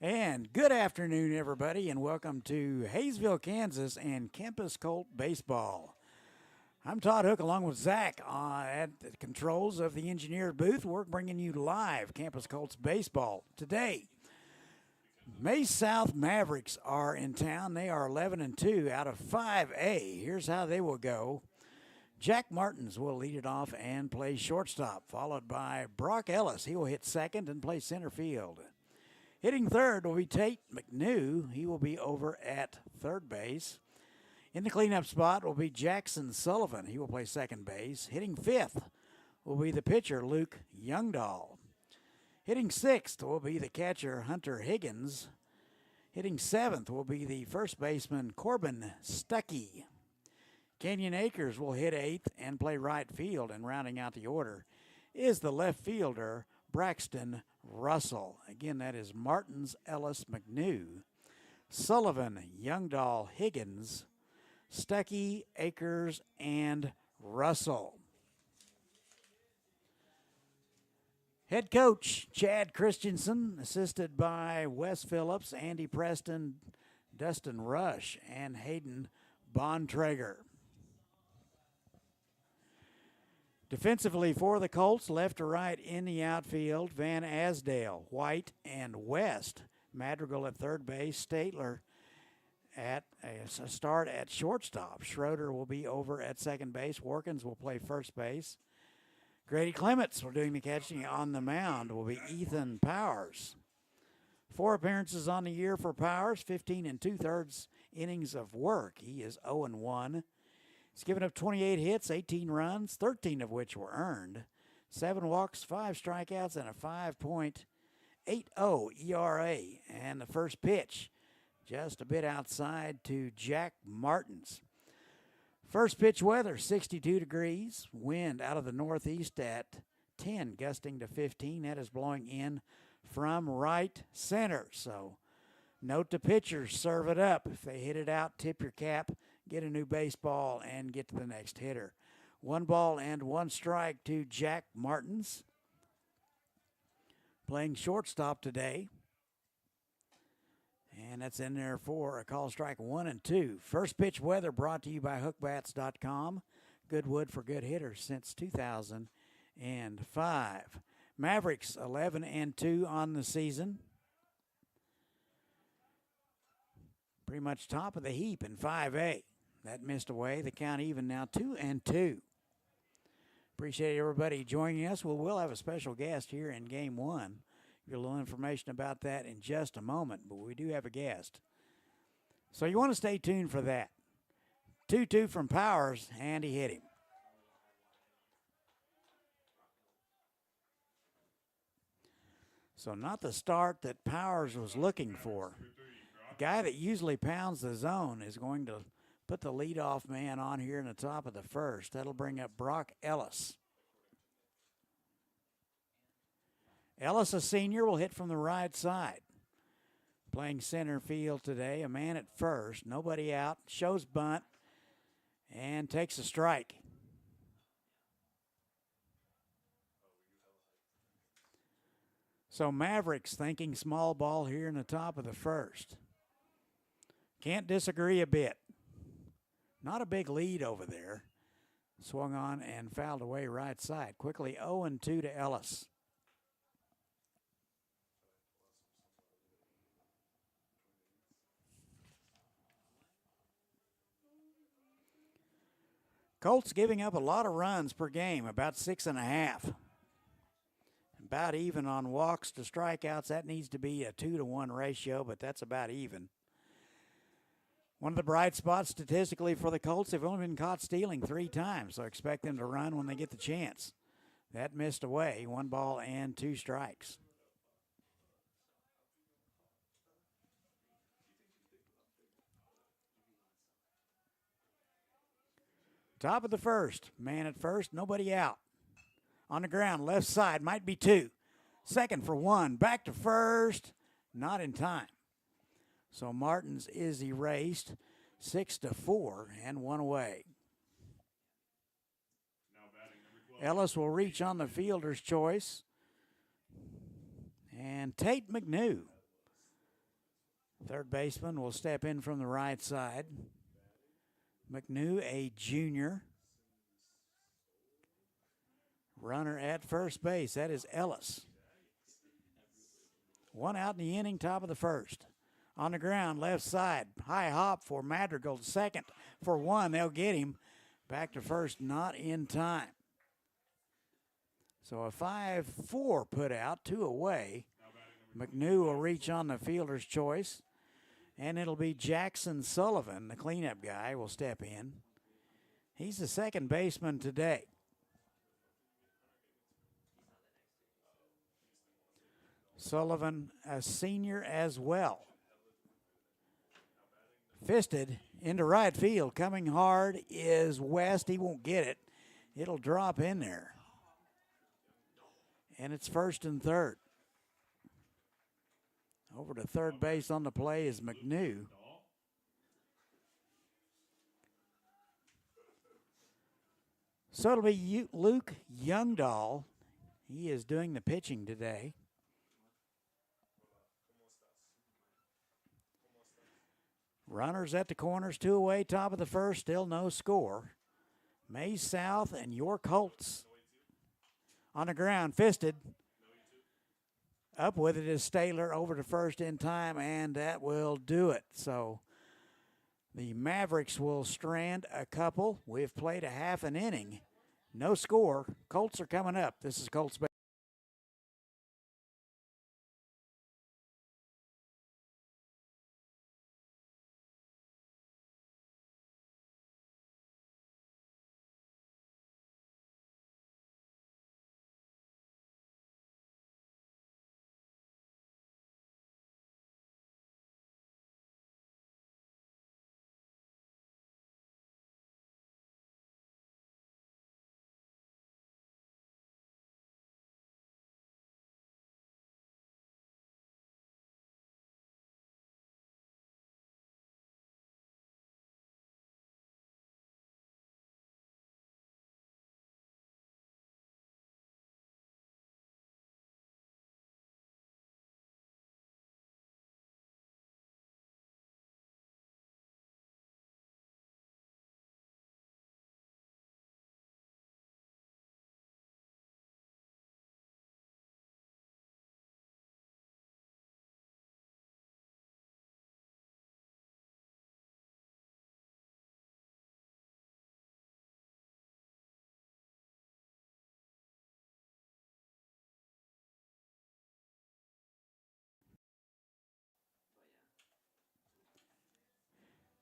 And good afternoon, everybody, and welcome to Hayesville, Kansas, and Campus Colt Baseball. I'm Todd Hook, along with Zach, at the controls of the engineered booth. We're bringing you live Campus Colts Baseball today. Maize South Mavericks are in town. They are 11-2 out of 5A. Here's how they will go. Jack Martins will lead it off and play shortstop, followed by Brock Ellis. He will hit second and play center field. Hitting third will be Tate McNew. He will be over at third base. In the cleanup spot will be Jackson Sullivan. He will play second base. Hitting fifth will be the pitcher, Luke Youngdahl. Hitting sixth will be the catcher, Hunter Higgins. Hitting seventh will be the first baseman, Corbin Stuckey. Canyon Acres will hit eighth and play right field, and rounding out the order is the left fielder, Braxton Russell. Again, that is Martins, Ellis, McNew, Sullivan, Youngdahl, Higgins, Stuckey, Akers, and Russell. Head coach Chad Christensen, assisted by Wes Phillips, Andy Preston, Dustin Rush, and Hayden Bontrager. Defensively for the Colts, left to right in the outfield, Van Asdale, White, and West. Madrigal at third base, Statler at a start at shortstop. Schroeder will be over at second base. Warkins will play first base. Grady Clements will doing the catching on the mound will be Ethan Powers. 4 appearances on the year for Powers, 15 2/3 innings of work. He is 0-1. He's given up 28 hits, 18 runs, 13 of which were earned. 7 walks, 5 strikeouts, and a 5.80 ERA. And the first pitch, just a bit outside to Jack Martins. First pitch weather, 62 degrees. Wind out of the northeast at 10, gusting to 15. That is blowing in from right center. So note to pitchers, serve it up. If they hit it out, tip your cap, get a new baseball, and get to the next hitter. 1 ball and 1 strike to Jack Martins. Playing shortstop today. And that's in there for a call strike 1 and 2. First pitch weather brought to you by hookbats.com. Good wood for good hitters since 2005. Mavericks 11-2 on the season. Pretty much top of the heap in 5A. That missed away. The count even now 2-2. Appreciate everybody joining us. We'll have a special guest here in Game 1. Get a little information about that in just a moment, but we do have a guest. So you want to stay tuned for that. 2-2 from Powers, and he hit him. So not the start that Powers was looking for. The guy that usually pounds the zone is going to put the leadoff man on here in the top of the first. That'll bring up Brock Ellis. Ellis, a senior, will hit from the right side. Playing center field today, a man at first, nobody out, shows bunt, and takes a strike. So Mavericks thinking small ball here in the top of the first. Can't disagree a bit. Not a big lead over there. Swung on and fouled away right side. Quickly 0-2 to Ellis. Colts giving up a lot of runs per game, about 6.5. About even on walks to strikeouts. That needs to be a 2-to-1 ratio, but that's about even. One of the bright spots statistically for the Colts, they've only been caught stealing 3 times, so expect them to run when they get the chance. That missed away, 1 ball and 2 strikes. Top of the first, man at first, nobody out. On the ground, left side, might be 2. Second for 1, back to first, not in time. So Martins is erased, 6-4, and 1 away. Ellis will reach on the fielder's choice. And Tate McNew Third baseman will step in from the right side. McNew, a junior. Runner at first base, that is Ellis. One out in the inning, top of the first. On the ground, left side, high hop for Madrigal. Second for one, they'll get him. Back to first, not in time. So a 5-4 put out, 2 away. McNew will reach on the fielder's choice. And it'll be Jackson Sullivan, the cleanup guy, will step in. He's the second baseman today. Sullivan, a senior as well. Fisted into right field. Coming hard is West. He won't get it. It'll drop in there. And it's first and third. Over to third base on the play is McNew. So it'll be Luke Youngdahl. He is doing the pitching today. Runners at the corners, 2 away, top of the first, still no score. Maize South and York Holtz. On the ground, fisted. Up with it is Staylor over to first in time, and that will do it. So the Mavericks will strand a couple. We've played a half an inning. No score. Colts are coming up. This is Colts.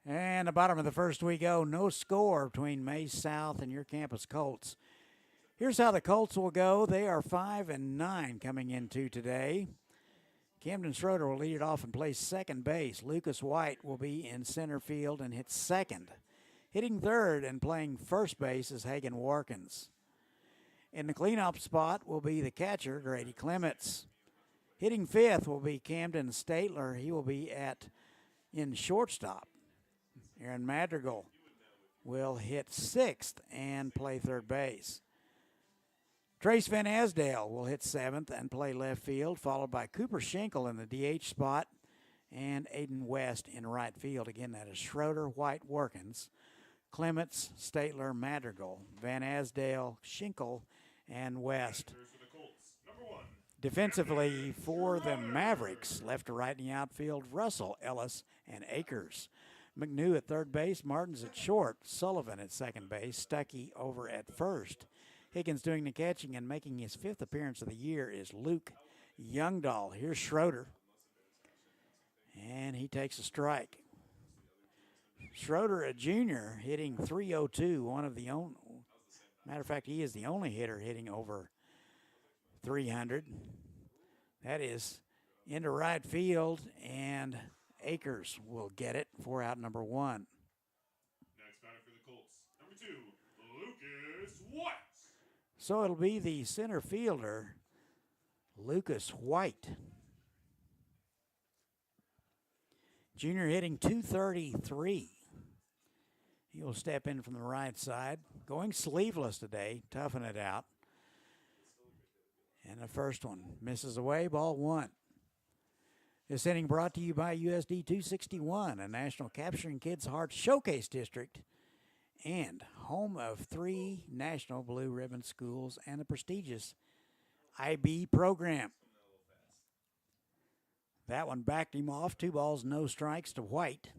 And the bottom of the first we go. No score between Maize South and your campus Colts. Here's how the Colts will go. They are 5-9 coming into today. Camden Schroeder will lead it off and play second base. Lucas White will be in center field and hit second. Hitting third and playing first base is Hagan Warkins. In the cleanup spot will be the catcher, Grady Clements. Hitting fifth will be Camden Statler. He will be in shortstop. Aaron Madrigal will hit sixth and play third base. Trace Van Asdale will hit seventh and play left field, followed by Cooper Schenkel in the DH spot and Aiden West in right field. Again, that is Schroeder, White, Workins, Clements, Statler, Madrigal, Van Asdale, Schenkel, and West. Defensively for the Mavericks, left to right in the outfield, Russell, Ellis, and Akers. McNew at third base, Martins at short, Sullivan at second base, Stuckey over at first. Higgins doing the catching and making his fifth appearance of the year is Luke Youngdahl. Here's Schroeder, and he takes a strike. Schroeder, a junior, hitting .302, one of the only, matter of fact, he is the only hitter hitting over 300. That is into right field, and Akers will get it for out number one. Next batter for the Colts, number 2, Lucas White. So it'll be the center fielder, Lucas White. Junior hitting .233. He will step in from the right side. Going sleeveless today, toughing it out. And the first one misses away, ball one. This inning brought to you by USD 261, a national Capturing Kids Hearts Showcase District and home of 3 national Blue Ribbon schools and a prestigious IB program. That one backed him off. 2 balls, no strikes to White.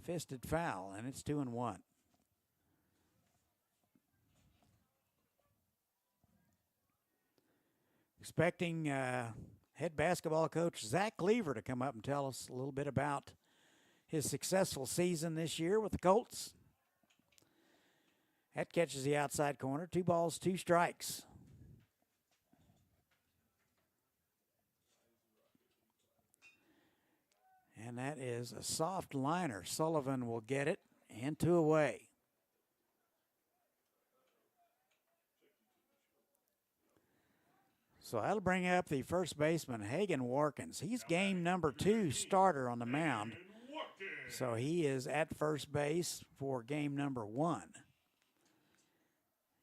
Fisted foul, and it's 2-1. Expecting head basketball coach Zach Cleaver to come up and tell us a little bit about his successful season this year with the Colts. That catches the outside corner. 2 balls, 2 strikes. And that is a soft liner. Sullivan will get it, and 2 away. So that'll bring up the first baseman, Hagen Warkins. He's game number 2 starter on the mound. So he is at first base for game number 1.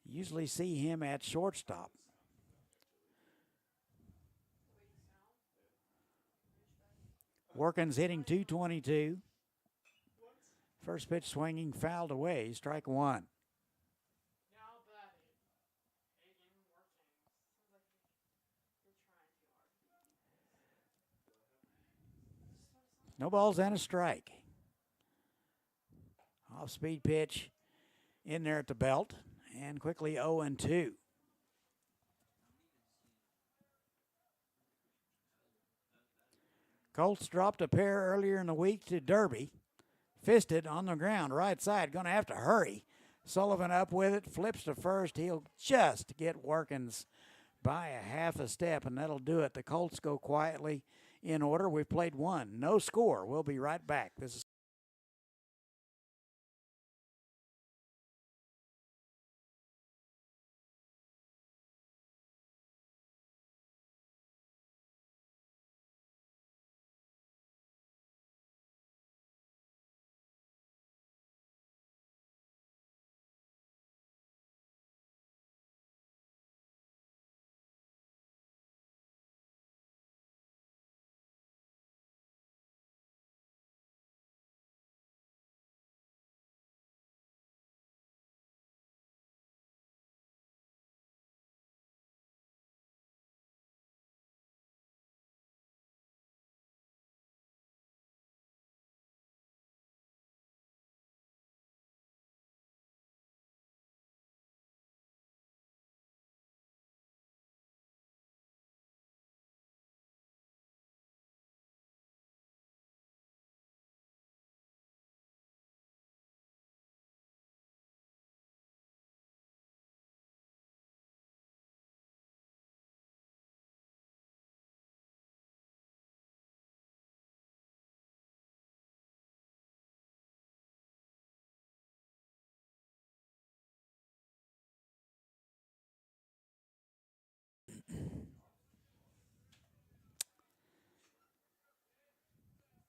Usually see him at shortstop. Warkins hitting .222. First pitch swinging, fouled away, strike 1. No balls and a strike. Off-speed pitch in there at the belt, and quickly 0-2. Colts dropped a pair earlier in the week to Derby. Fisted on the ground, right side, going to have to hurry. Sullivan up with it, flips to first. He'll just get Warkins by a half a step, and that'll do it. The Colts go quietly in order. We've played 1. No score. We'll be right back. This is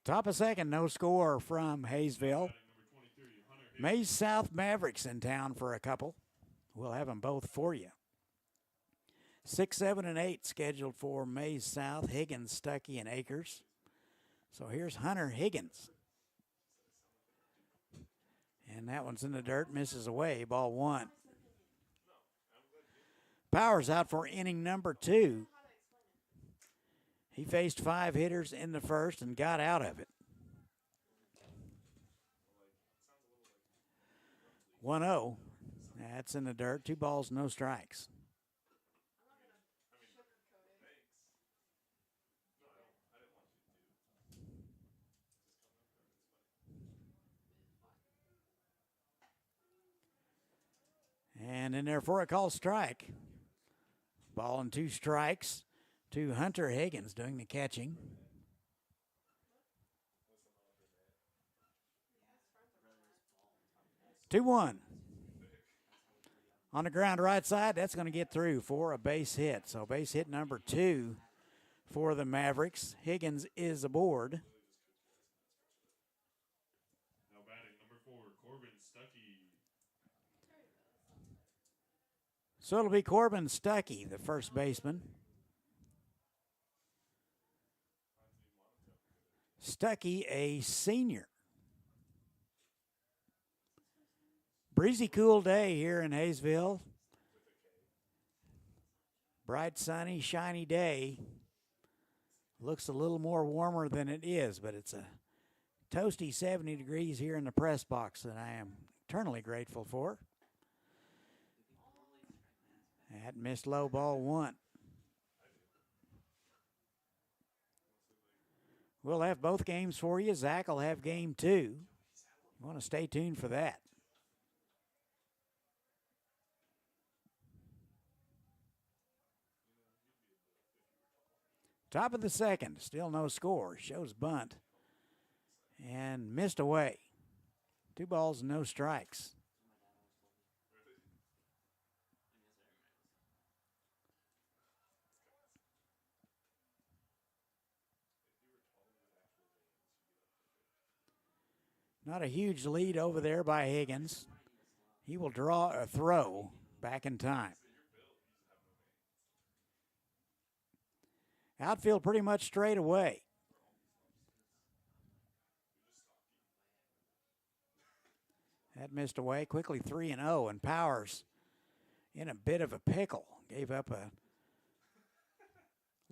top of second, no score from Hayesville. Maize South Mavericks in town for a couple. We'll have them both for you. 6, 7, and 8 scheduled for Maize South, Higgins, Stuckey, and Akers. So here's Hunter Higgins. And that one's in the dirt, misses away, ball 1. Powers out for inning number 2. He faced 5 hitters in the first and got out of it. 1-0. That's in the dirt. 2 balls, no strikes. And in there for a called strike. Ball and 2 strikes to Hunter Higgins doing the catching. Two 2-1. On the ground right side, that's going to get through for a base hit. So base hit number 2 for the Mavericks. Higgins is aboard. Now batting number 4, Corbin Stuckey. So it'll be Corbin Stuckey, the first baseman. Stuckey, a senior. Breezy, cool day here in Hayesville. Bright, sunny, shiny day. Looks a little more warmer than it is, but it's a toasty 70 degrees here in the press box that I am eternally grateful for. That missed low ball one. We'll have both games for you. Zach will have game 2. You want to stay tuned for that. Top of the second, still no score. Shows bunt and missed away. 2 balls and no strikes. Not a huge lead over there by Higgins. He will draw a throw back in time. Outfield pretty much straight away. That missed away. Quickly 3-0, and Powers in a bit of a pickle. Gave up a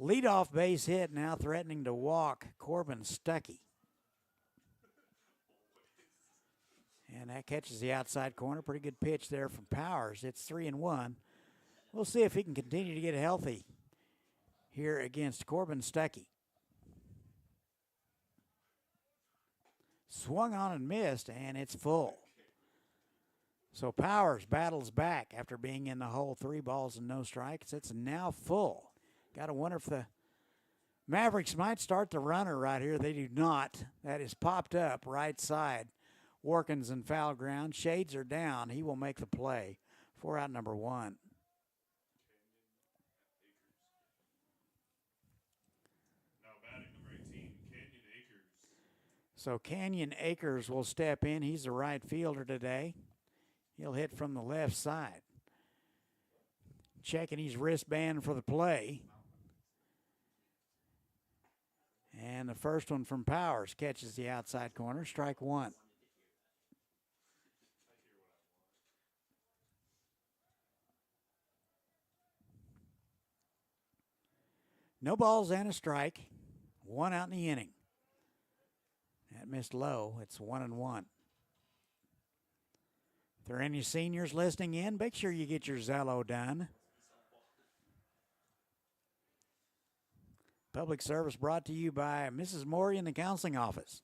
leadoff base hit, now threatening to walk Corbin Stuckey. And that catches the outside corner. Pretty good pitch there from Powers. It's 3-1. We'll see if he can continue to get healthy here against Corbin Stuckey. Swung on and missed, and it's full. So Powers battles back after being in the hole 3 balls and no strikes. It's now full. Got to wonder if the Mavericks might start the runner right here. They do not. That is popped up right side. Warkins in foul ground. Shades are down. He will make the play. 4 out number 1. Now batting number 18, Canyon Acres. So Canyon Acres will step in. He's the right fielder today. He'll hit from the left side. Checking his wristband for the play. And the first one from Powers catches the outside corner. Strike 1. No balls and a strike. 1 out in the inning. That missed low. It's 1-1. If there are any seniors listening in, make sure you get your Zello done. Public service brought to you by Mrs. Morey in the counseling office.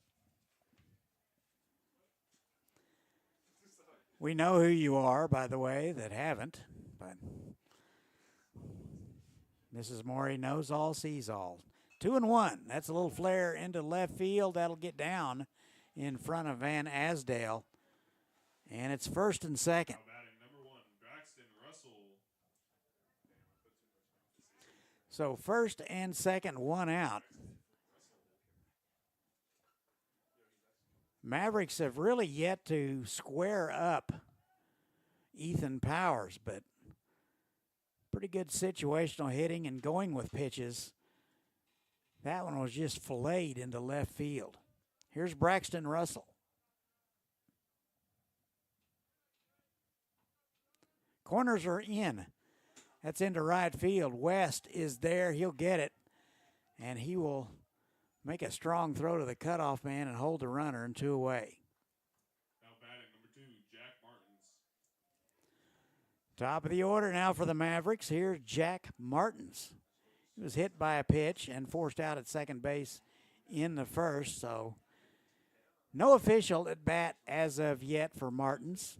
We know who you are, by the way, that haven't, but Mrs. Morey knows all, sees all. 2-1. That's a little flare into left field. That'll get down in front of Van Asdale. And it's first and second. Now batting number 1, Braxton Russell. So first and second, 1 out. Mavericks have really yet to square up Ethan Powers, but pretty good situational hitting and going with pitches. That one was just filleted into left field. Here's Braxton Russell. Corners are in. That's into right field. West is there. He'll get it. And he will make a strong throw to the cutoff man and hold the runner and 2 away. Now batting number 2, Jack Martins. Top of the order now for the Mavericks. Here's Jack Martins. He was hit by a pitch and forced out at second base in the first. So no official at bat as of yet for Martins.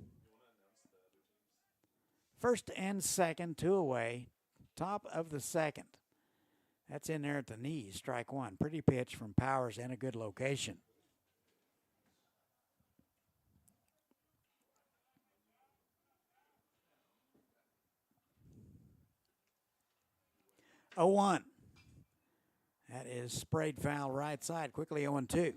First and second, 2 away. Top of the second. That's in there at the knees. Strike 1. Pretty pitch from Powers and a good location. Oh, 1. That is sprayed foul right side. Quickly 0-2.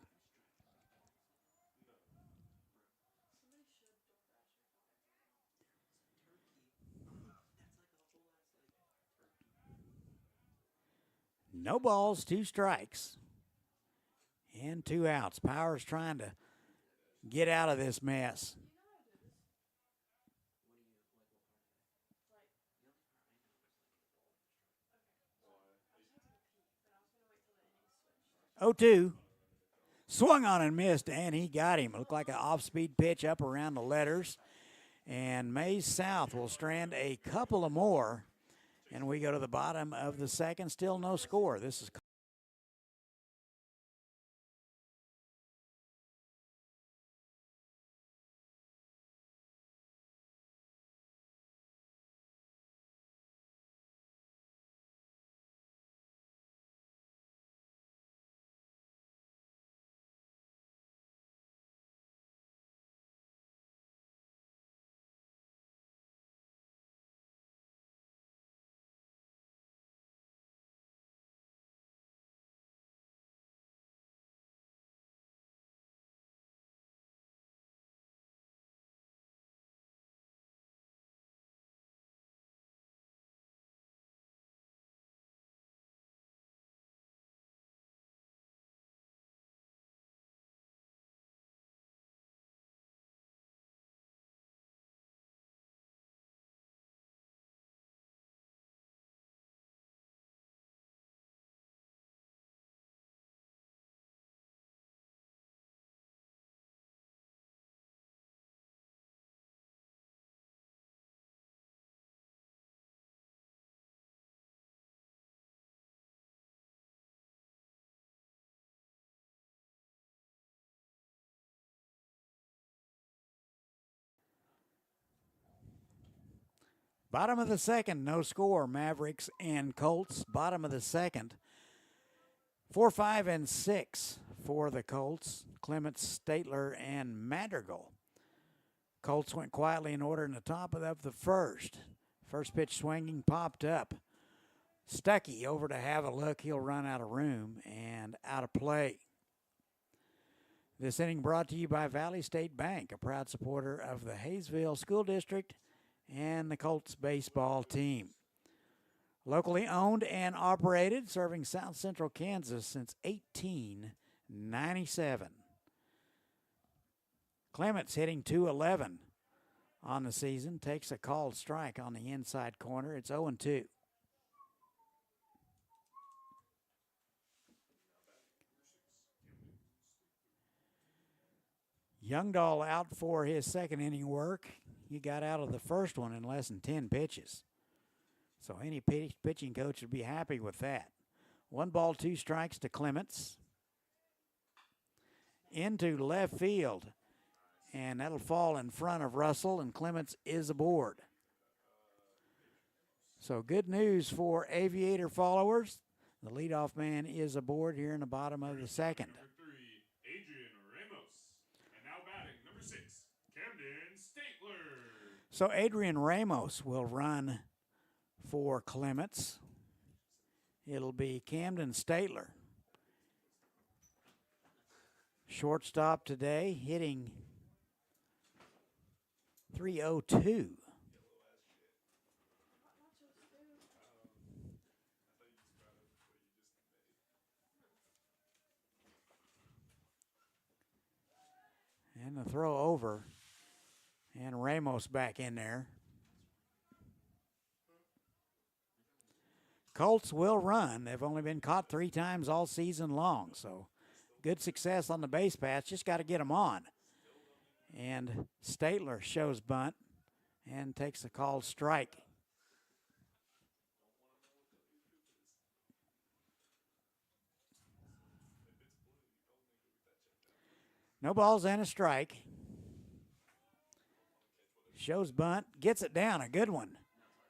No balls, 2 strikes. And 2 outs. Powers trying to get out of this mess. Oh, 2. Swung on and missed, and he got him. It looked like an off-speed pitch up around the letters. And Maize South will strand a couple of more. And we go to the bottom of the second. Still no score. This is bottom of the second, no score. Mavericks and Colts. Bottom of the second. 4, 5, and 6 for the Colts. Clements, Statler, and Madrigal. Colts went quietly in order in the top of the first. First pitch swinging, popped up. Stuckey over to have a look. He'll run out of room and out of play. This inning brought to you by Valley State Bank, a proud supporter of the Hayesville School District and the Colts baseball team. Locally owned and operated, serving South Central Kansas since 1897. Clements hitting .211 on the season, takes a called strike on the inside corner. It's 0-2. Youngdahl out for his second inning work. He got out of the first one in less than 10 pitches. So any pitching coach would be happy with that. 1 ball, 2 strikes to Clements. Into left field. And that'll fall in front of Russell, and Clements is aboard. So good news for Aviator followers. The leadoff man is aboard here in the bottom of the second. Number 3, Adrian Ramos. And now batting, number 6, Camden Statler. So Adrian Ramos will run for Clements. It'll be Camden Statler. Shortstop today, hitting .302. And the throw over. And Ramos back in there. Colts will run. They've only been caught 3 times all season long. So good success on the base paths. Just got to get them on. And Statler shows bunt and takes a called strike. No balls and a strike. Shows bunt, gets it down, a good one.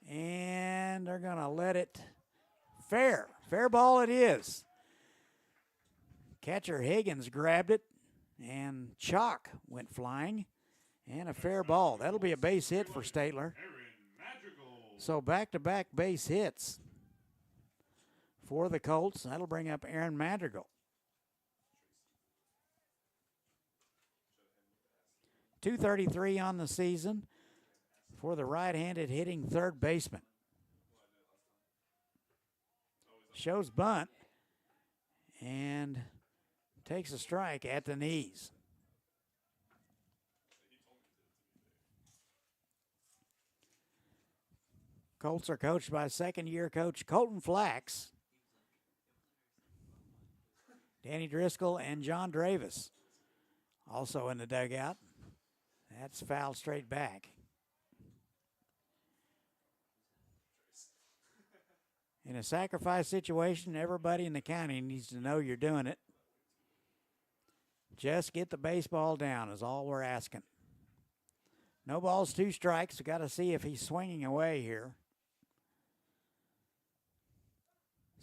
And they're going to let it fair. Fair ball it is. Catcher Higgins grabbed it, and Chalk went flying. And a fair ball. That'll be a base hit for Statler. So back-to-back base hits for the Colts. That'll bring up Aaron Madrigal. .233 on the season for the right-handed hitting third baseman. Shows bunt and takes a strike at the knees. Colts are coached by second-year coach Colton Flax, Danny Driscoll, and John Dravis. Also in the dugout. That's fouled straight back. In a sacrifice situation, everybody in the county needs to know you're doing it. Just get the baseball down is all we're asking. No balls, 2 strikes. We've got to see if he's swinging away here.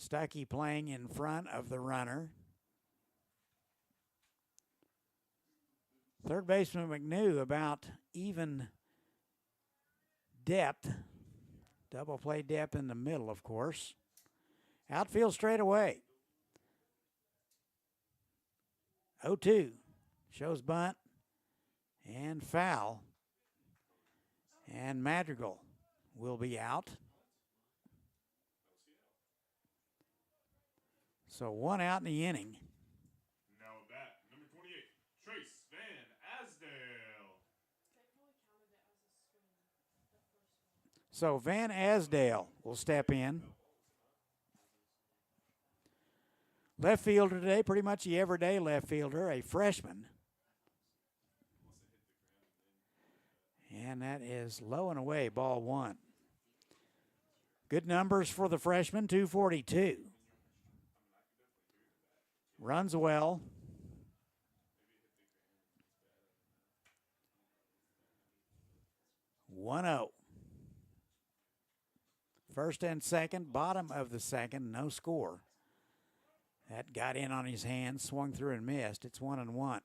Stuckey playing in front of the runner. Third baseman McNew about even depth. Double play depth in the middle, of course. Outfield straight away. 0-2. Shows bunt and foul. And Madrigal will be out. So 1 out in the inning. Now at bat, number 28, Trace Van Asdale. So Van Asdale will step in. Left fielder today, pretty much the everyday left fielder, a freshman. And that is low and away, ball 1. Good numbers for the freshman, 242. Runs well. One 0. First and second, bottom of the second, no score. That got in on his hand, swung through and missed. It's 1-1.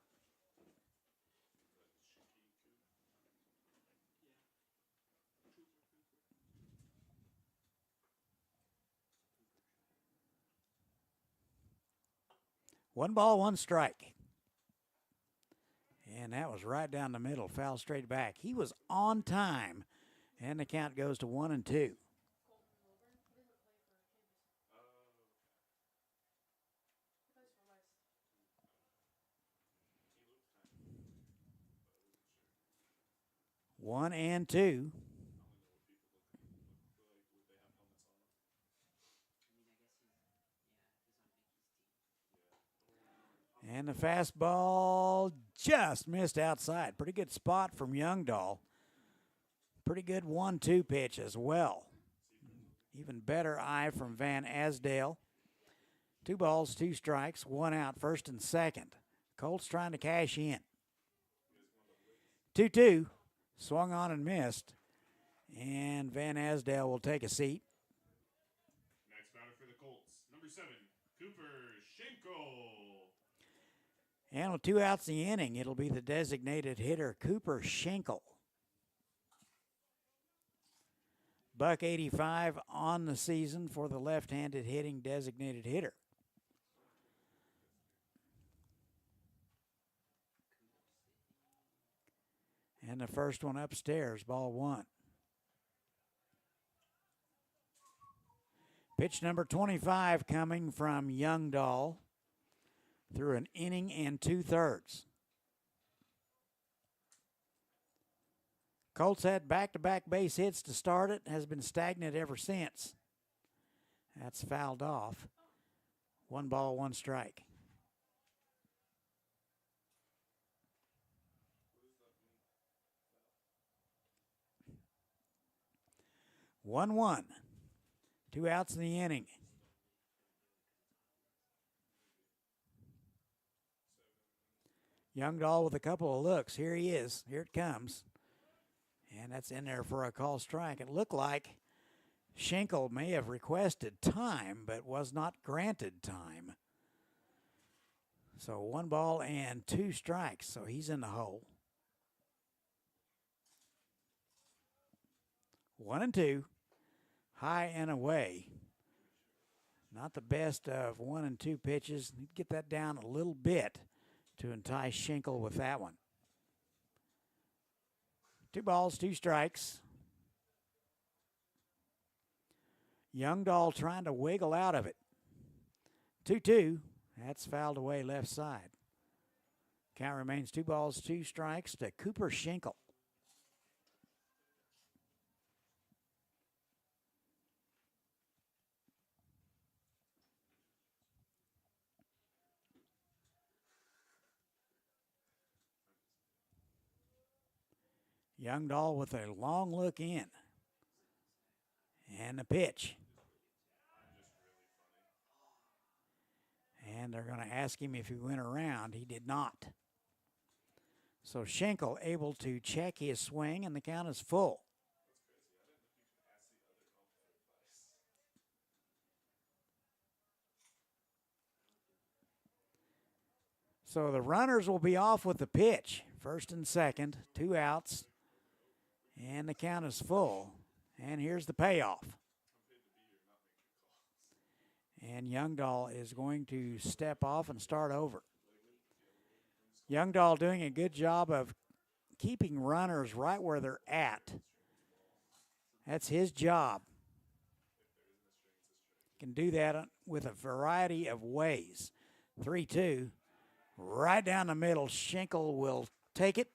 One ball, 1 strike. And that was right down the middle, foul straight back. He was on time, and the count goes to 1-2. One and 2. And the fastball just missed outside. Pretty good spot from Youngdahl. Pretty good 1-2 pitch as well. Even better eye from Van Asdale. 2 balls, 2 strikes, 1 out, first and second. Colts trying to cash in. 2-2. Swung on and missed. And Van Asdale will take a seat. Next batter for the Colts, number 7, Cooper Schenkel. And with 2 outs in the inning, it'll be the designated hitter, Cooper Schenkel. $185 on the season for the left-handed hitting designated hitter. And the first one upstairs, ball 1. Pitch number 25 coming from Youngdahl through an inning and 2/3. Colts had back-to-back base hits to start it, has been stagnant ever since. That's fouled off. 1 ball, 1 strike. One. 2 outs in the inning. Youngdahl with a couple of looks. Here he is. Here it comes. And that's in there for a call strike. It looked like Schenkel may have requested time, but was not granted time. So 1 ball and 2 strikes. So he's in the hole. 1-2. High and away. Not the best of 1 and 2 pitches. Need to get that down a little bit to entice Schenkel with that one. 2 balls, 2 strikes. Youngdahl trying to wiggle out of it. 2-2. That's fouled away left side. Count remains 2 balls, 2 strikes to Cooper Schenkel. Youngdahl with a long look in. And the pitch. And they're going to ask him if he went around. He did not. So Schenkel able to check his swing, and the count is full. So the runners will be off with the pitch. First and second, 2 outs. And the count is full. And here's the payoff. And Youngdahl is going to step off and start over. Youngdahl doing a good job of keeping runners right where they're at. That's his job. Can do that with a variety of ways. 3-2. Right down the middle. Schenkel will take it.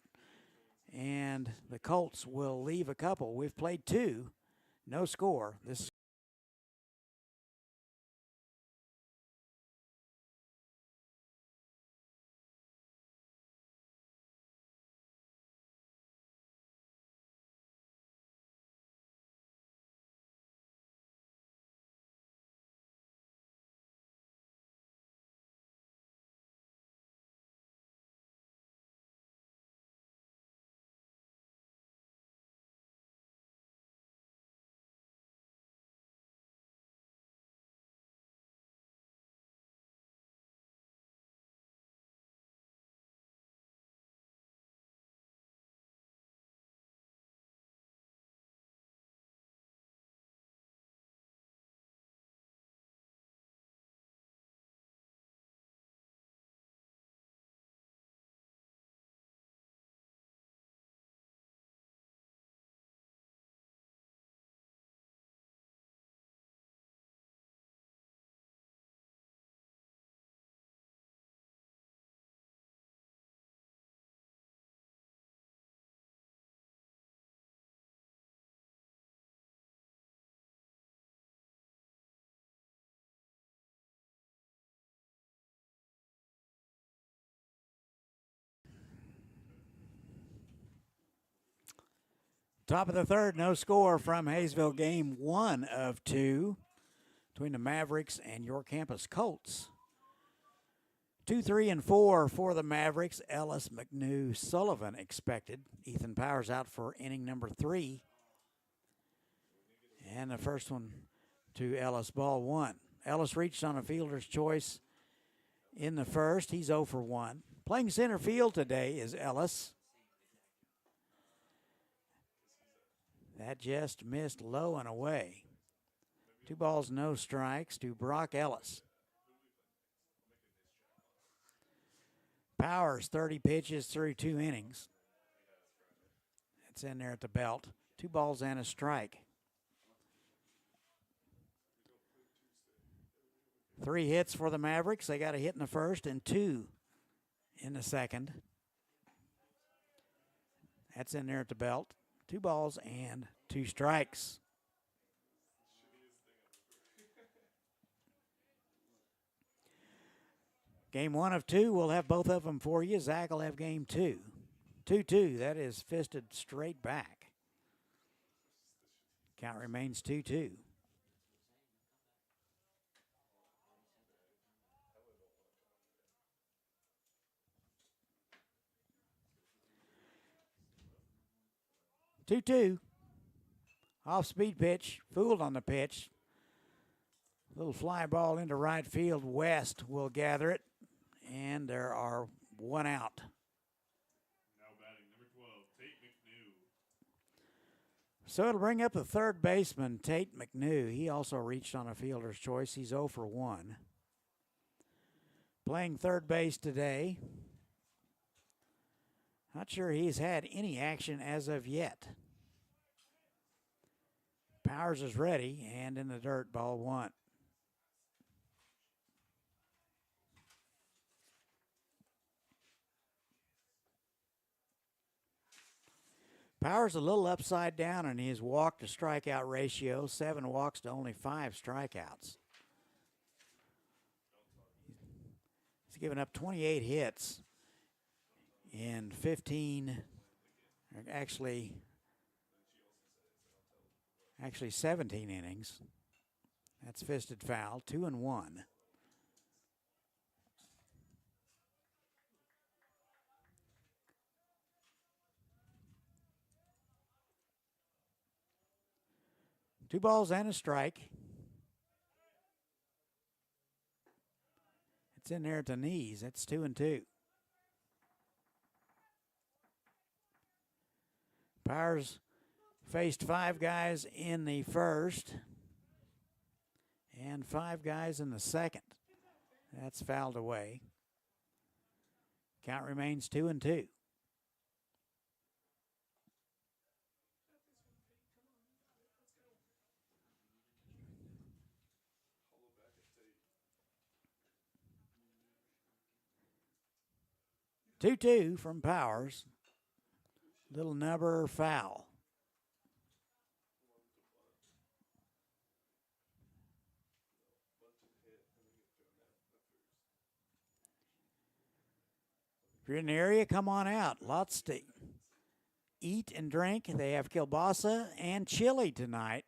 And the Colts will leave a couple. We've played 2. No score. This top of the third, no score from Hayesville. Game 1 of 2 between the Mavericks and your campus Colts. 2, 3, and 4 for the Mavericks. Ellis, McNew, Sullivan expected. Ethan Powers out for inning number 3. And the first one to Ellis, ball 1. Ellis reached on a fielder's choice in the first. He's 0 for 1. Playing center field today is Ellis. That just missed low and away. 2 balls, no strikes to Brock Ellis. Powers, 30 pitches through 2 innings. That's in there at the belt. 2 balls and a strike. 3 hits for the Mavericks. They got a hit in the first and 2 in the second. That's in there at the belt. 2 balls and 2 strikes. Game 1 of 2, we'll have both of them for you. Zach will have game 2. 2-2, that is fisted straight back. Count remains 2-2. Off speed pitch, fooled on the pitch. Little fly ball into right field. West will gather it, and there are 1 out. Now batting number 12, Tate McNew. So it'll bring up the third baseman, Tate McNew. He also reached on a fielder's choice. He's 0 for 1. Playing third base today. Not sure he's had any action as of yet. Powers is ready and in the dirt, ball 1. Power's a little upside down in his walk to strikeout ratio, 7 walks to only 5 strikeouts. He's given up 28 hits in 15, actually 17 innings. That's fisted foul, 2-1. Two balls and a strike. It's in there at the knees. That's 2-2. Powers faced 5 guys in the first and 5 guys in the second. That's fouled away. Count remains 2-2. Two from Powers. Little number foul. If you're in the area, come on out. Lots to eat and drink. They have kielbasa and chili tonight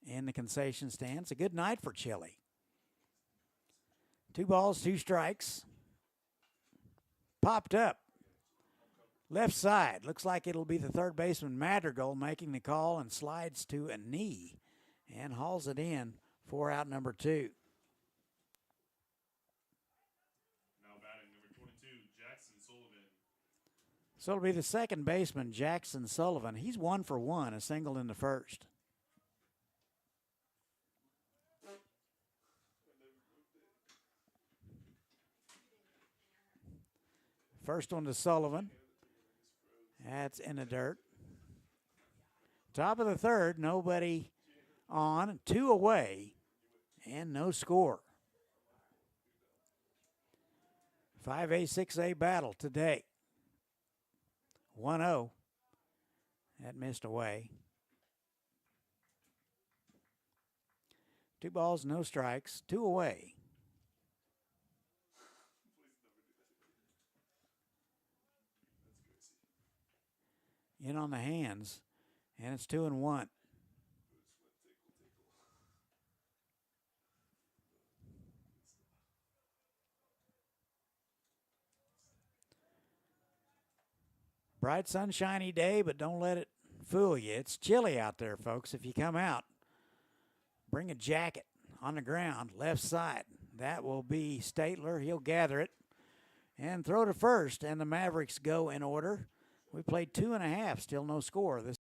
in the concession stands. A good night for chili. 2 balls, 2 strikes. Popped up. Left side. Looks like it'll be the third baseman Madrigal making the call and slides to a knee and hauls it in for out number 2. Now batting number 22, Jackson Sullivan. So it'll be the second baseman, Jackson Sullivan. He's 1 for 1, a single in the first. First one to Sullivan. That's in the dirt. Top of the third, nobody on, 2 away, and no score. 5A, 6A battle today. 1-0. That missed away. 2 balls, no strikes, 2 away. In on the hands, and it's 2-1. Bright sunshiny day, but don't let it fool you. It's chilly out there, folks. If you come out, bring a jacket on the ground, left side. That will be Statler. He'll gather it and throw to first, and the Mavericks go in order. We played 2.5, still no score. This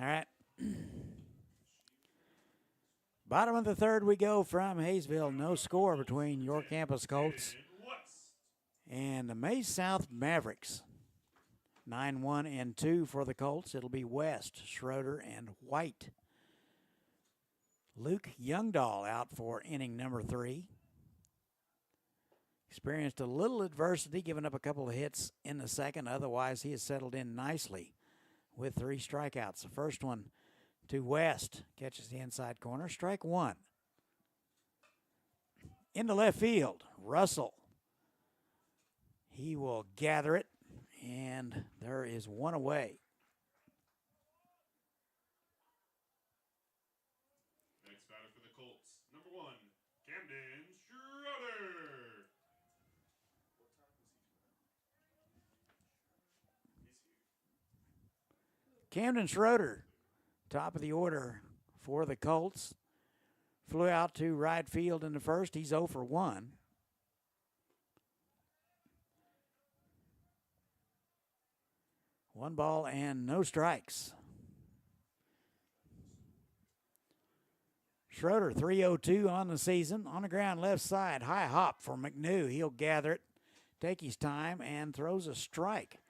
all right. Bottom of the third we go from Hayesville. No score between your campus Colts and the Maize South Mavericks. 9-1-2 for the Colts. It'll be West, Schroeder, and White Luke Youngdahl out for inning number 3. Experienced a little adversity, giving up a couple of hits in the second. Otherwise, he has settled in nicely with 3 strikeouts. The first one to West, catches the inside corner, strike 1. Into left field, Russell. He will gather it, and there is 1 away. Next batter for the Colts, number 1, Camden Schroeder. Camden Schroeder, top of the order for the Colts. Flew out to right field in the first. He's 0 for 1. One ball and no strikes. Schroeder, 302 on the season. On the ground left side, high hop for McNew. He'll gather it, take his time, and throws a strike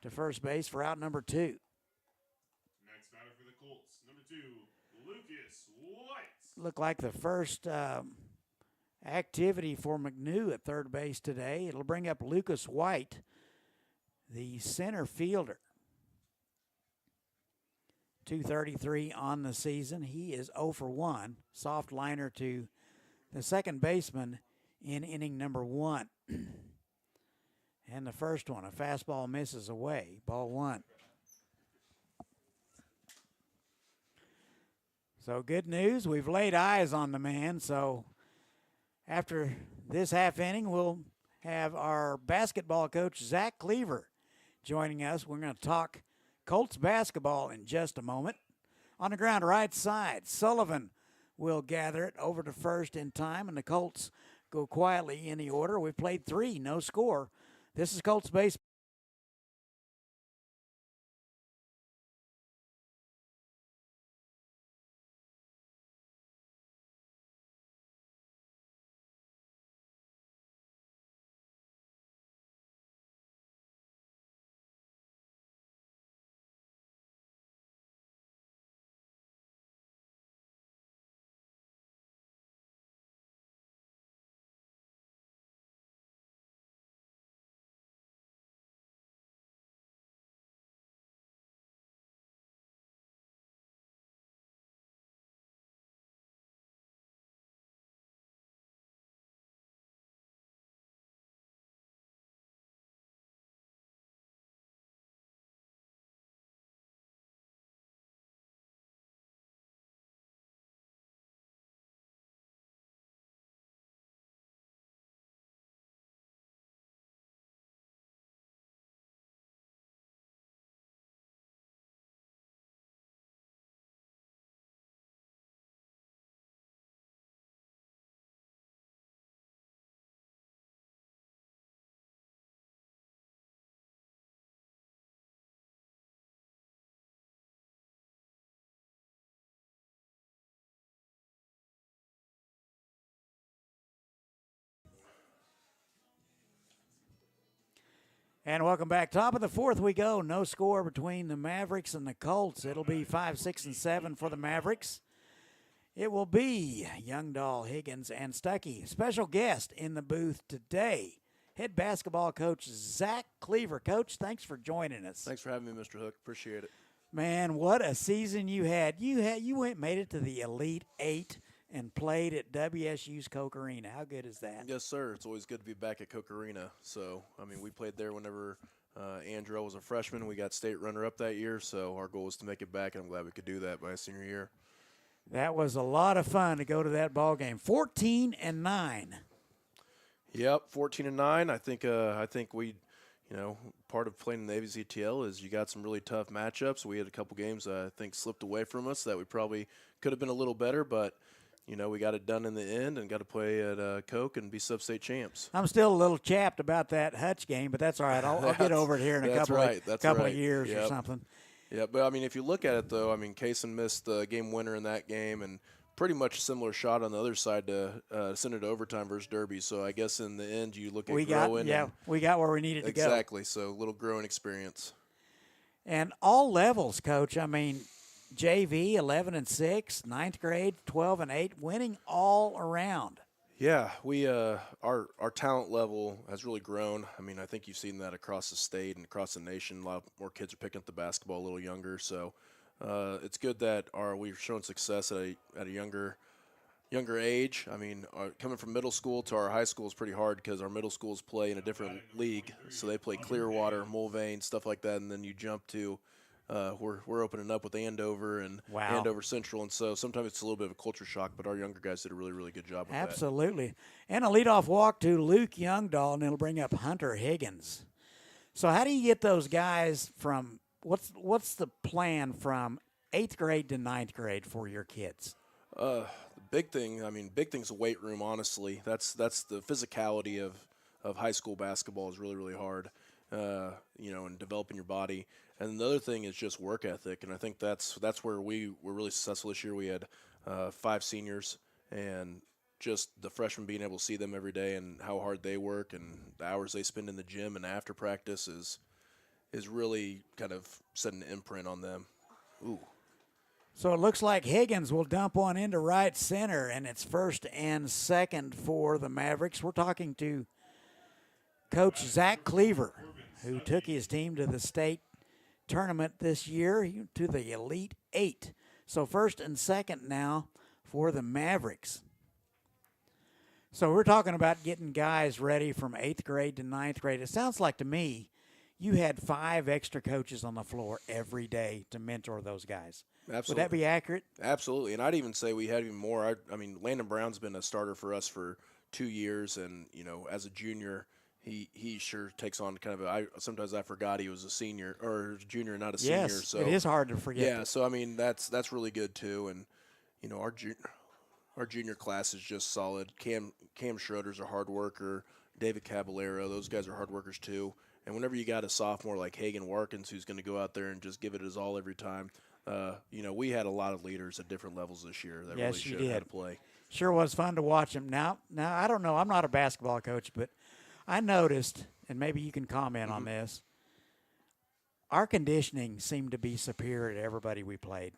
to first base for out number 2. Next batter for the Colts, number 2, Lucas White. Looked like the first activity for McNew at third base today. It'll bring up Lucas White, the center fielder. 233 on the season. He is 0 for 1. Soft liner to the second baseman in inning number 1. And the first one, a fastball misses away. Ball 1. So good news. We've laid eyes on the man. So after this half inning, we'll have our basketball coach, Zach Cleaver, joining us. We're going to talk Colts basketball in just a moment. On the ground right side, Sullivan will gather it over to first in time, and the Colts go quietly in the order. We've played 3, no score. This is Colts baseball. And welcome back. Top of the 4th we go. No score between the Mavericks and the Colts. It'll be 5, 6, and 7 for the Mavericks. It will be Youngdahl, Higgins, and Stuckey. Special guest in the booth today, head basketball coach Zach Cleaver. Coach, thanks for joining us. Thanks for having me, Mr. Hook. Appreciate it. Man, what a season you had. Made it to the Elite 8 and played at WSU's Coke Arena. How good is that? Yes, sir. It's always good to be back at Coke Arena. So, we played there whenever Andrew was a freshman. We got state runner-up that year, so our goal was to make it back, and I'm glad we could do that by senior year. That was a lot of fun to go to that ball game. 14-9. Yep, 14-9. I think we, part of playing in the AVCTL is you got some really tough matchups. We had a couple games I think slipped away from us that we probably could have been a little better, but we got it done in the end and got to play at Coke and be sub-state champs. I'm still a little chapped about that Hutch game, but that's all right. I'll get over it here in a couple of years or something. Yeah, but, if you look at it, though, Kaysen missed the game winner in that game and pretty much similar shot on the other side to send it to overtime versus Derby. So I guess in the end you look at we got where we needed to go. Exactly, so a little growing experience. And all levels, Coach. JV 11-6, ninth grade 12-8, winning all around. Yeah, we our talent level has really grown. I mean, I think you've seen that across the state and across the nation. A lot more kids are picking up the basketball a little younger, so it's good that we've shown success at a younger age. I mean, coming from middle school to our high school is pretty hard because our middle schools play in a different league, so they play Clearwater, Mulvane, stuff like that, and then you jump to we're opening up with Andover and Wow. Andover Central, and so sometimes it's a little bit of a culture shock, but our younger guys did a really, really good job with that. Absolutely. And a leadoff walk to Luke Youngdahl, and it'll bring up Hunter Higgins. So how do you get those guys from what's the plan from 8th grade to 9th grade for your kids? The big thing's the weight room, honestly. That's the physicality of high school basketball is really, really hard, and developing your body. And the other thing is just work ethic, and I think that's where we were really successful this year. We had 5 seniors, and just the freshmen being able to see them every day and how hard they work and the hours they spend in the gym and after practice is really kind of setting an imprint on them. Ooh. So it looks like Higgins will dump one into right center, and it's 1st and 2nd for the Mavericks. We're talking to Coach Zach Cleaver, who took his team to the state tournament this year, to the Elite 8. So 1st and 2nd now for the Mavericks. So we're talking about getting guys ready from 8th grade to 9th grade. It sounds like to me you had 5 extra coaches on the floor every day to mentor those guys. Absolutely. Would that be accurate? Absolutely, and I'd even say we had even more. I mean, Landon Brown's been a starter for us for 2 years, and as a junior, he sure takes on kind of sometimes I forgot he was a senior or junior, not a senior. Yes, So it is hard to forget. Yeah, so I mean that's really good too, and our junior class is just solid. Cam Schroeder's a hard worker. David Caballero, those guys are hard workers too. And whenever you got a sophomore like Hagan Warkins who's going to go out there and just give it his all every time, we had a lot of leaders at different levels this year that really showed how to play. Sure was fun to watch them. Now I don't know. I'm not a basketball coach, but I noticed, and maybe you can comment on this, our conditioning seemed to be superior to everybody we played.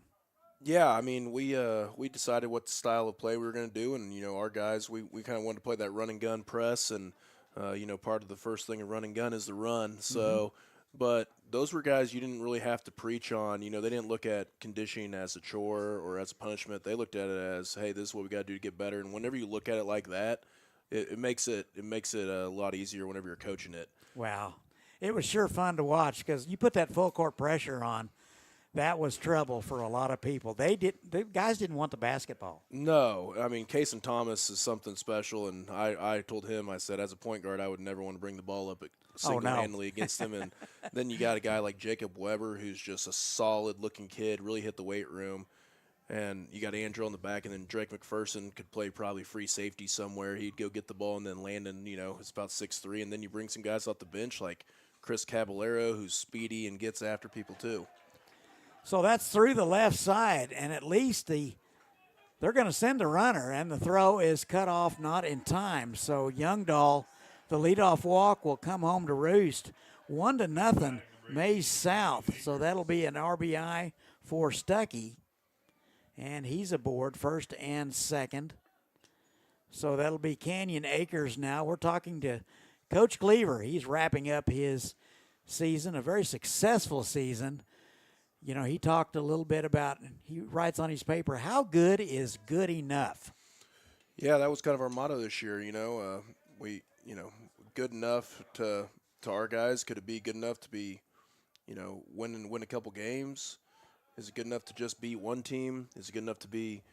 Yeah, I mean, we decided what style of play we were going to do, and, our guys, we kind of wanted to play that run and gun press, and, part of the first thing in run and gun is the run. So, but those were guys you didn't really have to preach on. They didn't look at conditioning as a chore or as a punishment. They looked at it as, hey, this is what we got to do to get better. And whenever you look at it like that, it makes it a lot easier whenever you're coaching it. Wow. It was sure fun to watch because you put that full court pressure on. That was trouble for a lot of people. The guys didn't want the basketball. No, I mean, Cason Thomas is something special, and I told him, I said, as a point guard, I would never want to bring the ball up single-handedly against him. And then you got a guy like Jacob Weber, who's just a solid-looking kid, really hit the weight room. And you got Andrew on the back, and then Drake McPherson could play probably free safety somewhere. He'd go get the ball, and then Landon, is about 6'3". And then you bring some guys off the bench like Chris Caballero, who's speedy and gets after people too. So that's through the left side, and at least they're going to send a runner, and the throw is cut off not in time. So Youngdahl, the leadoff walk, will come home to roost. 1-0, Maize South. So that'll be an RBI for Stuckey, and he's aboard 1st and 2nd. So that'll be Canyon Acres now. We're talking to Coach Cleaver. He's wrapping up his season, a very successful season. He talked a little bit about, he writes on his paper, how good is good enough? Yeah, that was kind of our motto this year, we, good enough to our guys. Could it be good enough to be, win a couple games? Is it good enough to just beat one team? Is it good enough to be,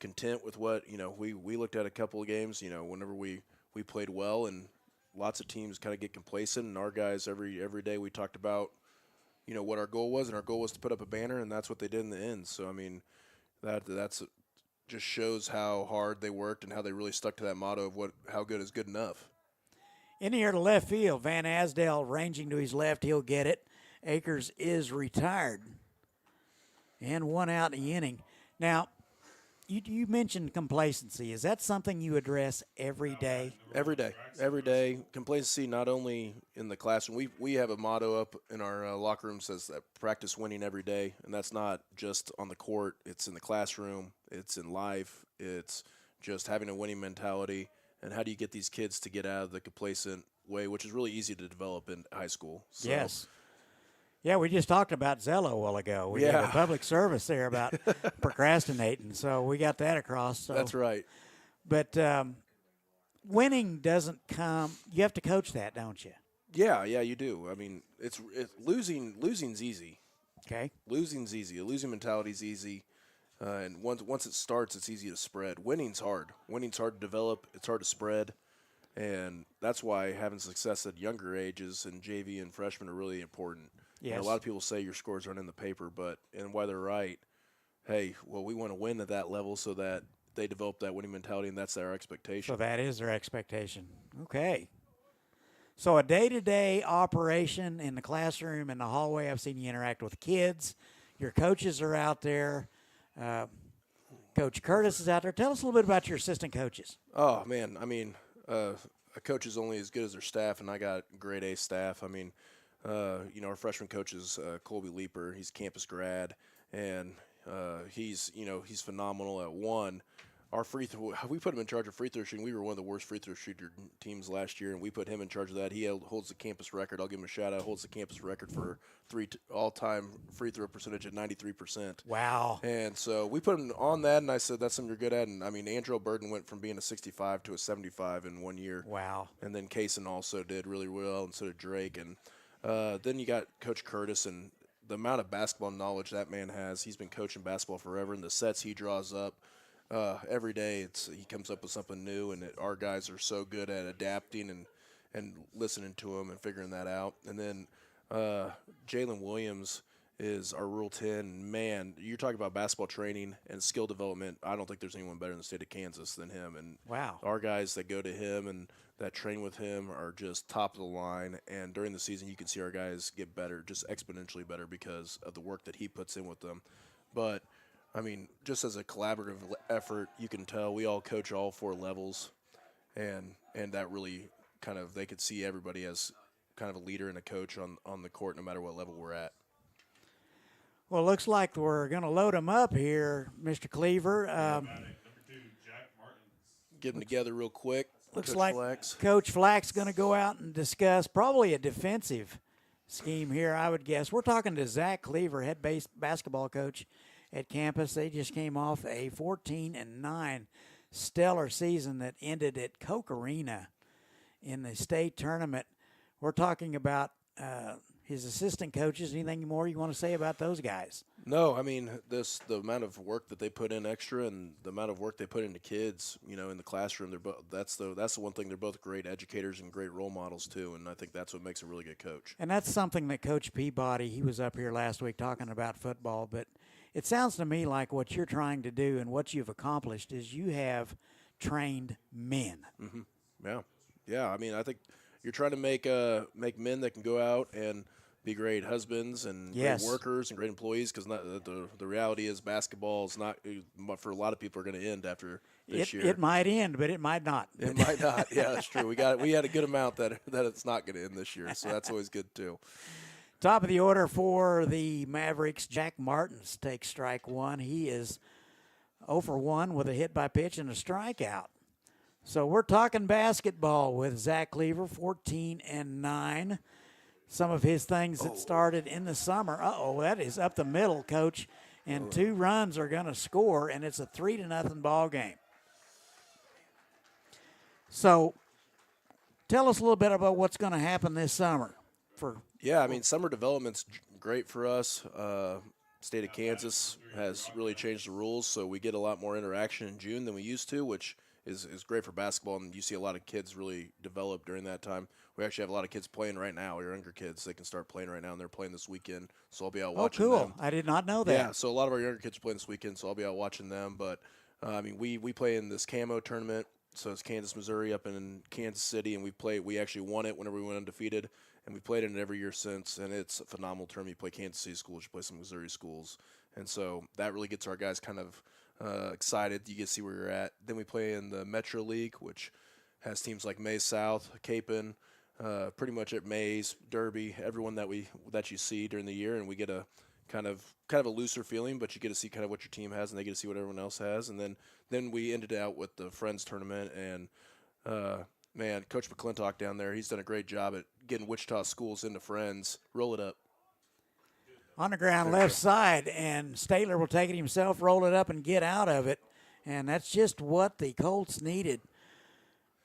content with what, we looked at a couple of games, whenever we played well, and lots of teams kind of get complacent, and our guys every day we talked about, what our goal was, and our goal was to put up a banner, and that's what they did in the end. So, I mean, that's just shows how hard they worked and how they really stuck to that motto of how good is good enough. In here to left field, Van Asdale ranging to his left, he'll get it. Akers is retired. And 1 out in the inning. Now, you mentioned complacency. Is that something you address every day? Every day, every day. Complacency not only in the classroom. We have a motto up in our locker room says that practice winning every day, and that's not just on the court. It's in the classroom. It's in life. It's just having a winning mentality. And how do you get these kids to get out of the complacent way, which is really easy to develop in high school? So, Yes. Yeah, we just talked about Zello a while ago. We did a public service there about procrastinating, so we got that across. So. That's right. But winning doesn't come. You have to coach that, don't you? Yeah, you do. I mean, it's losing's easy. Okay. Losing's easy. A losing mentality's easy. And once it starts, it's easy to spread. Winning's hard. Winning's hard to develop. It's hard to spread. And that's why having success at younger ages and JV and freshman are really important. Yes. You know, a lot of people say your scores aren't in the paper, and why they're right, hey, well, we want to win at that level so that they develop that winning mentality, and that's their expectation. So that is their expectation. Okay. So a day-to-day operation in the classroom, in the hallway, I've seen you interact with kids. Your coaches are out there. Coach Curtis is out there. Tell us a little bit about your assistant coaches. Oh, man. I mean, a coach is only as good as their staff, and I got grade A staff. I mean, our freshman coach is Colby Leeper. He's a campus grad, and he's phenomenal at one. Our we put him in charge of free throw shooting. We were one of the worst free throw shooter teams last year, and we put him in charge of that. He holds the campus record. I'll give him a shout out. Holds the campus record for all-time free throw percentage at 93%. Wow. And so we put him on that, and I said, that's something you're good at. And, I mean, Andrew Burden went from being a 65 to a 75 in 1 year. Wow. And then Kaysen also did really well, and so did Drake. And then you got Coach Curtis, and the amount of basketball knowledge that man has. He's been coaching basketball forever, and the sets he draws up every day, he comes up with something new, and our guys are so good at adapting and listening to him and figuring that out. And then Jalen Williams is our Rule 10. Man, you're talking about basketball training and skill development. I don't think there's anyone better in the state of Kansas than him. And wow, our guys that go to him and that train with him are just top of the line. And during the season, you can see our guys get better, just exponentially better because of the work that he puts in with them. But I mean, just as a collaborative effort, you can tell we all coach all 4 levels, and that really kind of, they could see everybody as kind of a leader and a coach on the court no matter what level we're at. Well, it looks like we're going to load him up here, Mr. Cleaver. Number 2, Jack Martins. Get them together real quick. Looks Coach like Flax. Coach Flack's going to go out and discuss probably a defensive scheme here, I would guess. We're talking to Zach Cleaver, head basketball coach at campus. They just came off a 14-9 stellar season that ended at Coke Arena in the state tournament. We're talking about his assistant coaches. Anything more you want to say about those guys? No, I mean, the amount of work that they put in extra and the amount of work they put into kids, in the classroom, that's the one thing. They're both great educators and great role models too, and I think that's what makes a really good coach. And that's something that Coach Peabody, he was up here last week talking about football, but it sounds to me like what you're trying to do and what you've accomplished is you have trained men. Mm-hmm. Yeah. I mean, I think you're trying to make men that can go out and be great husbands and yes, great workers and great employees. Because the reality is basketball is not, for a lot of people, are going to end after this year. It might end, but it might not. It might not. Yeah, that's true. We had a good amount that it's not going to end this year, so that's always good too. Top of the order for the Mavericks, Jack Martins takes strike one. He is 0 for 1 with a hit by pitch and a strikeout. So we're talking basketball with Zach Cleaver, 14-9. Some of his things that started in the summer. That is up the middle, Coach. And 2 runs are going to score, and it's a 3-0 ball game. So tell us a little bit about what's going to happen this summer. Yeah, I mean, summer development's great for us. State of Kansas has really changed the rules, so we get a lot more interaction in June than we used to, which is great for basketball, and you see a lot of kids really develop during that time. We actually have a lot of kids playing right now, our younger kids. They can start playing right now, and they're playing this weekend, so I'll be out watching them. Oh, cool. I did not know that. Yeah, so a lot of our younger kids are playing this weekend, so I'll be out watching them. But, I mean, we play in this camo tournament, so it's Kansas, Missouri up in Kansas City, and we actually won it whenever we went undefeated. And we played in it every year since, and it's a phenomenal tournament. You play Kansas City schools, you play some Missouri schools. And so that really gets our guys kind of excited. You get to see where you're at. Then we play in the Metro League, which has teams like Maize South, Capon, pretty much at Maize, Derby, everyone that you see during the year, and we get a kind of a looser feeling, but you get to see kind of what your team has, and they get to see what everyone else has, and then we ended out with the Friends tournament, and man, Coach McClintock down there, he's done a great job at getting Wichita schools into Friends. Roll it up. On the ground left side, and Statler will take it himself, roll it up, and get out of it. And that's just what the Colts needed.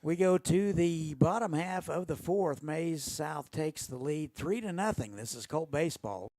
We go to the bottom half of the fourth. Maize South takes the lead 3-0. This is Colt baseball.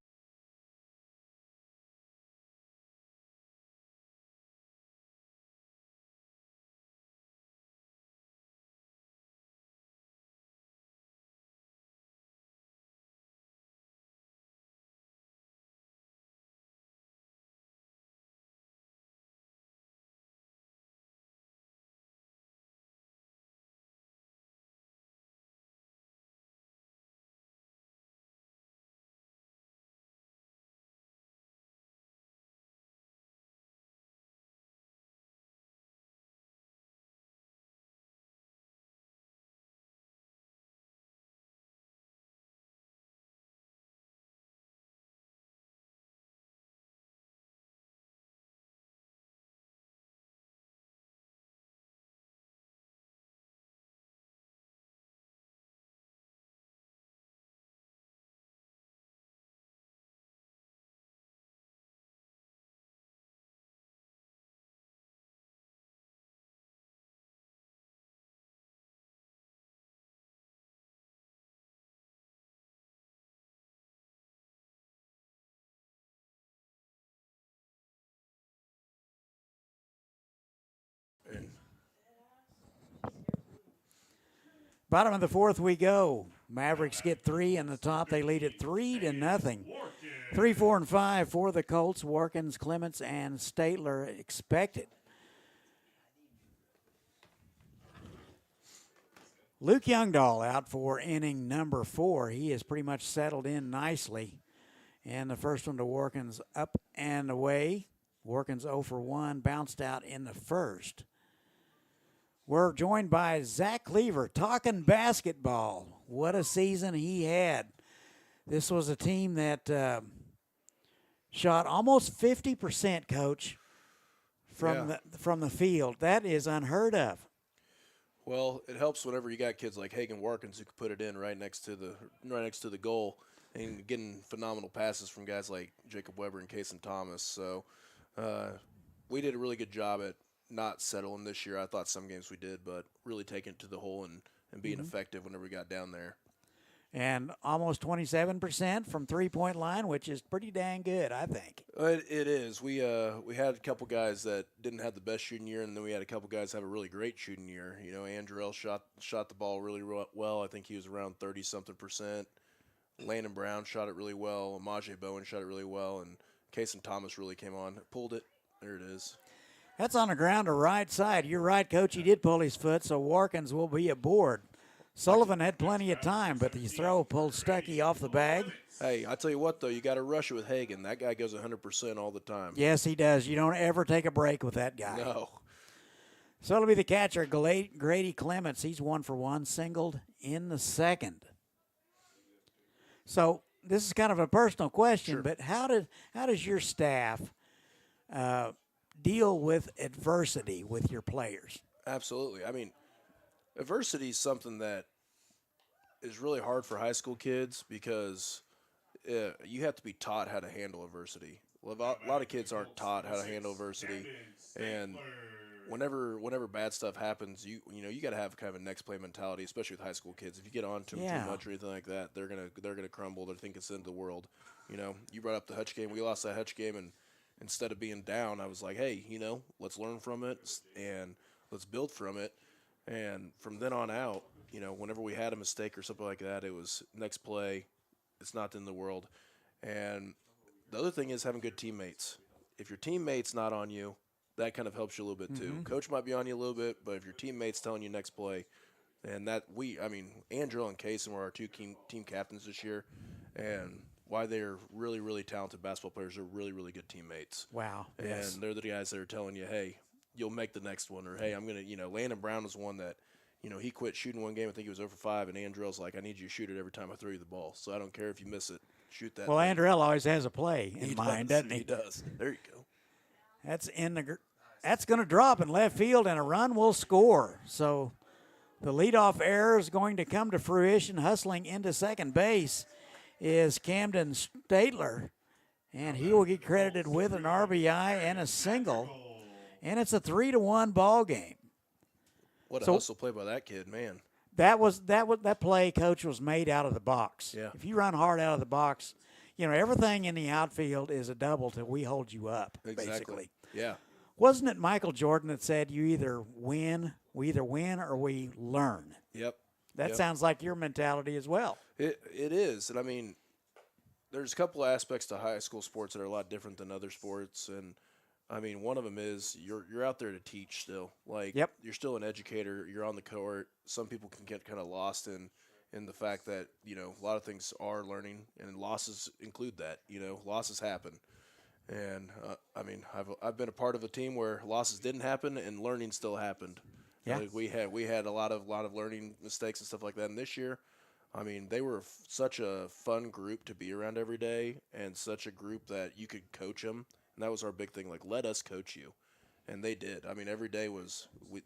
Bottom of the fourth we go. Mavericks get 3 in the top. They lead it 3-0. 3, 4, and 5 for the Colts. Warkins, Clements, and Statler expected. Luke Youngdahl out for inning number 4. He has pretty much settled in nicely. And the first one to Warkins up and away. Warkins 0 for 1, bounced out in the first. We're joined by Zach Cleaver, talking basketball. What a season he had. This was a team that shot almost 50%, Coach, from the field. That is unheard of. Well, it helps whenever you got kids like Hagan Warkins who can put it in right next to the goal, and getting phenomenal passes from guys like Jacob Weber and Kason Thomas. So we did a really good job at not settling this year. I thought some games we did, but really taking it to the hole and being effective whenever we got down there. And almost 27% from three-point line, which is pretty dang good, I think. It is. We had a couple guys that didn't have the best shooting year, and then we had a couple guys have a really great shooting year. You know, Andrell shot the ball really well. I think he was around 30-something%. Landon Brown shot it really well. Amaje Bowen shot it really well, and Kason Thomas really came on, pulled it. There it is. That's on the ground to right side. You're right, Coach. He did pull his foot, so Warkins will be aboard. Sullivan had plenty of time, but the throw pulled Stuckey off the bag. Hey, I tell you what, though, you got to rush it with Hagan. That guy goes 100% all the time. Yes, he does. You don't ever take a break with that guy. No. So it'll be the catcher, Grady Clements. He's 1 for 1, singled in the second. So this is kind of a personal question, but how does your staff deal with adversity with your players? Absolutely. I mean, adversity is something that is really hard for high school kids because you have to be taught how to handle adversity. A lot of kids aren't taught how to handle adversity, and whenever bad stuff happens, you got to have kind of a next play mentality, especially with high school kids. If you get on to them too much or anything like that, they're gonna crumble. They think it's the end of the world. You know, you brought up the Hutch game. We lost that Hutch game, and instead of being down, I was like, hey, let's learn from it and let's build from it. And from then on out, whenever we had a mistake or something like that, it was next play. It's not the end of the world. And the other thing is having good teammates. If your teammate's not on you, that kind of helps you a little bit too. Coach might be on you a little bit, but if your teammate's telling you next play, and Andrew and Kason were our two team captains this year, and why they're really, really talented basketball players. They're really, really good teammates. Wow. And Yes. they're the guys that are telling you, hey, you'll make the next one, or hey, I'm gonna, Landon Brown was one that, he quit shooting one game. I think he was over 5, and Andrell's like, I need you to shoot it every time I throw you the ball. So I don't care if you miss it, shoot that. Well, thing. Andrell always has a play in mind, doesn't he? He does. There you go. That's that's going to drop in left field, and a run will score. So the leadoff error is going to come to fruition. Hustling into second base is Camden Statler, and he will get credited with an RBI and a single, and it's a 3-1 ball game. What a hustle play by that kid, man. That play, Coach, was made out of the box. Yeah. If you run hard out of the box, everything in the outfield is a double till we hold you up. Exactly. Basically. Yeah. Wasn't it Michael Jordan that said we either win or we learn? Yep. That sounds like your mentality as well. It is, and I mean, there's a couple of aspects to high school sports that are a lot different than other sports, and I mean, one of them is you're out there to teach still. Like, Yep. You're still an educator. You're on the court. Some people can get kind of lost in the fact that a lot of things are learning, and losses include that. Losses happen, and I mean, I've been a part of a team where losses didn't happen and learning still happened. Yeah. Like we had a lot of learning mistakes and stuff like that. And this year, I mean, they were such a fun group to be around every day, and such a group that you could coach them. And that was our big thing. Like, let us coach you, and they did. I mean, every day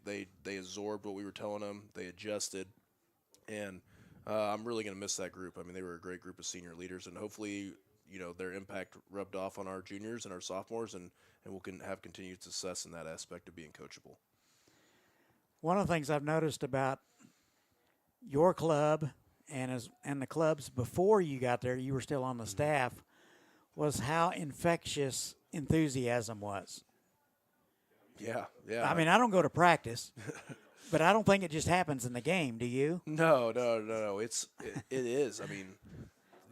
they absorbed what we were telling them. They adjusted, and I'm really going to miss that group. I mean, they were a great group of senior leaders, and hopefully, their impact rubbed off on our juniors and our sophomores, and we'll have continued success in that aspect of being coachable. One of the things I've noticed about your club and the clubs before you got there, you were still on the staff, was how infectious enthusiasm was. Yeah. I mean, I don't go to practice, but I don't think it just happens in the game. Do you? No. It is. I mean,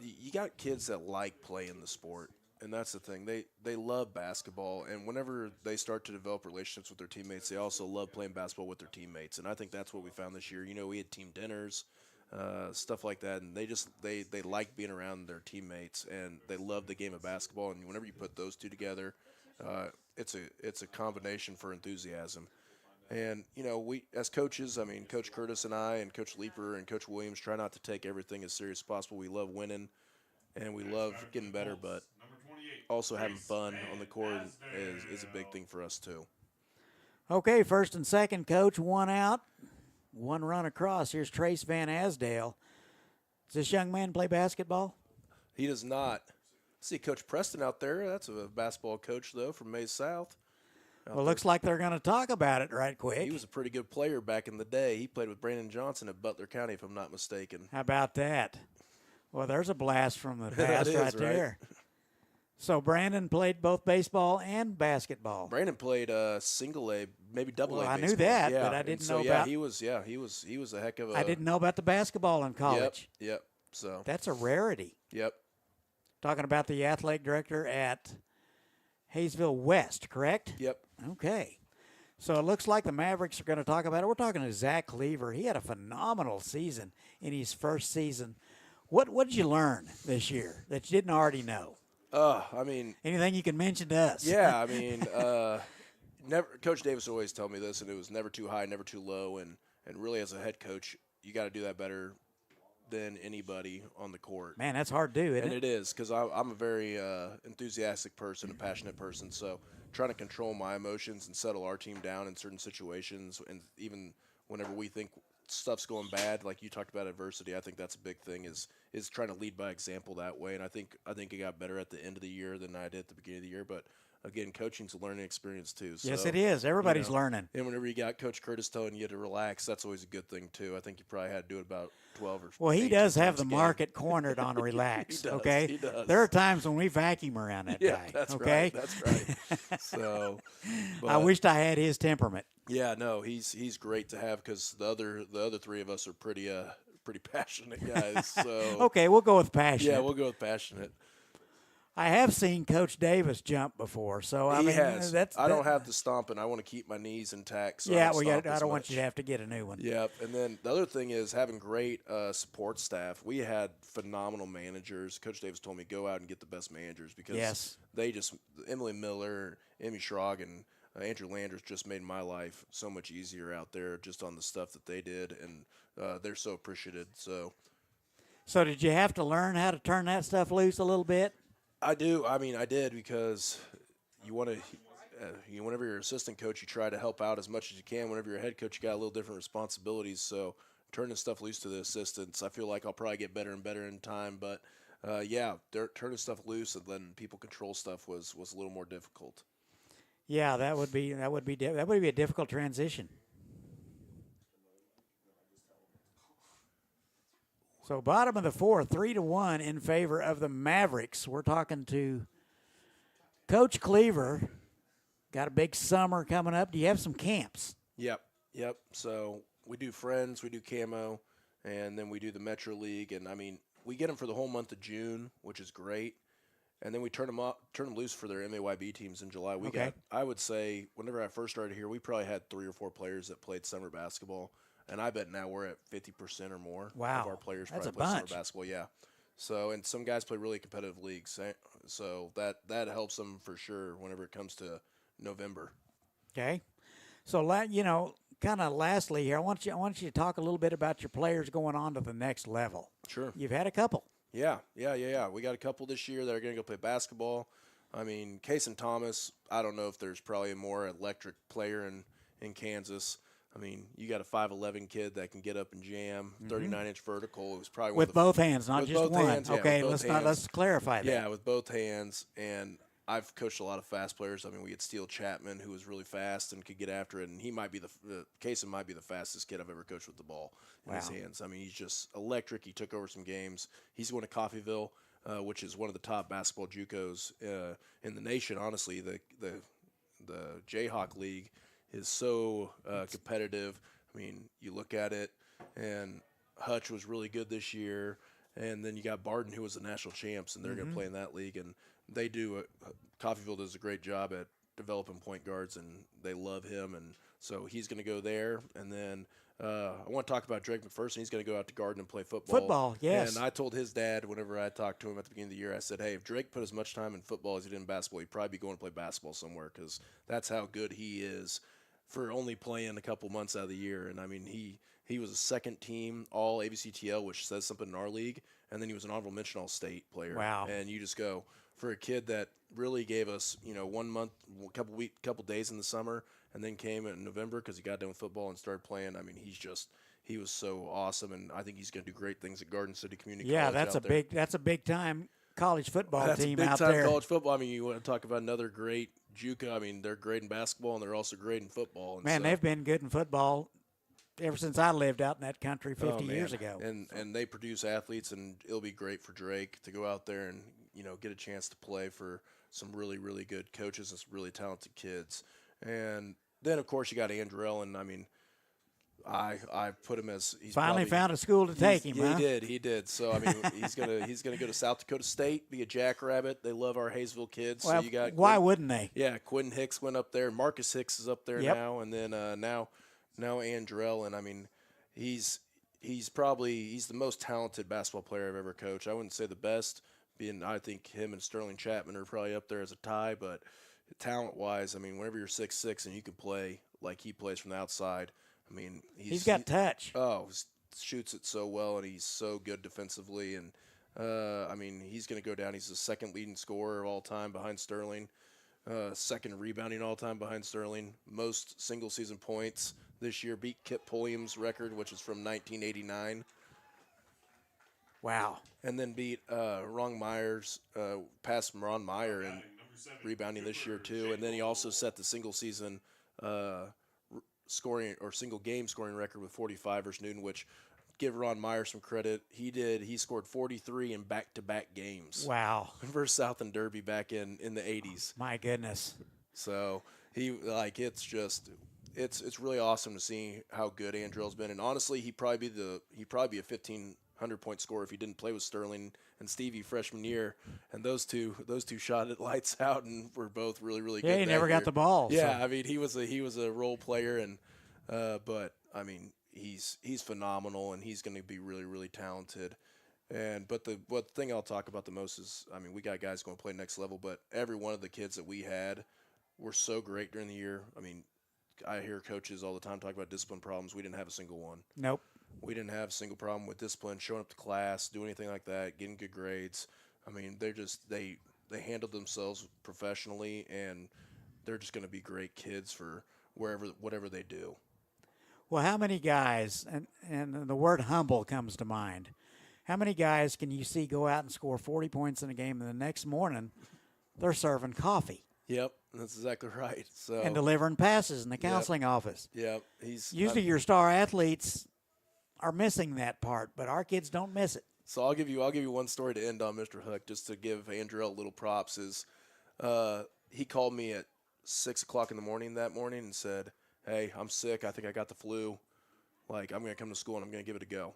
you got kids that like playing the sport, and that's the thing. They love basketball, and whenever they start to develop relationships with their teammates, they also love playing basketball with their teammates. And I think that's what we found this year. We had team dinners, stuff like that, and they like being around their teammates, and they love the game of basketball. And whenever you put those two together, it's a combination for enthusiasm. And we as coaches, I mean, Coach Curtis and I, and Coach Leeper and Coach Williams, try not to take everything as serious as possible. We love winning, and we love getting better, but also having fun on the court is a big thing for us too. Okay, first and second, Coach, one out, one run across. Here's Trace Van Asdale. Does this young man play basketball? He does not. See Coach Preston out there. That's a basketball coach, though, from Maize South. Well, looks like they're going to talk about it right quick. He was a pretty good player back in the day. He played with Brandon Johnson at Butler County, if I'm not mistaken. How about that? Well, there's a blast from the past right there. So Brandon played both baseball and basketball. Brandon played single A, maybe double A baseball. I knew that, yeah. but I didn't know yeah, about. He was a heck of a. I didn't know about the basketball in college. Yep. So that's a rarity. Yep. Talking about the athletic director at Hayesville West, correct? Yep. Okay. So it looks like the Mavericks are going to talk about it. We're talking to Zach Cleaver. He had a phenomenal season in his first season. What did you learn this year that you didn't already know? I mean, anything you can mention to us? Yeah, I mean, Coach Davis always told me this, and it was never too high, never too low, and really as a head coach, you got to do that better than anybody on the court. Man, that's hard to do, isn't it? And it is, because I'm a very enthusiastic person, a passionate person, so trying to control my emotions and settle our team down in certain situations, and even whenever we think stuff's going bad, like you talked about adversity, I think that's a big thing is trying to lead by example that way. And I think it got better at the end of the year than I did at the beginning of the year. But again, coaching's a learning experience too. So, yes, it is. Everybody's learning. And whenever you got Coach Curtis telling you to relax, that's always a good thing too. I think you probably had to do it about 12 or. Well, he does have the market cornered on relax. He does, okay, he does. There are times when we vacuum around that guy. That's okay? right. That's right. So, I wished I had his temperament. Yeah, no, he's great to have because the other three of us are pretty passionate guys. So okay, we'll go with passionate. Yeah, we'll go with passionate. I have seen Coach Davis jump before, so I He mean has. that's I don't have to stomp, and I want to keep my knees intact. So yeah. I don't I don't want much. you to have to get a new one. Yep. And then the other thing is having great support staff. We had phenomenal managers. Coach Davis told me go out and get the best managers because Yes. they just Emily Miller, Emmy Schrog, and Andrew Landers just made my life so much easier out there just on the stuff that they did, and they're so appreciated. So did you have to learn how to turn that stuff loose a little bit? I do. I mean, I did because you want to. Whenever you're an assistant coach, you try to help out as much as you can. Whenever you're a head coach, you got a little different responsibilities. So turning stuff loose to the assistants, I feel like I'll probably get better and better in time. But yeah, turning stuff loose and letting people control stuff was a little more difficult. Yeah, that would be a difficult transition. So bottom of the fourth, 3-1 in favor of the Mavericks. We're talking to Coach Cleaver. Got a big summer coming up. Do you have some camps? Yep. So we do Friends, we do Camo, and then we do the Metro League. And I mean, we get them for the whole month of June, which is great. And then we turn them loose for their MAYB teams in July. We got, I would say, whenever I first started here, we probably had 3 or 4 players that played summer basketball. And I bet now we're at 50% or more of our players That's probably play bunch. summer basketball. Yeah. So, and some guys play really competitive leagues. So that helps them for sure whenever it comes to November. Okay. So, kind of lastly here, I want you to talk a little bit about your players going on to the next level. Sure. You've had a couple. Yeah. We got a couple this year that are going to go play basketball. I mean, Case and Thomas, I don't know if there's probably a more electric player in Kansas. I mean, you got a 5'11" kid that can get up and jam, 39-inch vertical. It was probably With both hands, not with just both one. hands, yeah, Okay, with both let's clarify that. Yeah, with both hands. And I've coached a lot of fast players. I mean, we had Steele Chapman, who was really fast and could get after it, and he might be Casey might be the fastest kid I've ever coached with the ball in his hands. I mean, he's just electric. He took over some games. He's going to Coffeyville, which is one of the top basketball JUCOs in the nation. Honestly, the Jayhawk League is so competitive. I mean, you look at it, and Hutch was really good this year, and then you got Barden, who was the national champs, and they're going to play in that league, and they do. Coffeyville does a great job at developing point guards, and they love him, and so he's going to go there. And then I want to talk about Drake McPherson. He's going to go out to Garden and play football. Football, yes. And I told his dad whenever I talked to him at the beginning of the year, I said, hey, if Drake put as much time in football as he did in basketball, he'd probably be going to play basketball somewhere because that's how good he is for only playing a couple months out of the year. And, I mean, he was a second-team All-ABCTL, which says something in our league, and then he was an honorable mention All-State player. Wow. And you just go, for a kid that really gave us, 1 month, couple days in the summer, and then came in November because he got done with football and started playing. I mean, he was so awesome, and I think he's going to do great things at Garden City Community College. Yeah, that's a big time college football that's team a big out time there. College football. I mean, you want to talk about another great JUCO. I mean, they're great in basketball, and they're also great in football. And Man, they've been good in football ever since I lived out in that country 50 man. years ago. And they produce athletes, and it'll be great for Drake to go out there and get a chance to play for some really, really good coaches and some really talented kids. And then, of course, you got Andrew Ellen. I mean, I put him as he's finally probably, found a school to take him. Yeah, huh? he did. So I mean, he's gonna go to South Dakota State, be a Jackrabbit. They love our Hayesville kids. Well, so you got why wouldn't they? Yeah, Quentin Hicks went up there. Marcus Hicks is up there Yep. now, and then now Andrew Ellen. I mean, he's the most talented basketball player I've ever coached. I wouldn't say the best. I think him and Sterling Chapman are probably up there as a tie, but talent-wise, I mean, whenever you're 6'6" and you can play like he plays from the outside, I mean, He's got touch. Shoots it so well, and he's so good defensively. And, I mean, he's going to go down. He's the second leading scorer of all time behind Sterling, second rebounding all time behind Sterling, most single-season points this year, beat Kip Pulliam's record, which is from 1989. Wow. And then beat Ron Myers, past Ron Meyer in rebounding this year too. And then he also set the single season scoring or single game scoring record with 45 versus Newton, which give Ron Meyer some credit. He scored 43 in back-to-back games. Wow. Versus South and Derby back in the 80s. My goodness. So it's really awesome to see how good Andrell's been. And honestly, he'd probably be a 100-point scorer if he didn't play with Sterling and Stevie freshman year. And those two shot it lights out and were both really, really good. Yeah, he never got the ball. Yeah, so. I mean, he was a role player, and but I mean, he's phenomenal, and he's going to be really, really talented. But the thing I'll talk about the most is, I mean, we got guys going to play next level, but every one of the kids that we had were so great during the year. I mean, I hear coaches all the time talk about discipline problems. We didn't have a single one. Nope. We didn't have a single problem with discipline, showing up to class, doing anything like that, getting good grades. I mean, they handled themselves professionally, and they're just going to be great kids for whatever they do. Well, how many guys, and the word humble comes to mind, how many guys can you see go out and score 40 points in a game, and the next morning they're serving coffee? Yep, that's exactly right. So And delivering passes in the counseling office. Yep, Usually your star athletes are missing that part, but our kids don't miss it. So I'll give you one story to end on, Mr. Hook, just to give Andrew a little props. Is he called me at 6 o'clock in the morning that morning and said, "Hey, I'm sick. I think I got the flu. Like, I'm going to come to school and I'm going to give it a go."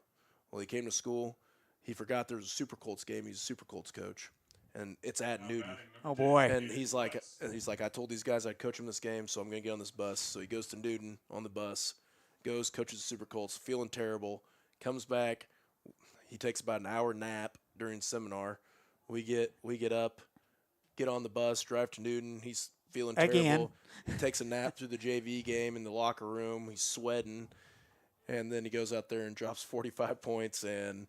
Well, he came to school. He forgot there was a Super Colts game. He's a Super Colts coach, and it's at Newton. Oh boy! And he's like, I told these guys I'd coach him this game, so I'm going to get on this bus. So he goes to Newton on the bus, goes, coaches the Super Colts, feeling terrible, comes back. He takes about an hour nap during seminar. We get up, get on the bus, drive to Newton. He's feeling terrible. Again. He takes a nap through the JV game in the locker room. He's sweating. And then he goes out there and drops 45 points and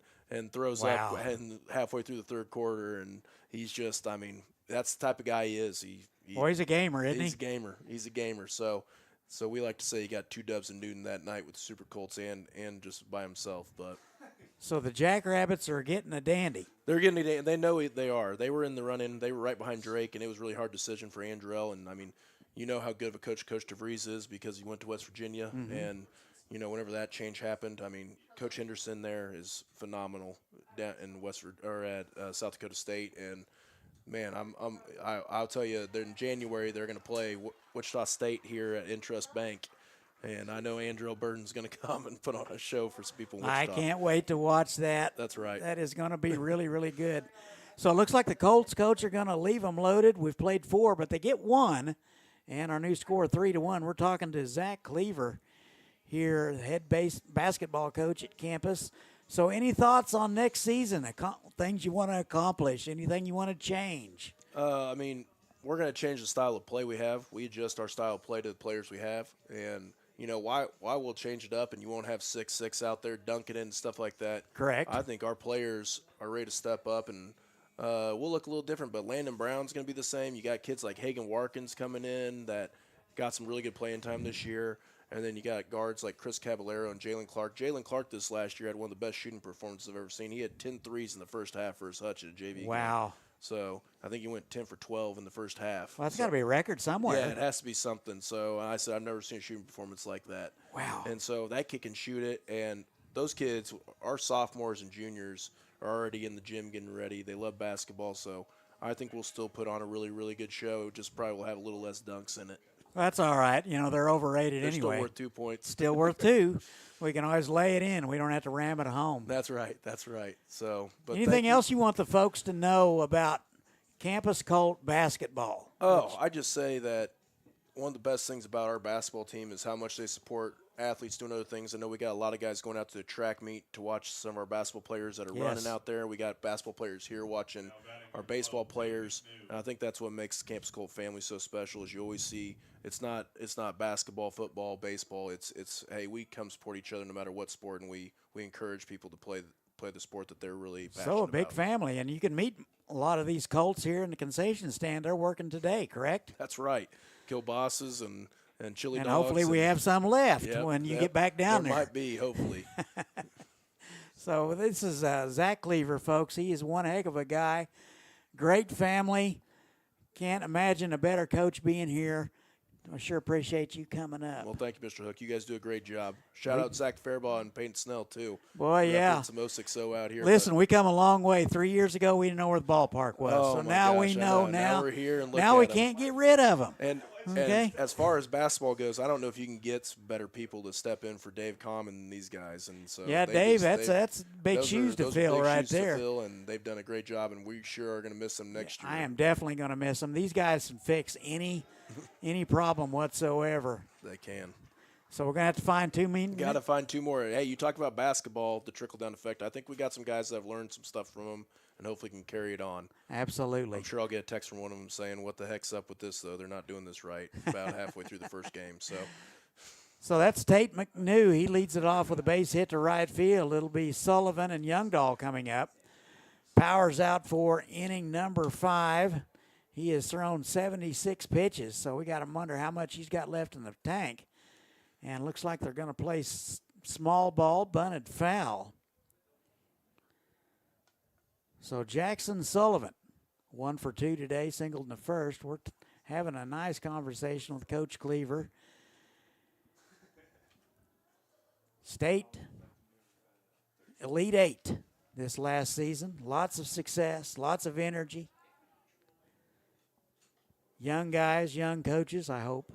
throws Wow. up and halfway through the third quarter. And he's just, I mean, that's the type of guy he is. Boy, he's a gamer, isn't he? He's a gamer. He's a gamer. So we like to say he got 2 dubs in Newton that night with the Super Colts and just by himself. But So the Jackrabbits are getting a dandy. they're getting it. They know they are. They were in the run-in. They were right behind Drake, and it was a really hard decision for Andrell. And, I mean, you know how good of a coach DeVries is because he went to West Virginia. Mm-hmm. And, you know, whenever that change happened, I mean, Coach Henderson there is phenomenal down in South Dakota State. And, man, I'll tell you, in January they're going to play Wichita State here at Intrust Bank. And I know Andrew Burton's going to come and put on a show for some people in Wichita. I can't wait to watch that. That's right. That is going to be really, really good. So it looks like the Colts coach are going to leave them loaded. We've played 4, but they get 1. And our new score 3-1. We're talking to Zach Cleaver here, the head basketball coach at campus. So any thoughts on next season, things you want to accomplish, anything you want to change? I mean, we're going to change the style of play we have. We adjust our style of play to the players we have. And, you know, why we'll change it up and you won't have 6'6" out there dunking it and stuff like that. Correct. I think our players are ready to step up and we'll look a little different. But Landon Brown's going to be the same. You got kids like Hagan Warkins coming in that got some really good playing time this year. And then you got guards like Chris Caballero and Jalen Clark. Jalen Clark this last year had one of the best shooting performances I've ever seen. He had 10 threes in the first half for his Hutch at a JV game. Wow. So I think he went 10 for 12 in the first half. Well, that's got to be a record somewhere. Yeah, it has to be something. So I said, I've never seen a shooting performance like that. Wow. And so that kid can shoot it. And those kids, our sophomores and juniors, are already in the gym getting ready. They love basketball. So I think we'll still put on a really, really good show. Just probably will have a little less dunks in it. That's all right. You know, they're overrated They're anyway. still worth 2 points. Still worth 2. We can always lay it in. We don't have to ram it home. That's right. That's right. So, but Anything else you want the folks to know about Campus Colt basketball? Oh, I just say that one of the best things about our basketball team is how much they support athletes doing other things. I know we got a lot of guys going out to the track meet to watch some of our basketball players that are running out there. We got basketball players here watching our baseball players. And I think that's what makes the Campus Colt family so special is you always see it's not basketball, football, baseball. It's hey, we come support each other no matter what sport, and we encourage people to play the sport that they're really passionate about. So a big family, and you can meet a lot of these Colts here in the concession stand. They're working today, correct? That's right. Kielbasa's and chili and dogs. hopefully we have some left Yep, when you yep. get back down there. Might be, hopefully. So this is Zach Cleaver, folks. He is one heck of a guy. Great family. Can't imagine a better coach being here. I sure appreciate you coming up. Well, thank you, Mr. Hook. You guys do a great job. Shout out Zach Fairbaugh and Peyton Snell, too. Boy, yeah. Some 060 out here. Listen, we come a long way. 3 years ago, we didn't know where the ballpark was. Oh, so my now gosh, we I know. know. Now we're here and look now we at 'em. can't get rid of them. And Okay. And as far as basketball goes, I don't know if you can get some better people to step in for Dave Common than these guys. And so Yeah, they Dave, just- that's big those shoes are, to those fill are big right shoes there. To fill, and they've done a great job, and we sure are going to miss them next year. I am definitely going to miss them. These guys can fix any problem whatsoever. They can. So we're going to have to find two Got to find two more. Hey, you talked about basketball, the trickle-down effect. I think we got some guys that have learned some stuff from them and hopefully can carry it on. Absolutely. I'm sure I'll get a text from one of them saying, what the heck's up with this, though? They're not doing this right about halfway through the first game. So that's Tate McNew. He leads it off with a base hit to right field. It'll be Sullivan and Youngdahl coming up. Powers out for inning number 5. He has thrown 76 pitches, so we got to wonder how much he's got left in the tank. And looks like they're going to play small ball, bunted foul. So Jackson Sullivan, 1 for 2 today, singled in the first. We're having a nice conversation with Coach Cleaver. State Elite 8 this last season. Lots of success, lots of energy. Young guys, young coaches, I hope.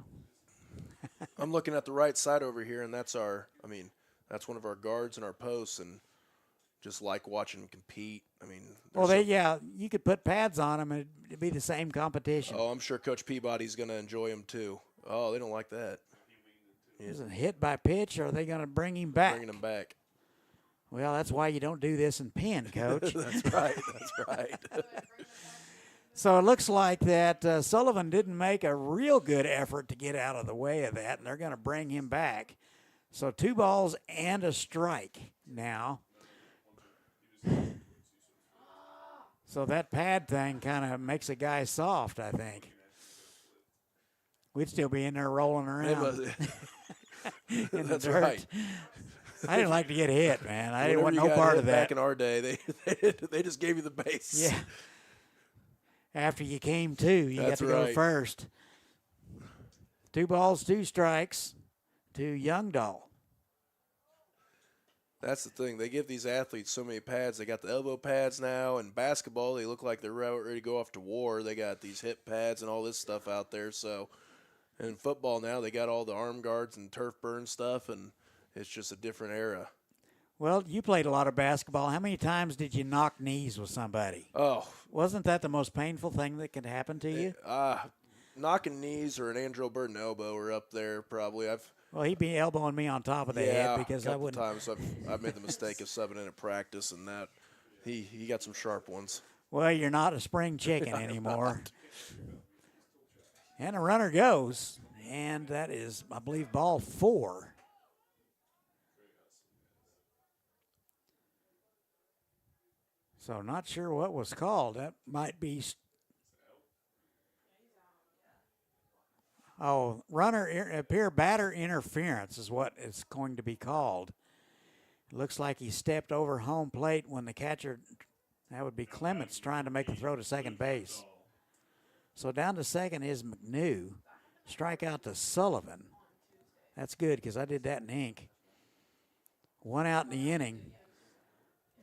I'm looking at the right side over here, and that's one of our guards and our posts, and just like watching them compete. Well, you could put pads on them, and it'd be the same competition. Oh, I'm sure Coach Peabody's going to enjoy them too. Oh, they don't like that. Is it hit by pitch, or are they going to bring him back? Bringing him back. Well, that's why you don't do this in pen, Coach. That's right. That's right. So it looks like that Sullivan didn't make a real good effort to get out of the way of that, and they're going to bring him back. So 2 balls and a strike now. So that pad thing kind of makes a guy soft, I think. We'd still be in there rolling around in the That's dirt. right. I didn't like to get hit, man. I didn't want Whenever no you got part hit of that. Back in our day, they just gave you the base. Yeah. After you came to, you got That's to go right. first. 2 balls, 2 strikes to Youngdahl. That's the thing. They give these athletes so many pads. They got the elbow pads now. In basketball, they look like they're ready to go off to war. They got these hip pads and all this stuff out there. So, in football now, they got all the arm guards and turf burn stuff, and it's just a different era. Well, you played a lot of basketball. How many times did you knock knees with somebody? Oh. Wasn't that the most painful thing that could happen to you? Knocking knees or an Andrew Burton elbow are up there probably. Well, he'd be elbowing me on top of the head because I wouldn't. times I've made the mistake of subbing in at practice, and that he got some sharp ones. Well, you're not a spring chicken anymore. And a runner goes, and that is, I believe, ball 4. So not sure what was called. That might be. Batter interference is what it's going to be called. It looks like he stepped over home plate when the catcher, that would be Clements, trying to make the throw to second base. So down to second is McNew. Strike out to Sullivan. That's good because I did that in ink. 1 out in the inning.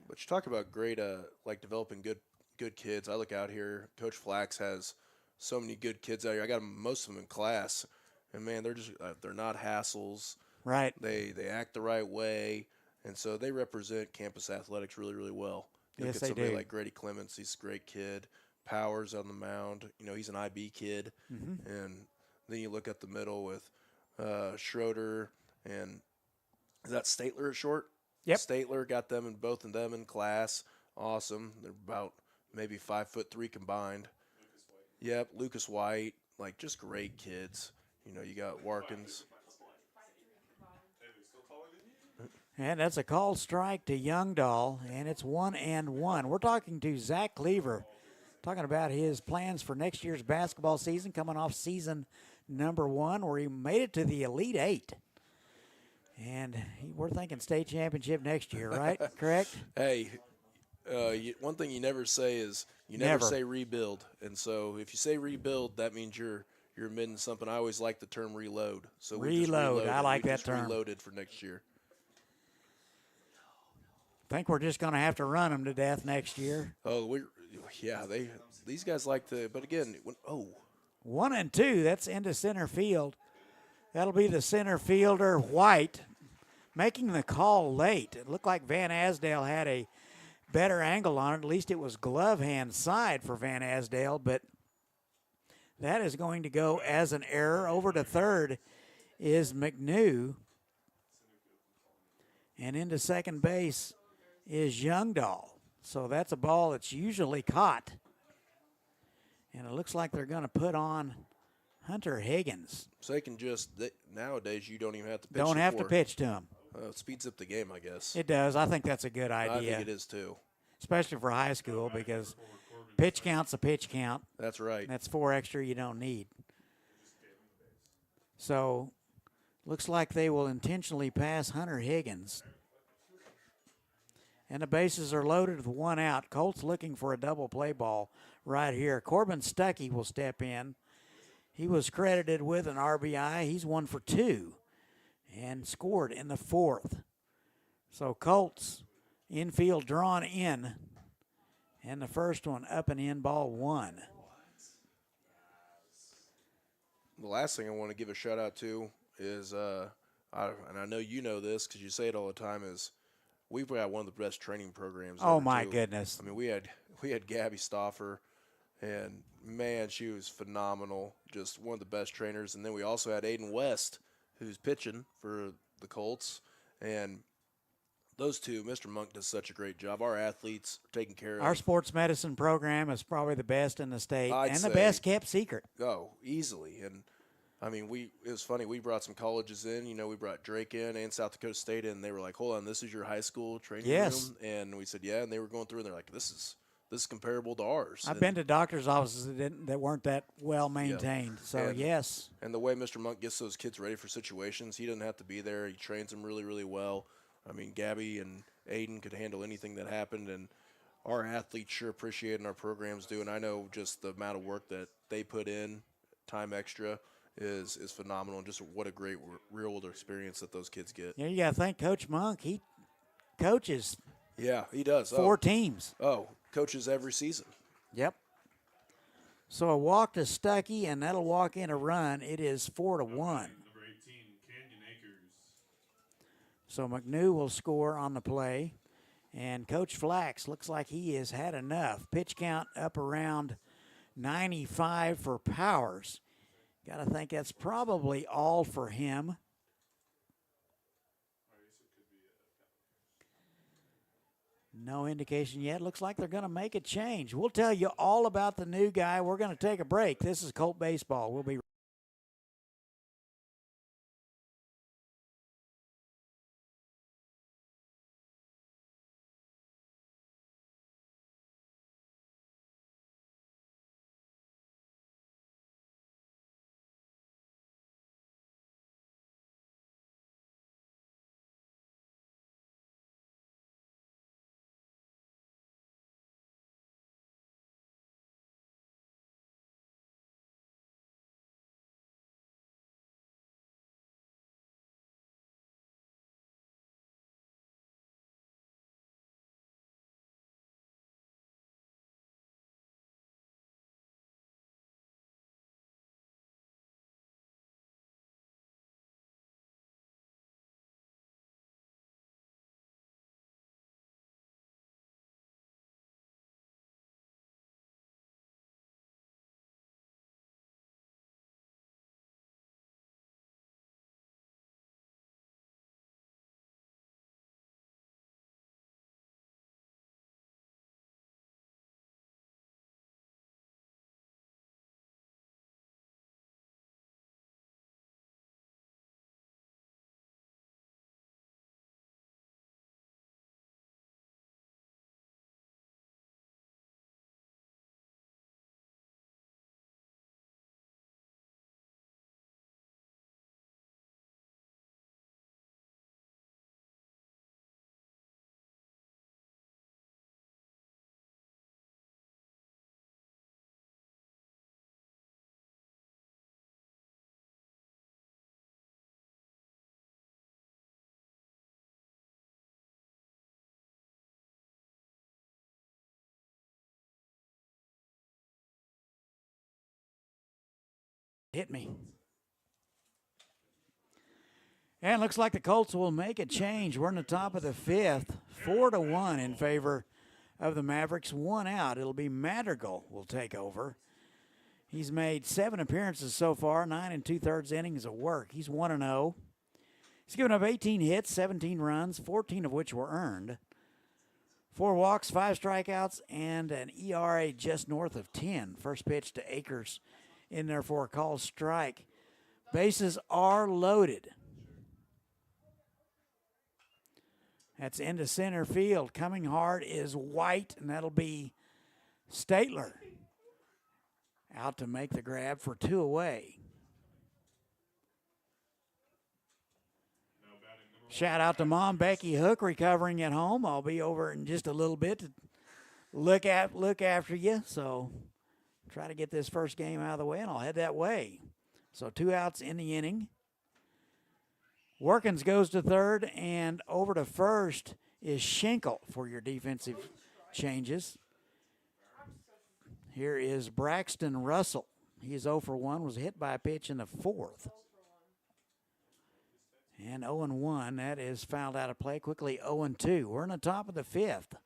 But you talk about great, like developing good kids. I look out here. Coach Flax has so many good kids out here. I got most of them in class, and man, they're not hassles. Right. They act the right way, and so they represent campus athletics really, really well. You Yes, look at they somebody do. like Grady Clements. He's a great kid. Powers on the mound. He's an IB kid, and then you look at the middle with Schroeder and is that Statler at short? Yep. Statler got both of them in class. Awesome. They're about maybe 5'3" combined. Yep, Lucas White, like just great kids. You got Warkins. And that's a called strike to Youngdahl, and it's 1-1. We're talking to Zach Cleaver, talking about his plans for next year's basketball season, coming off season number 1, where he made it to the Elite 8. And we're thinking state championship next year, right? Correct? Hey, one thing you never say is you never say rebuild. And so if you say rebuild, that means you're admitting something. I always like the term reload. So Reload. I like that term. Reloaded for next year. Think we're just going to have to run them to death next year. Oh, these guys like to. But again, 1-2. That's into center field. That'll be the center fielder, White, making the call late. It looked like Van Asdale had a better angle on it. At least it was glove hand side for Van Asdale, but that is going to go as an error. Over to third is McNew. And into second base is Youngdahl. So that's a ball that's usually caught. And it looks like they're going to put on Hunter Higgins. So they can just nowadays you don't even have to pitch. Don't have to pitch to him. It speeds up the game, I guess. It does. I think that's a good idea. I think it is too. Especially for high school, because pitch count's a pitch count. That's right. That's 4 extra you don't need. So looks like they will intentionally pass Hunter Higgins. And the bases are loaded with 1 out. Colts looking for a double play ball right here. Corbin Stuckey will step in. He was credited with an RBI. He's 1 for 2 and scored in the 4th. So Colts infield drawn in. And the first one up and in, ball 1. The last thing I want to give a shout out to is, and I know you know this because you say it all the time, is we've got one of the best training programs. Oh, ever, my too. goodness. I mean, we had Gabby Stauffer, and, man, she was phenomenal, just one of the best trainers. And then we also had Aiden West, who's pitching for the Colts. And those two, Mr. Monk does such a great job. Our athletes are taken care of. Our sports medicine program is probably the best in the state and the best kept secret. Oh, easily. And, I mean, it was funny. We brought some colleges in. You know, we brought Drake in and South Dakota State in. And they were like, hold on, this is your high school training room? And we said, yeah. And they were going through, and they're like, this is comparable to ours. I've been to doctor's offices that weren't that well maintained. Yeah. So, yes. And the way Mr. Monk gets those kids ready for situations, he doesn't have to be there. He trains them really, really well. I mean, Gabby and Aiden could handle anything that happened, and our athletes sure appreciate it, and our programs do. And I know just the amount of work that they put in, time extra, is phenomenal, and just what a great real-world experience that those kids get. Yeah, you got to thank Coach Monk. He coaches. Yeah, he does. 4 teams. Oh, coaches every season. Yep. So a walk to Stuckey, and that'll walk in a run. It is 4-1. Number 18, Canyon Acres. So McNew will score on the play. And Coach Flax looks like he has had enough. Pitch count up around 95 for Powers. Got to think that's probably all for him. No indication yet. Looks like they're going to make a change. We'll tell you all about the new guy. We're going to take a break. This is Colt Baseball. We'll be Hit me. And looks like the Colts will make a change. We're in the top of the fifth, 4-1 in favor of the Mavericks. One out. It'll be Madrigal will take over. He's made 7 appearances so far, 9 2/3 innings of work. He's 1-0. He's given up 18 hits, 17 runs, 14 of which were earned. 4 walks, 5 strikeouts, and an ERA just north of 10. First pitch to Akers in there for a called strike. Bases are loaded. That's into center field. Coming hard is White, and that'll be Statler out to make the grab for 2 away. Shout out to Mom Becky Hook recovering at home. I'll be over in just a little bit to look after you. So try to get this first game out of the way, and I'll head that way. So 2 outs in the inning. Workins goes to third, and over to first is Schenkel for your defensive changes. Here is Braxton Russell. He is 0 for 1, was hit by a pitch in the 4th. And 0-1, that is fouled out of play. Quickly 0-2. We're in the top of the 5th.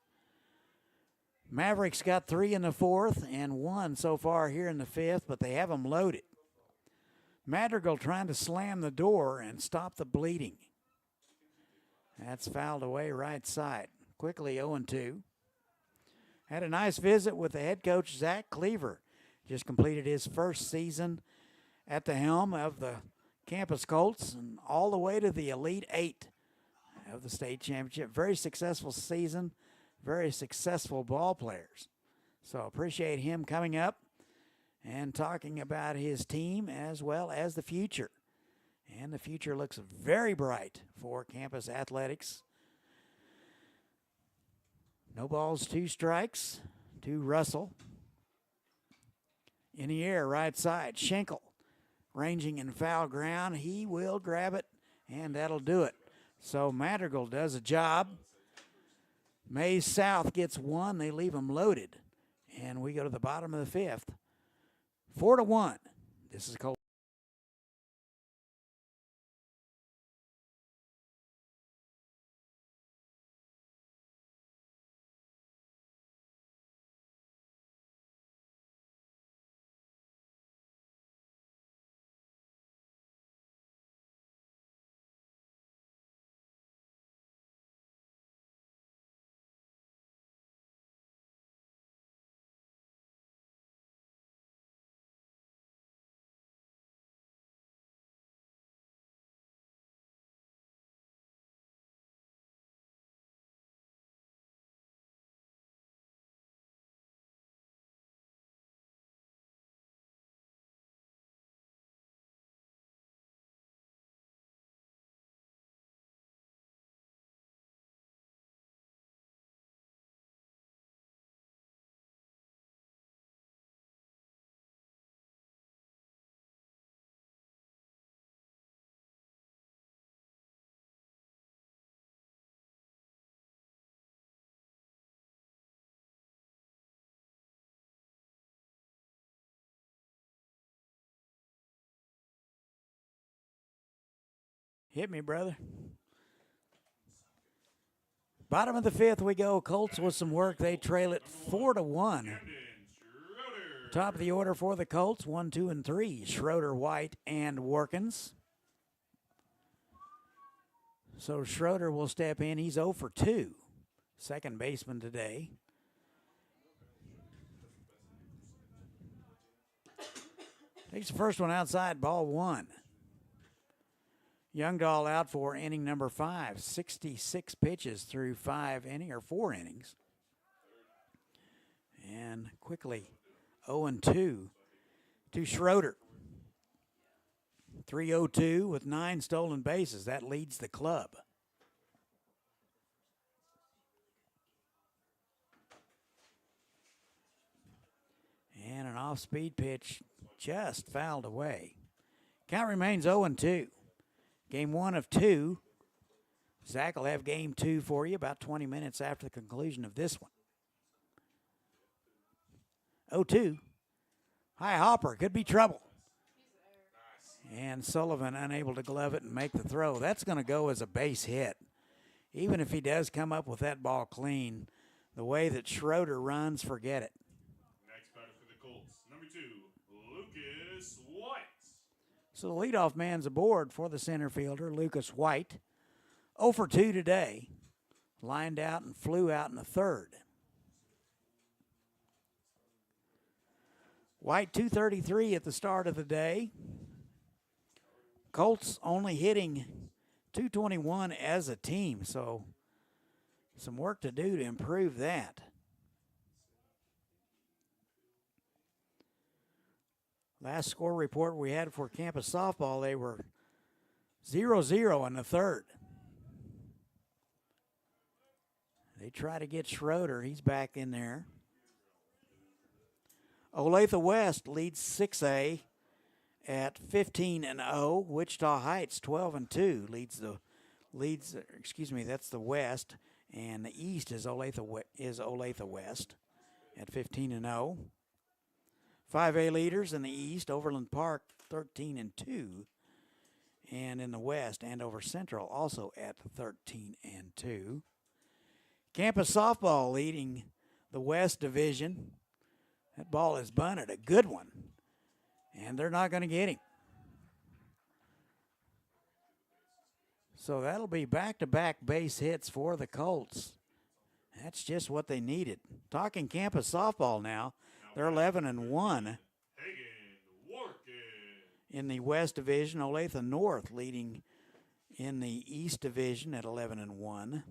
Mavericks got 3 in the 4th and 1 so far here in the 5th, but they have them loaded. Madrigal trying to slam the door and stop the bleeding. That's fouled away right side. Quickly 0-2. Had a nice visit with the head coach, Zach Cleaver. Just completed his first season at the helm of the Campus Colts and all the way to the Elite 8 of the state championship. Very successful season, very successful ball players. So appreciate him coming up and talking about his team as well as the future. And the future looks very bright for campus athletics. No balls, 2 strikes to Russell. In the air, right side, Schenkel. Ranging in foul ground, he will grab it, and that'll do it. So Madrigal does a job. Maize South gets 1. They leave them loaded. And we go to the bottom of the 5th. 4-1. This is Colt. Hit me, brother. Bottom of the 5th we go. Colts with some work. They trail it 4-1. Top of the order for the Colts, 1, 2, and 3. Schroeder, White, and Workins. So Schroeder will step in. He's 0 for 2. Second baseman today. Takes the first one outside, ball 1. Youngdahl out for inning number 5. 66 pitches through 4 innings. And quickly 0-2 to Schroeder. 302 with 9 stolen bases. That leads the club. And an off-speed pitch just fouled away. Count remains 0-2. Game 1 of 2. Zach will have game 2 for you about 20 minutes after the conclusion of this one. 0-2. High hopper. Could be trouble. And Sullivan unable to glove it and make the throw. That's going to go as a base hit. Even if he does come up with that ball clean, the way that Schroeder runs, forget it. Next batter for the Colts, number 2, Lucas White. So the leadoff man's aboard for the center fielder, Lucas White. 0 for 2 today. Lined out and flew out in the third. White 233 at the start of the day. Colts only hitting 221 as a team, so some work to do to improve that. Last score report we had for campus softball, they were 0-0 in the third. They try to get Schroeder. He's back in there. Olathe West leads 6A at 15-0. Wichita Heights 12-2 that's the West, and the East is Olathe West at 15-0. 5A leaders in the East, Overland Park 13-2, and in the West, Andover Central also at 13-2. Campus softball leading the West Division. That ball is bunted, a good one, and they're not going to get him. So that'll be back-to-back base hits for the Colts. That's just what they needed. Talking campus softball now, they're 11-1 in the West Division. Olathe North leading in the East Division at 11-1.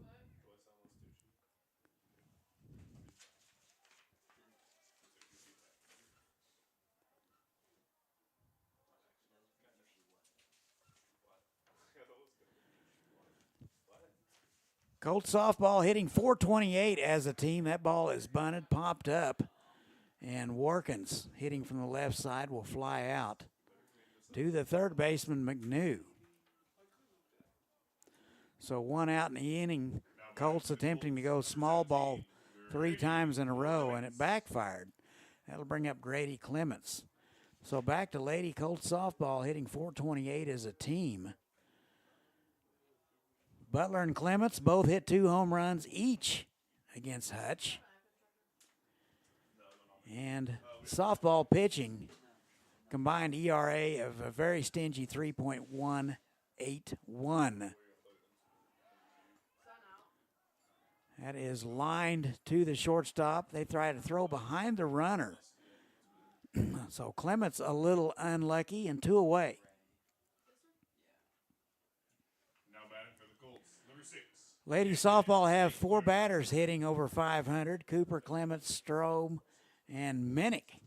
Colts softball hitting 428 as a team. That ball is bunted, popped up, and Warkins hitting from the left side will fly out to the third baseman, McNew. So 1 out in the inning. Colts attempting to go small ball 3 times in a row, and it backfired. That'll bring up Grady Clements. So back to Lady Colts softball hitting 428 as a team. Butler and Clements both hit 2 home runs each against Hutch. And softball pitching, combined ERA of a very stingy 3.181. That is lined to the shortstop. They try to throw behind the runner. So Clements a little unlucky and 2 away. Lady softball have 4 batters hitting over 500. Cooper, Clements, Strom, and Minnick.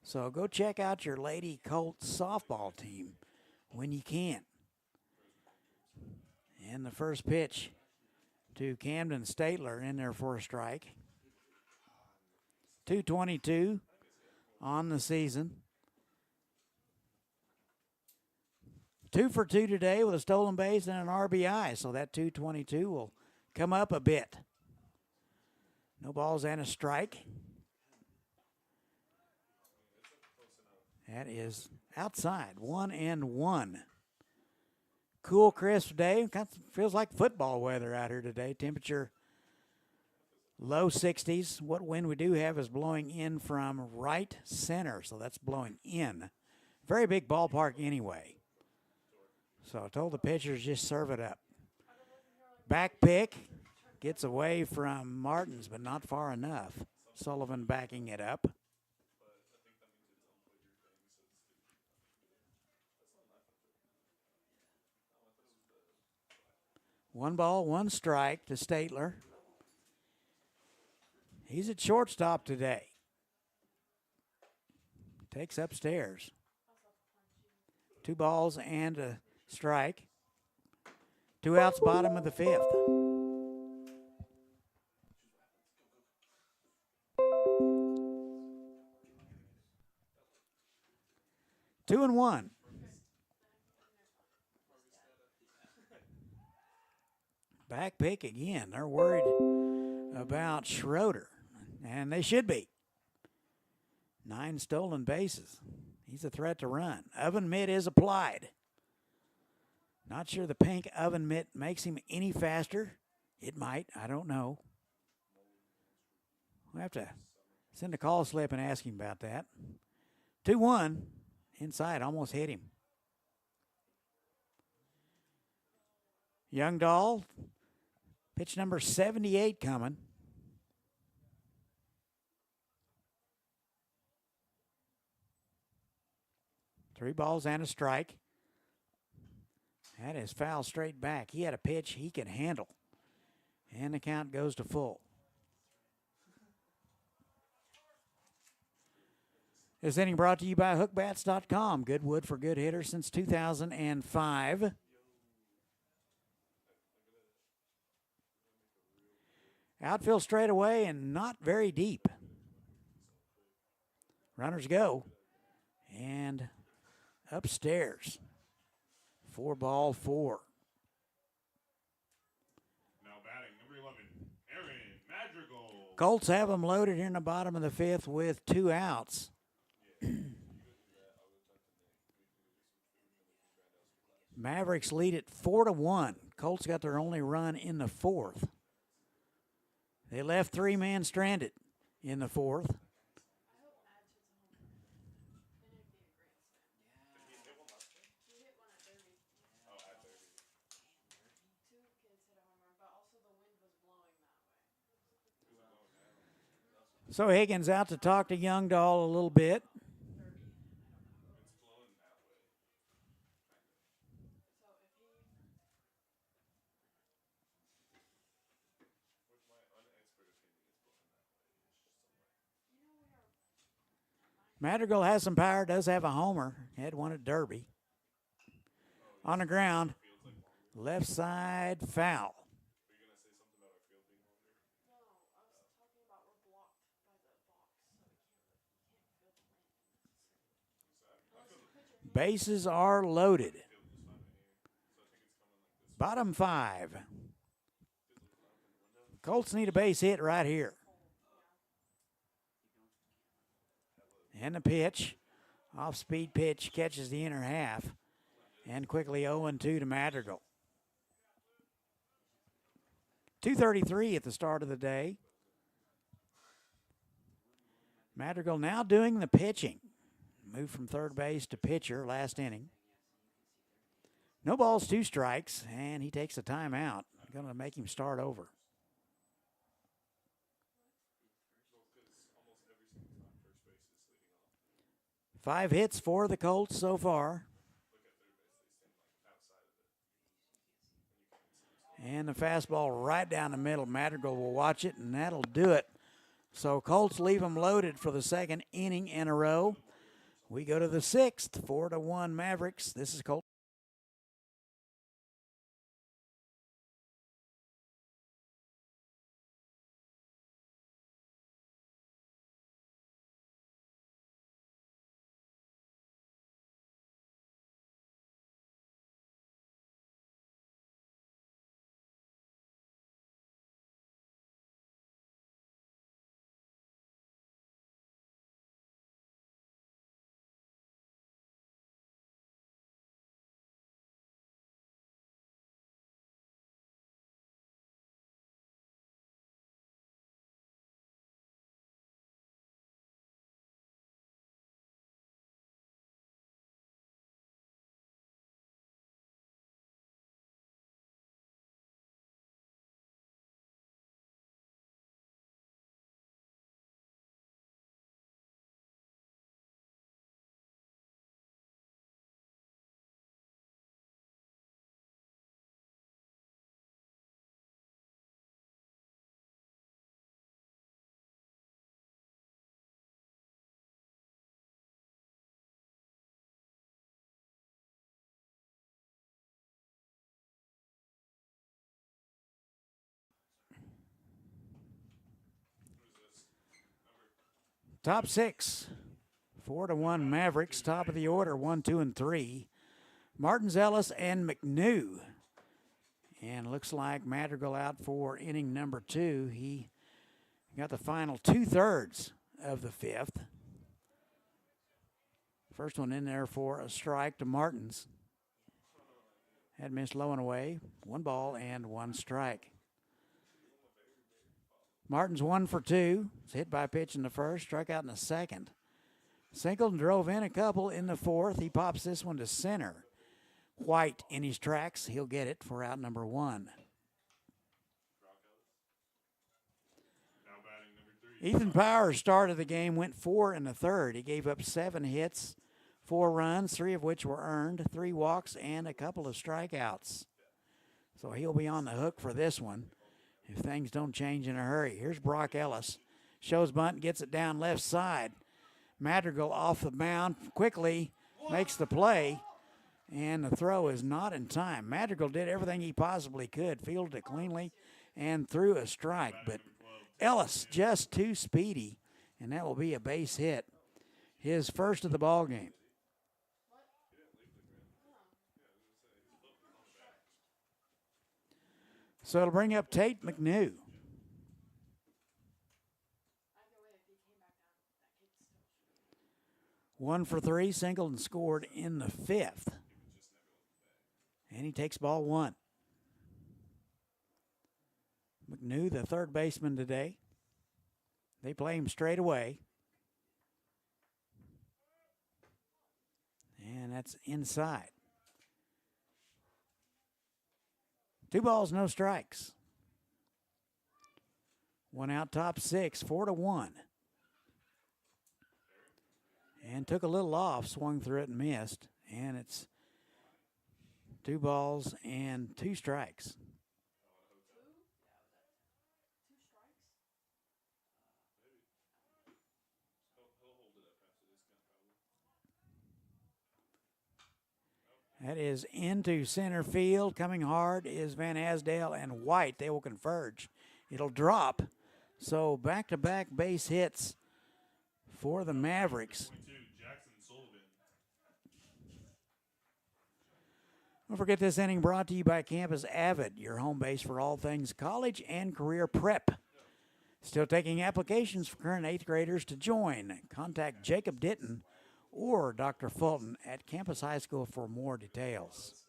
So go check out your Lady Colts softball team when you can. And the first pitch to Camden Statler in there for a strike. 222 on the season. 2 for 2 today with a stolen base and an RBI, so that 222 will come up a bit. No balls and a strike. That is outside, 1-1. Cool, crisp day. Kind of feels like football weather out here today. Temperature low 60s. What wind we do have is blowing in from right center, so that's blowing in. Very big ballpark anyway. So I told the pitchers just serve it up. Back pick gets away from Martins, but not far enough. Sullivan backing it up. One ball, 1 strike to Statler. He's at shortstop today. Takes upstairs. 2 balls and a strike. 2 outs, bottom of the 5th. Two and one. Back pick again. They're worried about Schroeder, and they should be. 9 stolen bases. He's a threat to run. Oven mitt is applied. Not sure the pink oven mitt makes him any faster. It might. I don't know. We'll have to send a call slip and ask him about that. 2-1. Inside. Almost hit him. Youngdahl. Pitch number 78 coming. Three balls and a strike. That is foul straight back. He had a pitch he could handle. And the count goes to full. This inning brought to you by hookbats.com. Good wood for good hitters since 2005. Outfield straight away and not very deep. Runners go. And upstairs. 4-4. Now batting, number 11, Aaron Madrigal. Colts have them loaded in the bottom of the fifth with 2 outs. Mavericks lead it 4-1. Colts got their only run in the fourth. They left 3 men stranded in the fourth. So Higgins out to talk to Youngdahl a little bit. Madrigal has some power, does have a homer. Had one at Derby. On the ground, left side foul. Bases are loaded. Bottom 5. Colts need a base hit right here. And the pitch. Off-speed pitch catches the inner half. And quickly 0-2 to Madrigal. 2:33 at the start of the day. Madrigal now doing the pitching. Moved from third base to pitcher last inning. No balls, 2 strikes, and he takes a timeout. Going to make him start over. Five hits for the Colts so far. And the fastball right down the middle. Madrigal will watch it, and that'll do it. So Colts leave them loaded for the second inning in a row. We go to the 6th, 4-1 Mavericks. This is Colts. Top 6, 4-1 Mavericks. Top of the order, 1, 2, and 3. Martins, Ellis, and McNew. And looks like Madrigal out for inning number 2. He got the final 2/3 of the 5th. First one in there for a strike to Martins. Had missed low and away. 1 ball and 1 strike. Martins 1 for 2. Was hit by a pitch in the first, struck out in the second. Singled and drove in a couple in the fourth. He pops this one to center. White in his tracks. He'll get it for out number 1. Now batting number 3. Ethan Powers started the game, went 4 in the third. He gave up 7 hits, 4 runs, 3 of which were earned, 3 walks, and a couple of strikeouts. So he'll be on the hook for this one if things don't change in a hurry. Here's Brock Ellis. Shows bunt, gets it down left side. Madrigal off the mound quickly makes the play, and the throw is not in time. Madrigal did everything he possibly could, fielded it cleanly, and threw a strike. But Ellis just too speedy, and that will be a base hit. His first of the ball game. So it'll bring up Tate McNew. One for 3, singled and scored in the 5th. And he takes ball 1. McNew, the third baseman today. They play him straight away. And that's inside. 2 balls, no strikes. 1 out, top 6, 4-1. And took a little off, swung through it and missed. And it's 2 balls and 2 strikes. That is into center field. Coming hard is Van Asdale and White. They will converge. It'll drop. So back-to-back base hits for the Mavericks. Don't forget this inning brought to you by Campus Avid, your home base for all things college and career prep. Still taking applications for current 8th graders to join. Contact Jacob Ditton or Dr. Fulton at Campus High School for more details.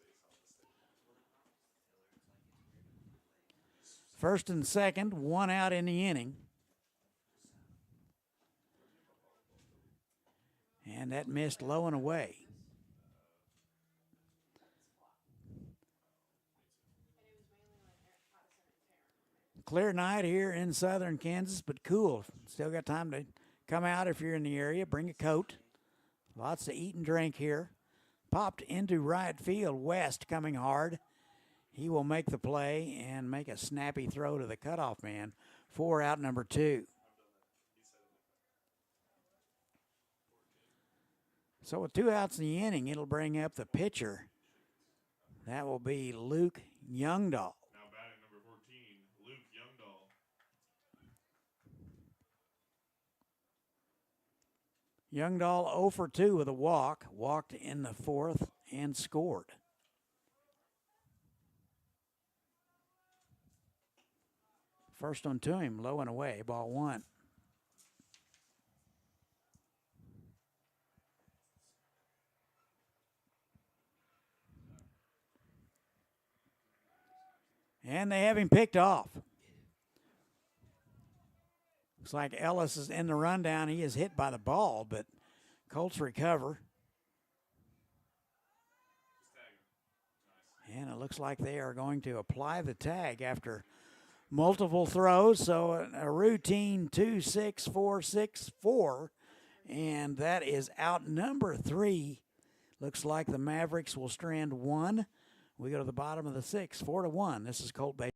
First and second, 1 out in the inning. And that missed low and away. Clear night here in southern Kansas, but cool. Still got time to come out if you're in the area. Bring a coat. Lots to eat and drink here. Popped into right field. West coming hard. He will make the play and make a snappy throw to the cutoff man for out number 2. So with 2 outs in the inning, it'll bring up the pitcher. That will be Luke Youngdahl. Now batting number 14, Luke Youngdahl. Youngdahl 0 for 2 with a walk. Walked in the 4th and scored. First on to him, low and away, ball 1. And they have him picked off. Looks like Ellis is in the rundown. He is hit by the ball, but Colts recover. And it looks like they are going to apply the tag after multiple throws. So a routine 2-6-4-6-4. And that is out number 3. Looks like the Mavericks will strand 1. We go to the bottom of the 6th, 4-1. This is Colt Baseball.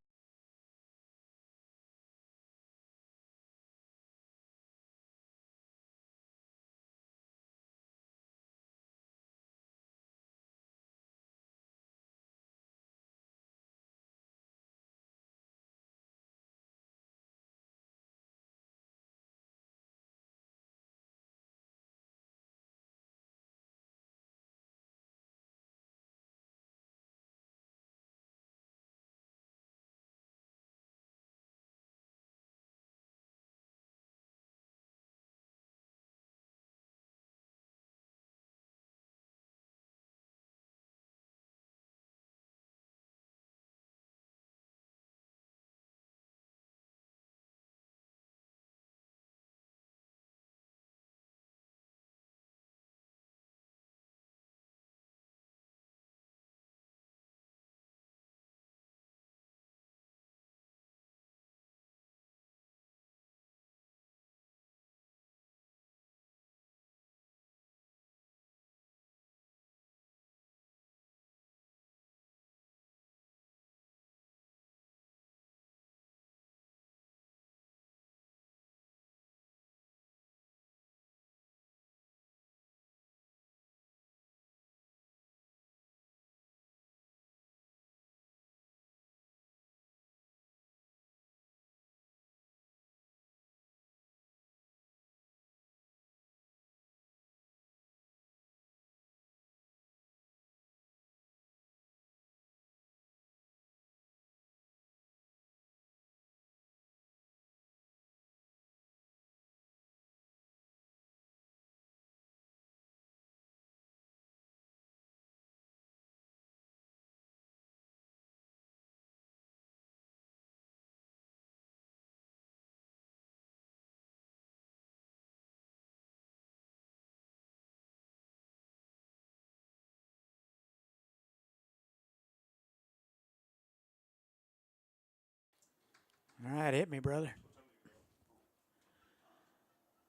All right, hit me, brother.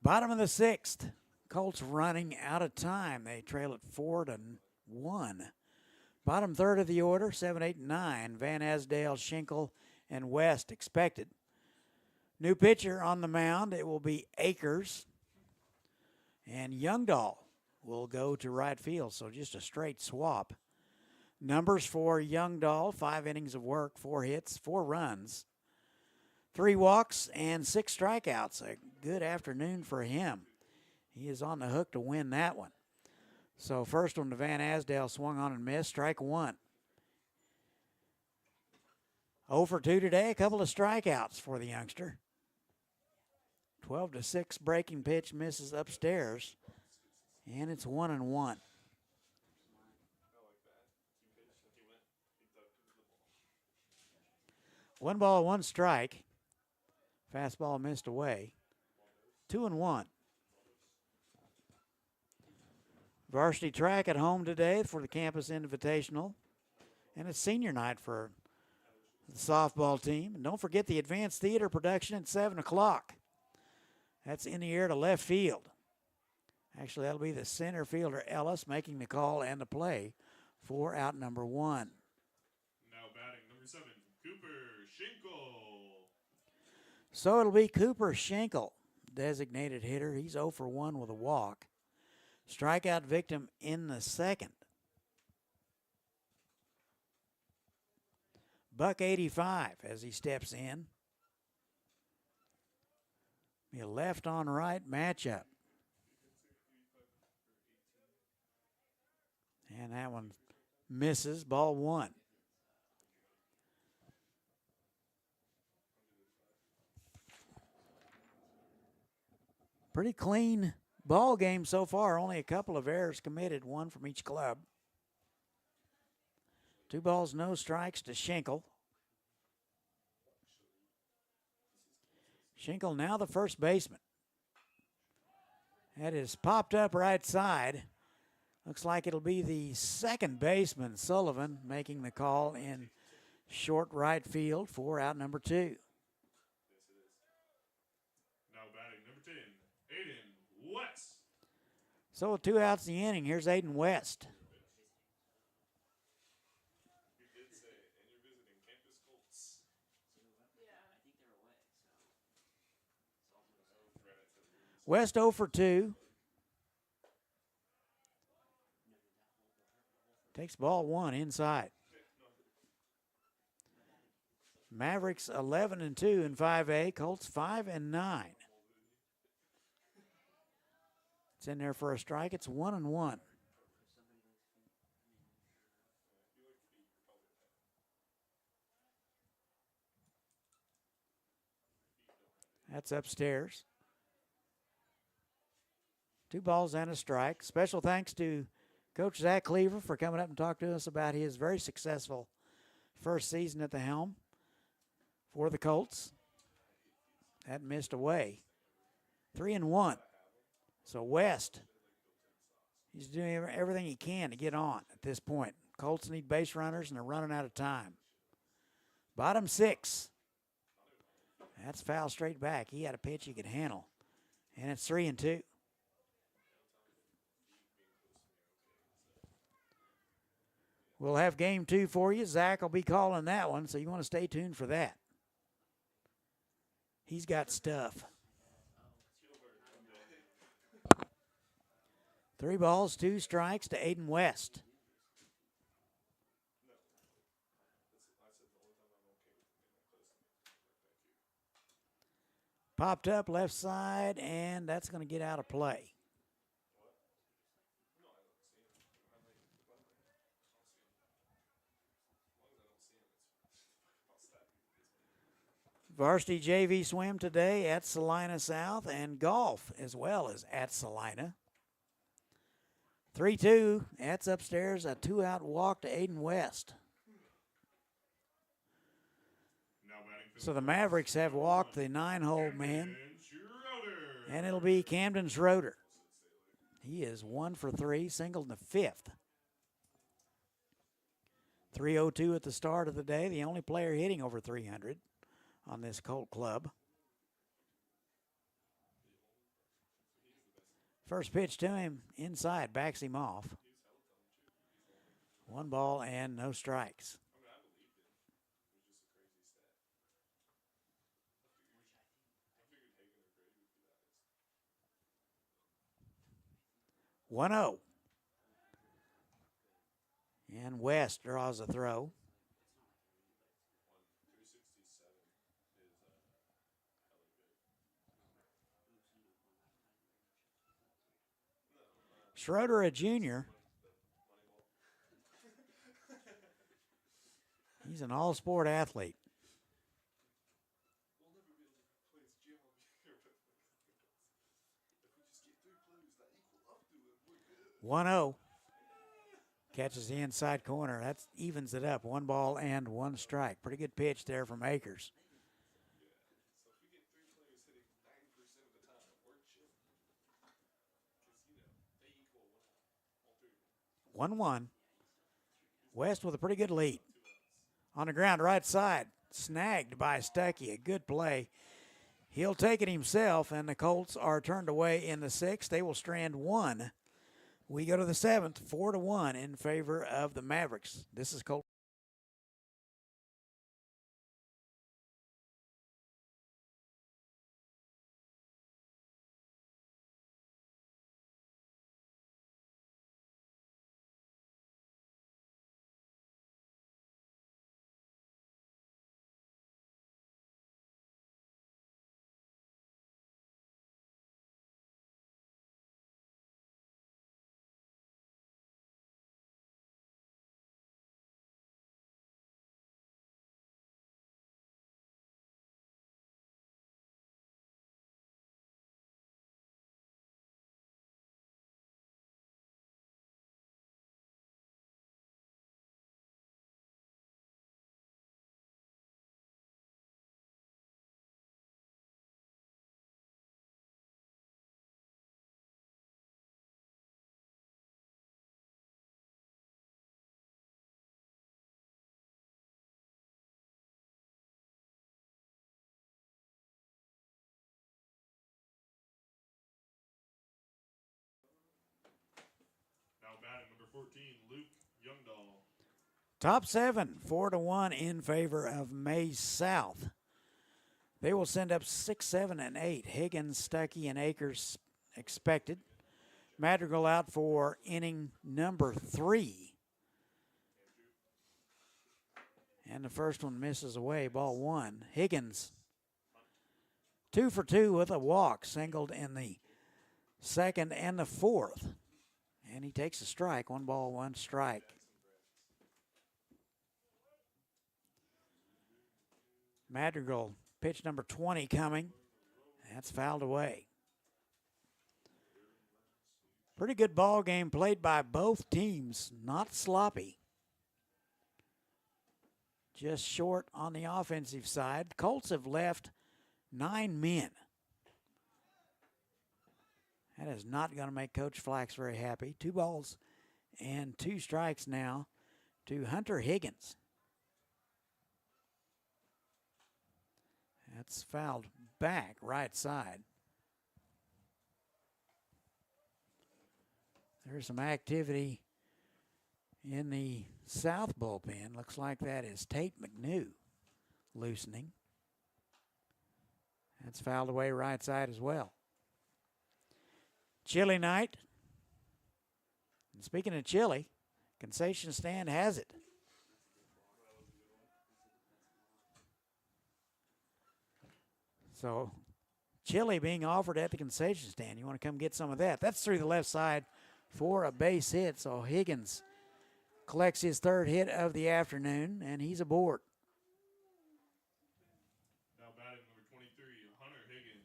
Bottom of the sixth. Colts running out of time. They trail it 4-1. Bottom third of the order, 7, 8, and 9. Van Asdale, Schenkel, and West expected. New pitcher on the mound. It will be Akers. And Youngdahl will go to right field, so just a straight swap. Numbers for Youngdahl, 5 innings of work, 4 hits, 4 runs, 3 walks, and 6 strikeouts. A good afternoon for him. He is on the hook to win that one. So first one to Van Asdale, swung on and missed, strike 1. 0 for 2 today, a couple of strikeouts for the youngster. 12-6 breaking pitch misses upstairs, and it's 1-1. 1 ball, 1 strike. Fastball missed away. 2-1. Varsity track at home today for the Campus Invitational. And it's senior night for the softball team. And don't forget the Advanced Theater production at 7 o'clock. That's in the air to left field. Actually, that'll be the center fielder, Ellis, making the call and the play for out number 1. Now batting number 7, Cooper Schenkel. So it'll be Cooper Schenkel, designated hitter. He's 0 for 1 with a walk. Strikeout victim in the second. $1.85 as he steps in. Be a left on right matchup. And that one misses, ball 1. Pretty clean ball game so far. Only a couple of errors committed, 1 from each club. 2 balls, no strikes to Schenkel. Schenkel now the first baseman. That is popped up right side. Looks like it'll be the second baseman, Sullivan, making the call in short right field for out number 2. Now batting number 10, Aiden West. So with 2 outs in the inning, here's Aiden West. You did say, and you're visiting Campus Colts. West 0 for 2. Takes ball 1 inside. Mavericks 11-2 in 5A. Colts 5-9. It's in there for a strike. It's 1-1. That's upstairs. 2 balls and a strike. Special thanks to Coach Zach Cleaver for coming up and talking to us about his very successful first season at the helm for the Colts. That missed away. 3-1. So West, he's doing everything he can to get on at this point. Colts need base runners, and they're running out of time. Bottom 6. That's foul straight back. He had a pitch he could handle. And it's 3-2. We'll have game 2 for you. Zach will be calling that one, so you want to stay tuned for that. He's got stuff. 3 balls, 2 strikes to Aiden West. Popped up left side, and that's going to get out of play. Varsity JV swim today at Salina South, and golf as well as at Salina. 3-2. That's upstairs. A 2-out walk to Aiden West. So the Mavericks have walked the 9-hole man, and it'll be Camden Schroeder. He is 1 for 3, singled in the 5th. 3:02 at the start of the day, the only player hitting over 300 on this Colt club. First pitch to him inside, backs him off. 1 ball and no strikes. 1-0. And West draws a throw. Schroeder, a junior. He's an all-sport athlete. 1-0. Catches the inside corner. That evens it up. 1 ball and 1 strike. Pretty good pitch there from Akers. 1-1. West with a pretty good lead. On the ground, right side. Snagged by Stuckey. A good play. He'll take it himself, and the Colts are turned away in the 6th. They will strand 1. We go to the 7th, 4-1 in favor of the Mavericks. This is Colt. Now batting number 14, Luke Youngdahl. Top 7, 4-1 in favor of Maize South. They will send up 6, 7, and 8. Higgins, Stuckey, and Akers expected. Madrigal out for inning number 3. And the first one misses away, ball 1. Higgins, 2 for 2 with a walk, singled in the 2nd and the 4th. And he takes a strike, 1 ball, 1 strike. Madrigal, pitch number 20 coming. That's fouled away. Pretty good ball game played by both teams. Not sloppy. Just short on the offensive side. Colts have left 9 men. That is not going to make Coach Flax very happy. 2 balls and 2 strikes now to Hunter Higgins. That's fouled back, right side. There's some activity in the south bullpen. Looks like that is Tate McNew loosening. That's fouled away right side as well. Chilly night. And speaking of chilly, concession stand has it. So, chili being offered at the concession stand. You want to come get some of that. That's through the left side for a base hit. So, Higgins collects his 3rd hit of the afternoon, and he's aboard. Now batting number 23, Hunter Higgins.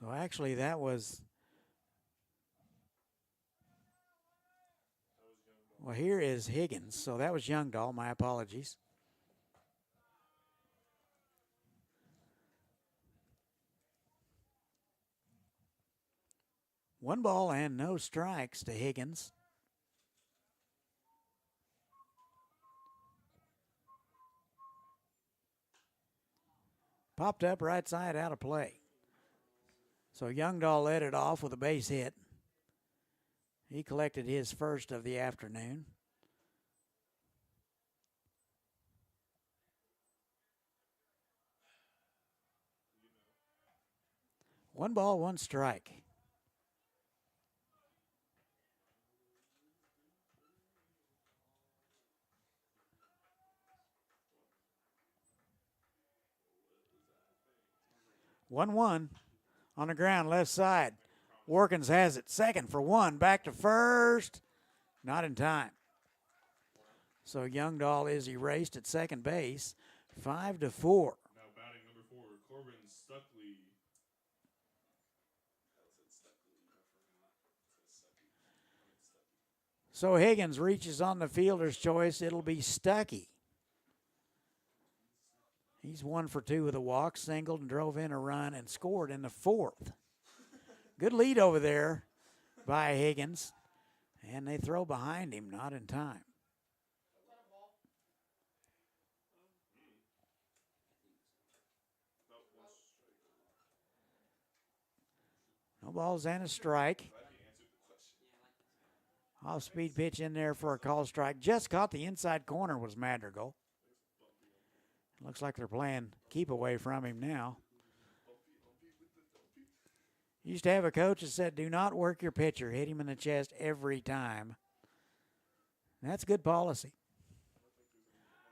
So, actually, that was... Well, here is Higgins. So that was Youngdahl. My apologies. 1 ball and no strikes to Higgins. Popped up right side, out of play. So Youngdahl led it off with a base hit. He collected his first of the afternoon. One ball, one strike. One on the ground, left side. Warkins has it. Second for one. Back to first. Not in time. So Youngdahl is erased at second base. 5-4. Now batting number 4, Corbin Stuckley. So Higgins reaches on the fielder's choice. It'll be Stuckey. He's 1 for 2 with a walk, singled and drove in a run and scored in the 4th. Good lead over there by Higgins. And they throw behind him, not in time. No balls and a strike. Off-speed pitch in there for a call strike. Just caught the inside corner was Madrigal. Looks like they're playing keep away from him now. Used to have a coach that said, do not work your pitcher. Hit him in the chest every time. That's good policy.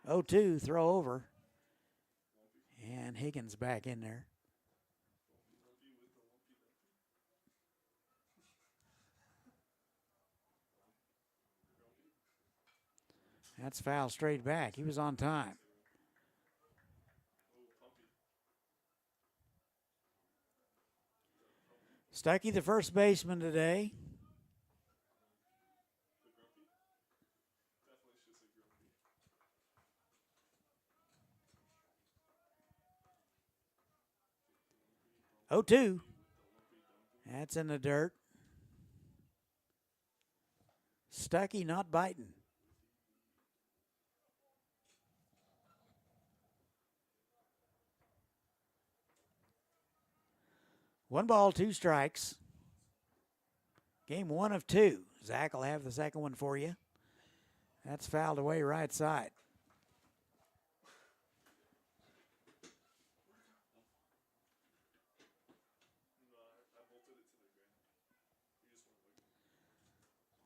0-2, throw over. And Higgins back in there. That's foul straight back. He was on time. Stuckey, the first baseman today. Oh, 2. That's in the dirt. Stuckey not biting. One ball, 2 strikes. Game 1 of 2. Zach will have the second one for you. That's fouled away right side.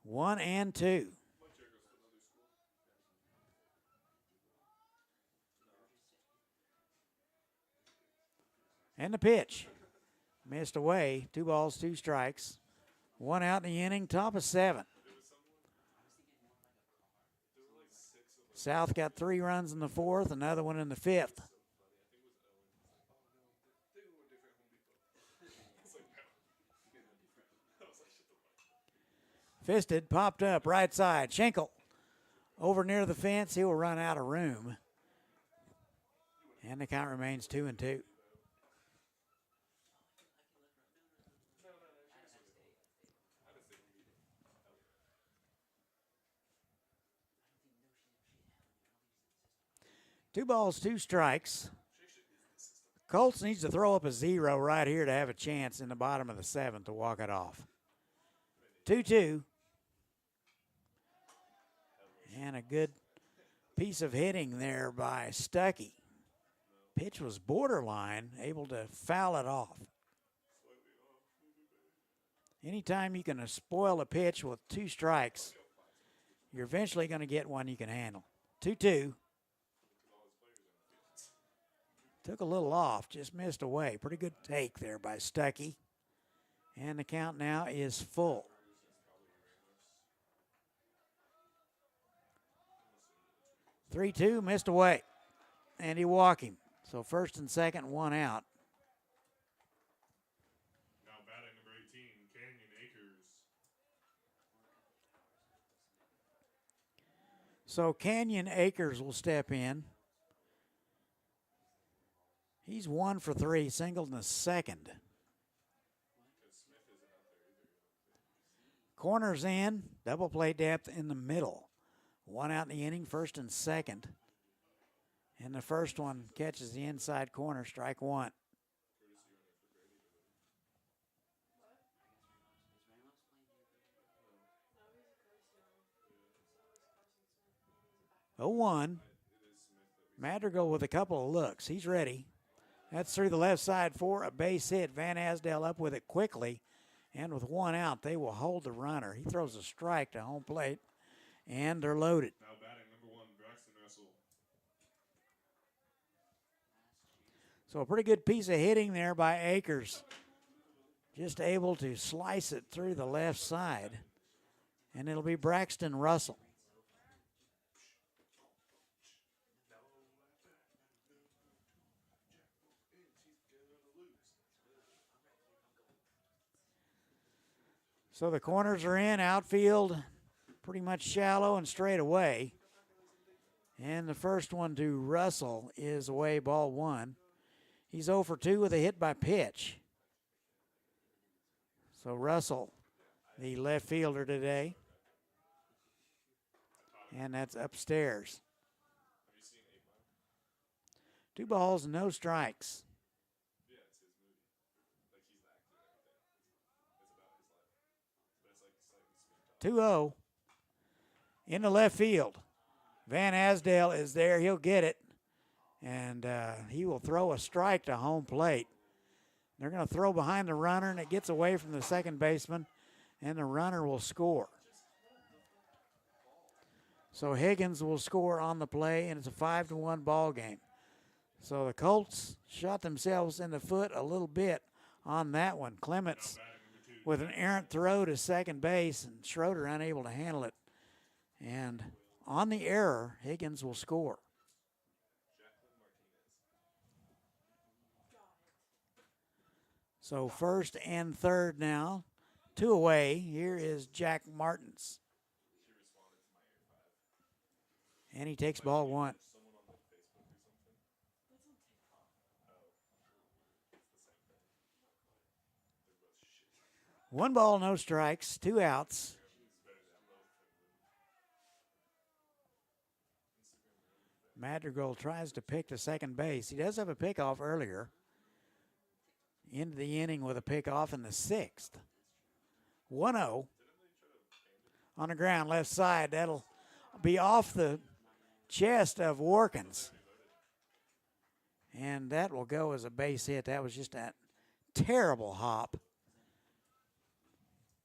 One and 2. And the pitch. Missed away. 2 balls, 2 strikes. 1 out in the inning, top of 7. South got 3 runs in the 4th, another one in the 5th. Fisted, popped up, right side. Schenkel over near the fence. He will run out of room. And the count remains 2-2. Two balls, 2 strikes. Colts needs to throw up a 0 right here to have a chance in the bottom of the 7th to walk it off. 2-2. And a good piece of hitting there by Stuckey. Pitch was borderline, able to foul it off. Anytime you can spoil a pitch with 2 strikes, you're eventually going to get one you can handle. 2-2. Took a little off, just missed away. Pretty good take there by Stuckey. And the count now is full. 3-2, missed away. And he walked him. So first and second, 1 out. Now batting number 18, Canyon Acres. So Canyon Acres will step in. He's 1 for 3, singled in the 2nd. Corners in, double play depth in the middle. One out in the inning, first and second. And the first one catches the inside corner, strike one. Oh, 1. Madrigal with a couple of looks. He's ready. That's through the left side for a base hit. Van Asdale up with it quickly. And with one out, they will hold the runner. He throws a strike to home plate, and they're loaded. Now batting number 1, Braxton Russell. So a pretty good piece of hitting there by Akers. Just able to slice it through the left side. And it'll be Braxton Russell. So the corners are in, outfield pretty much shallow and straight away. And the first one to Russell is away, ball 1. He's 0 for 2 with a hit by pitch. So Russell, the left fielder today. And that's upstairs. 2 balls, no strikes. 2-0 in the left field. Van Asdale is there. He'll get it. And he will throw a strike to home plate. They're going to throw behind the runner, and it gets away from the second baseman, and the runner will score. So Higgins will score on the play, and it's a 5-1 ball game. So the Colts shot themselves in the foot a little bit on that one. Clements with an errant throw to second base, and Schroeder unable to handle it. And on the error, Higgins will score. So first and third now. 2 away. Here is Jack Martins. And he takes ball 1. One ball, no strikes, 2 outs. Madrigal tries to pick to second base. He does have a pickoff earlier. Into the inning with a pickoff in the 6th. 1-0 on the ground, left side. That'll be off the chest of Warkins. And that will go as a base hit. That was just a terrible hop.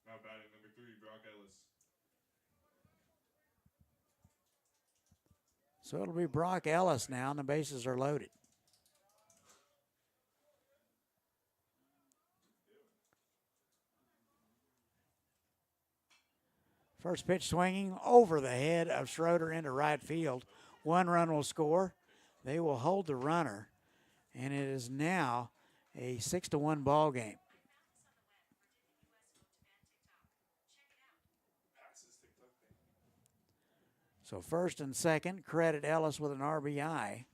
Now batting number 3, Brock Ellis. So it'll be Brock Ellis now, and the bases are loaded. First pitch swinging over the head of Schroeder into right field. 1 run will score. They will hold the runner, and it is now a 6-1 ball game. So first and second, credit Ellis with an RBI.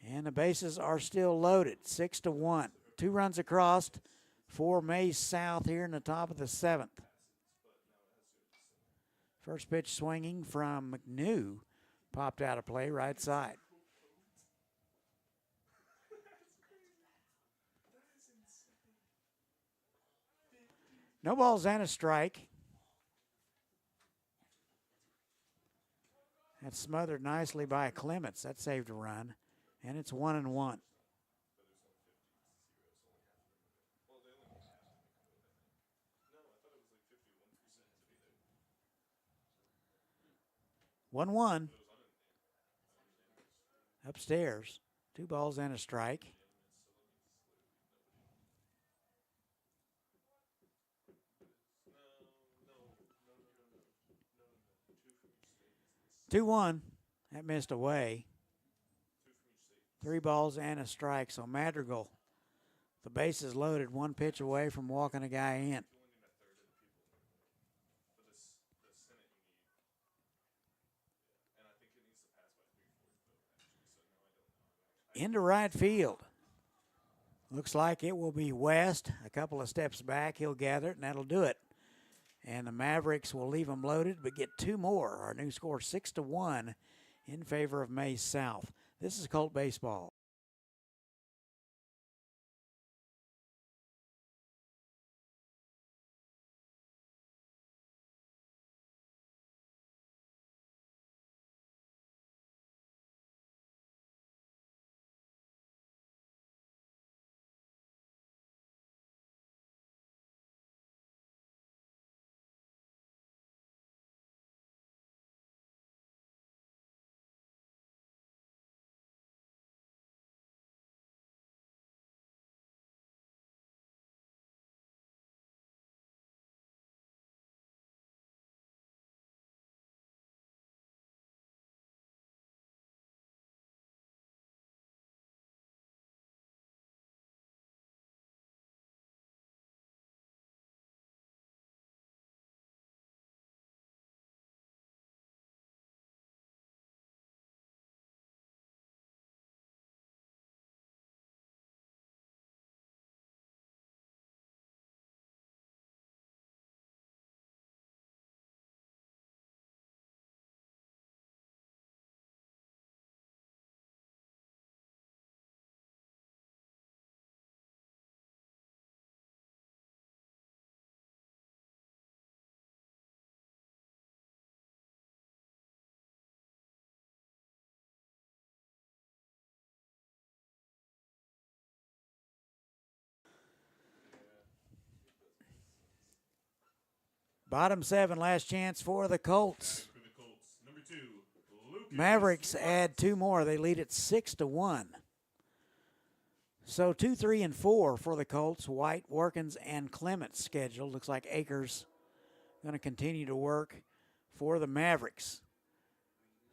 And the bases are still loaded, 6-1. 2 runs across for Maize South here in the top of the 7th. First pitch swinging from McNew, popped out of play right side. No balls and a strike. That's smothered nicely by Clements. That saved a run, and it's 1-1. One upstairs. 2 balls and a strike. Two one. That missed away. 3 balls and a strike. So Madrigal, the bases loaded, 1 pitch away from walking a guy in. Into right field. Looks like it will be West. A couple of steps back, he'll gather it, and that'll do it. And the Mavericks will leave them loaded, but get two more. Our new score 6-1 in favor of Maize South. This is Colt baseball. Bottom seven, last chance for the Colts. For the Colts, number 2, Lucas Mavericks White. add two more. They lead it 6-1. So 2, 3, and 4 for the Colts. White, Workins, and Clement scheduled. Looks like Akers going to continue to work for the Mavericks.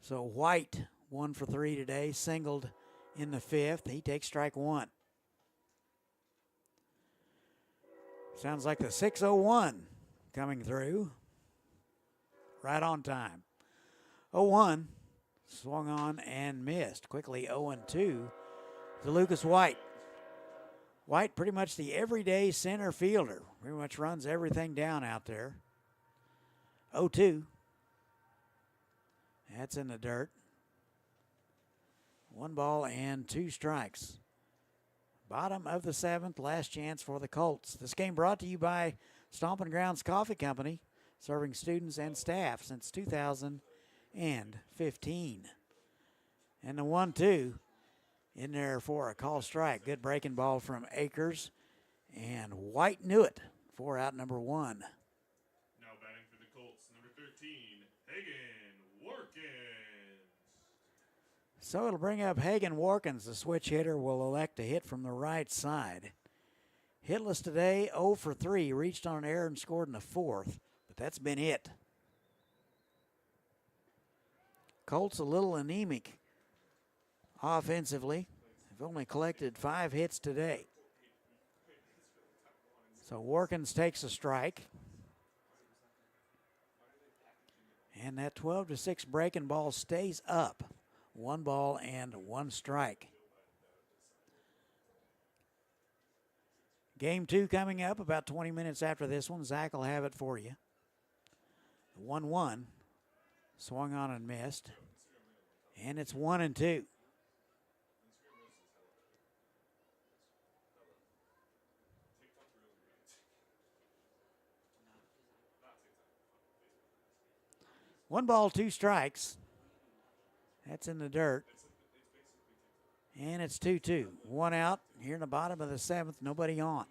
So White, 1 for 3 today, singled in the 5th. He takes strike 1. Sounds like the 6-0-1 coming through. Right on time. 0-1, swung on and missed. Quickly 0-2 to Lucas White. White, pretty much the everyday center fielder. Pretty much runs everything down out there. 0-2. That's in the dirt. 1 ball and 2 strikes. Bottom of the 7th, last chance for the Colts. This game brought to you by Stompin' Grounds Coffee Company, serving students and staff since 2015. And the 1-2 in there for a call strike. Good breaking ball from Akers. And White knew it for out number 1. Now batting for the Colts, number 13, Hagen Workins. So it'll bring up Hagen Workins. The switch hitter will elect to hit from the right side. Hitless today, 0 for 3. Reached on an error and scored in the 4th, but that's been it. Colts a little anemic offensively. They've only collected 5 hits today. So Workins takes a strike. And that 12-6 breaking ball stays up. 1 ball and 1 strike. Game 2 coming up about 20 minutes after this one. Zach will have it for you. 1-1. Swung on and missed. And it's 1-2. One ball, 2 strikes. That's in the dirt. And it's 2-2. 1 out here in the bottom of the 7th. Nobody on.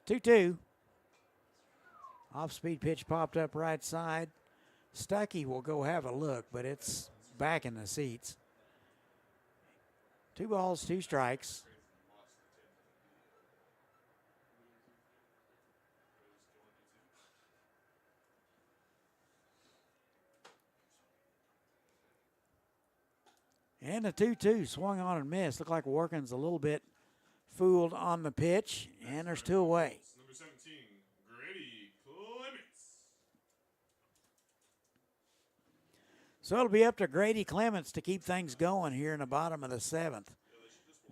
Two-two. Off-speed pitch popped up right side. Stuckey will go have a look, but it's back in the seats. 2 balls, 2 strikes. And a 2-2 swung on and missed. Looked like Workins a little bit fooled on the pitch, and there's 2 away. Number 17, Grady Clements. So it'll be up to Grady Clements to keep things going here in the bottom of the 7th.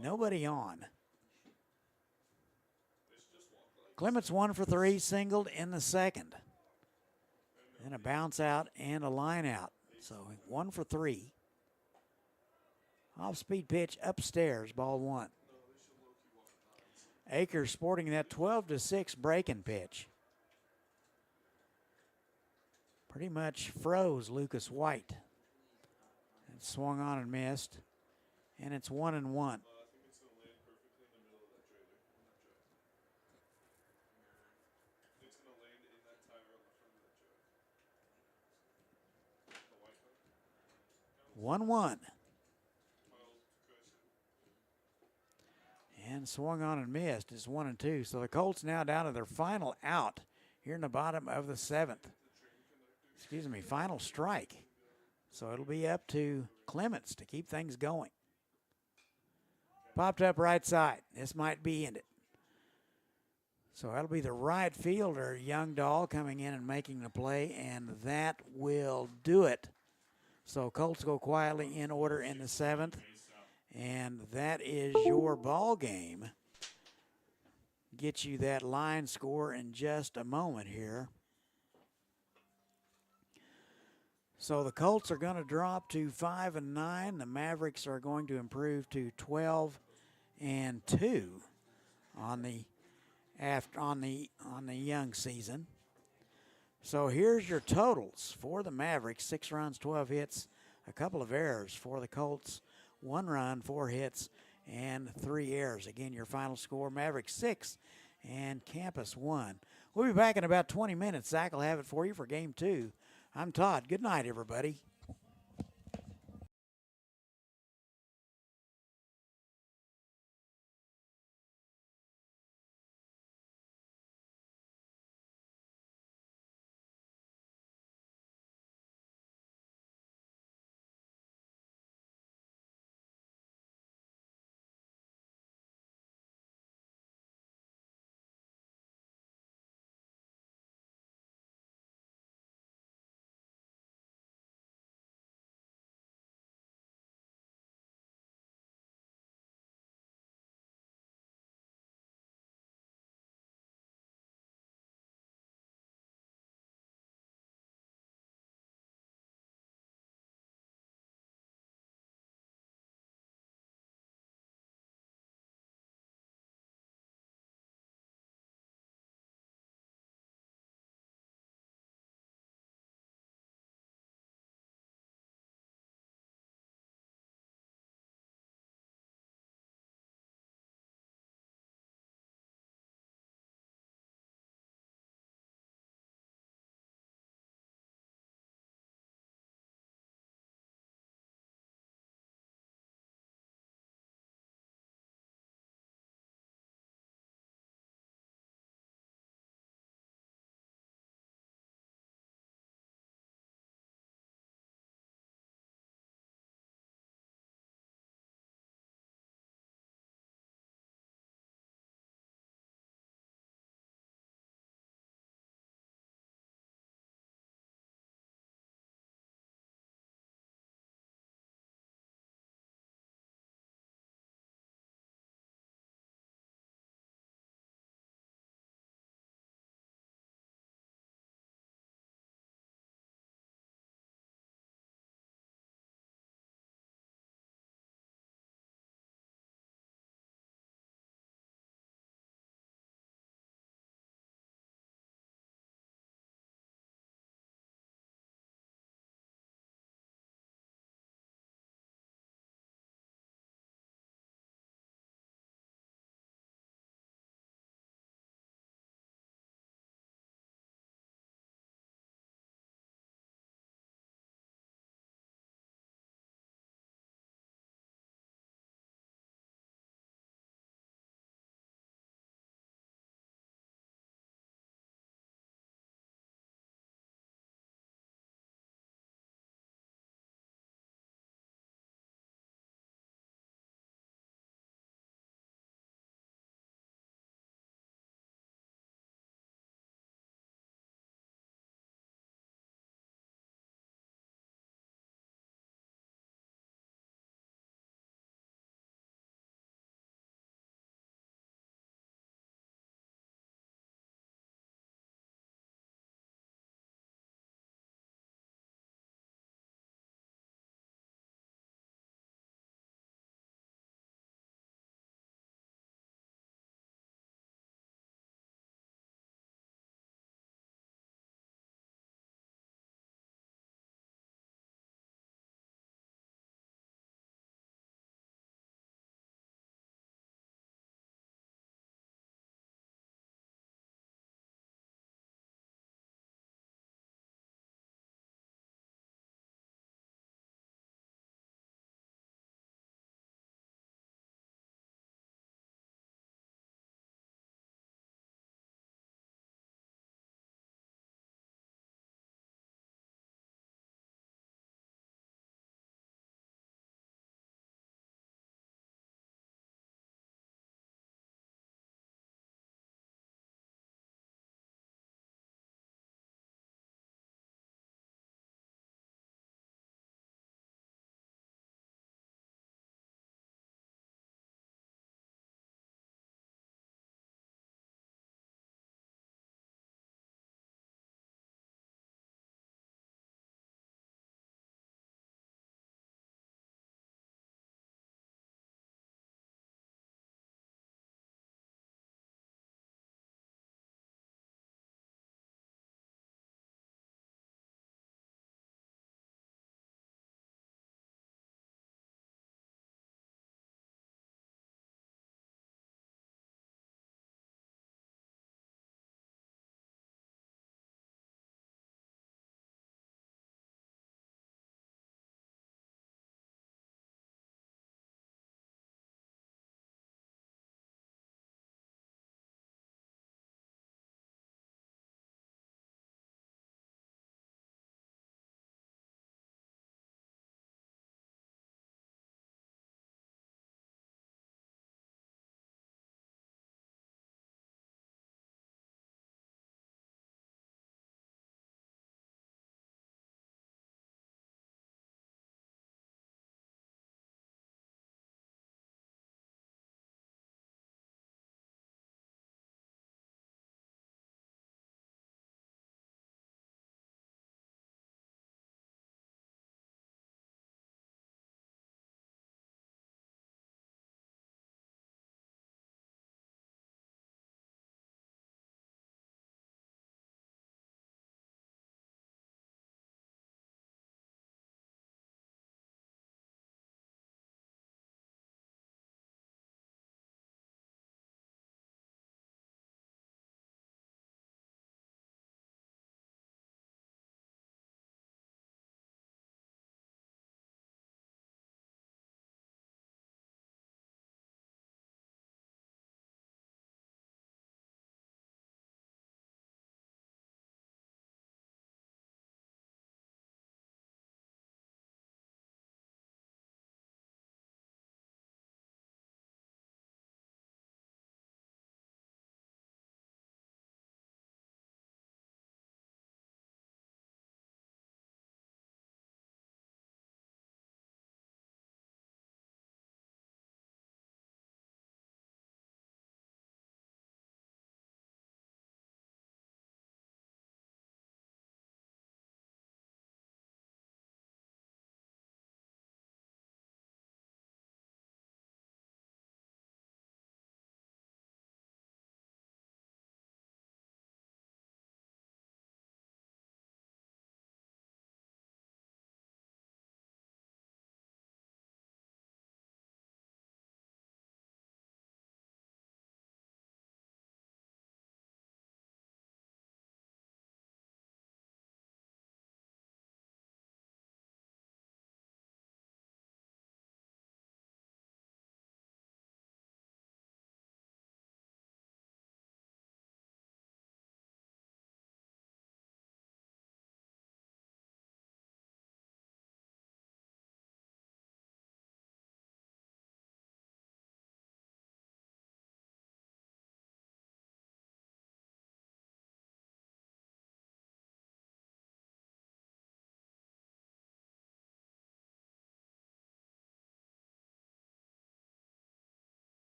Nobody on. Clements 1 for 3, singled in the 2nd. And a bounce out and a line out. So 1 for 3. Off-speed pitch upstairs, ball 1. Akers sporting that 12-6 breaking pitch. Pretty much froze Lucas White. And swung on and missed. And it's 1-1. One. And swung on and missed. It's 1-2. So the Colts now down to their final out here in the bottom of the 7th. Final strike. So it'll be up to Clements to keep things going. Popped up right side. This might be in it. So that'll be the right fielder, Young Dahl, coming in and making the play, and that will do it. So Colts go quietly in order in the 7th, and that is your ball game. Get you that line score in just a moment here. So the Colts are going to drop to 5-9. The Mavericks are going to improve to 12-2 on the young season. So here's your totals for the Mavericks: 6 runs, 12 hits, a couple of errors. For the Colts, 1 run, 4 hits, and 3 errors. Again, your final score: Mavericks 6 and Campus 1. We'll be back in about 20 minutes. Zach will have it for you for Game 2. I'm Todd. Good night, everybody.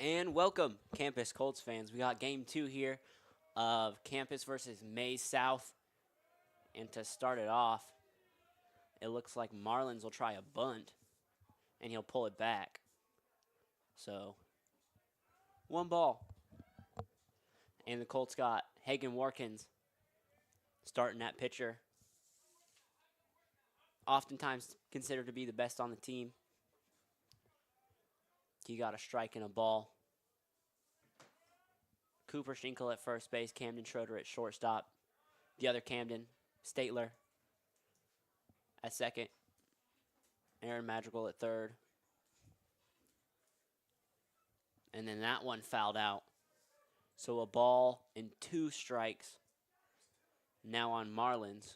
And welcome, Campus Colts fans. We got game 2 here of Campus versus Maize South. And to start it off, it looks like Marlins will try a bunt, and he'll pull it back. So, 1 ball. And the Colts got Hagen Warkins starting at pitcher. Oftentimes considered to be the best on the team. He got a strike and a ball. Cooper Schinkel at first base, Camden Schroeder at shortstop. The other Camden, Statler at second. Aaron Madrigal at third. And then that one fouled out. So a ball and 2 strikes now on Marlins.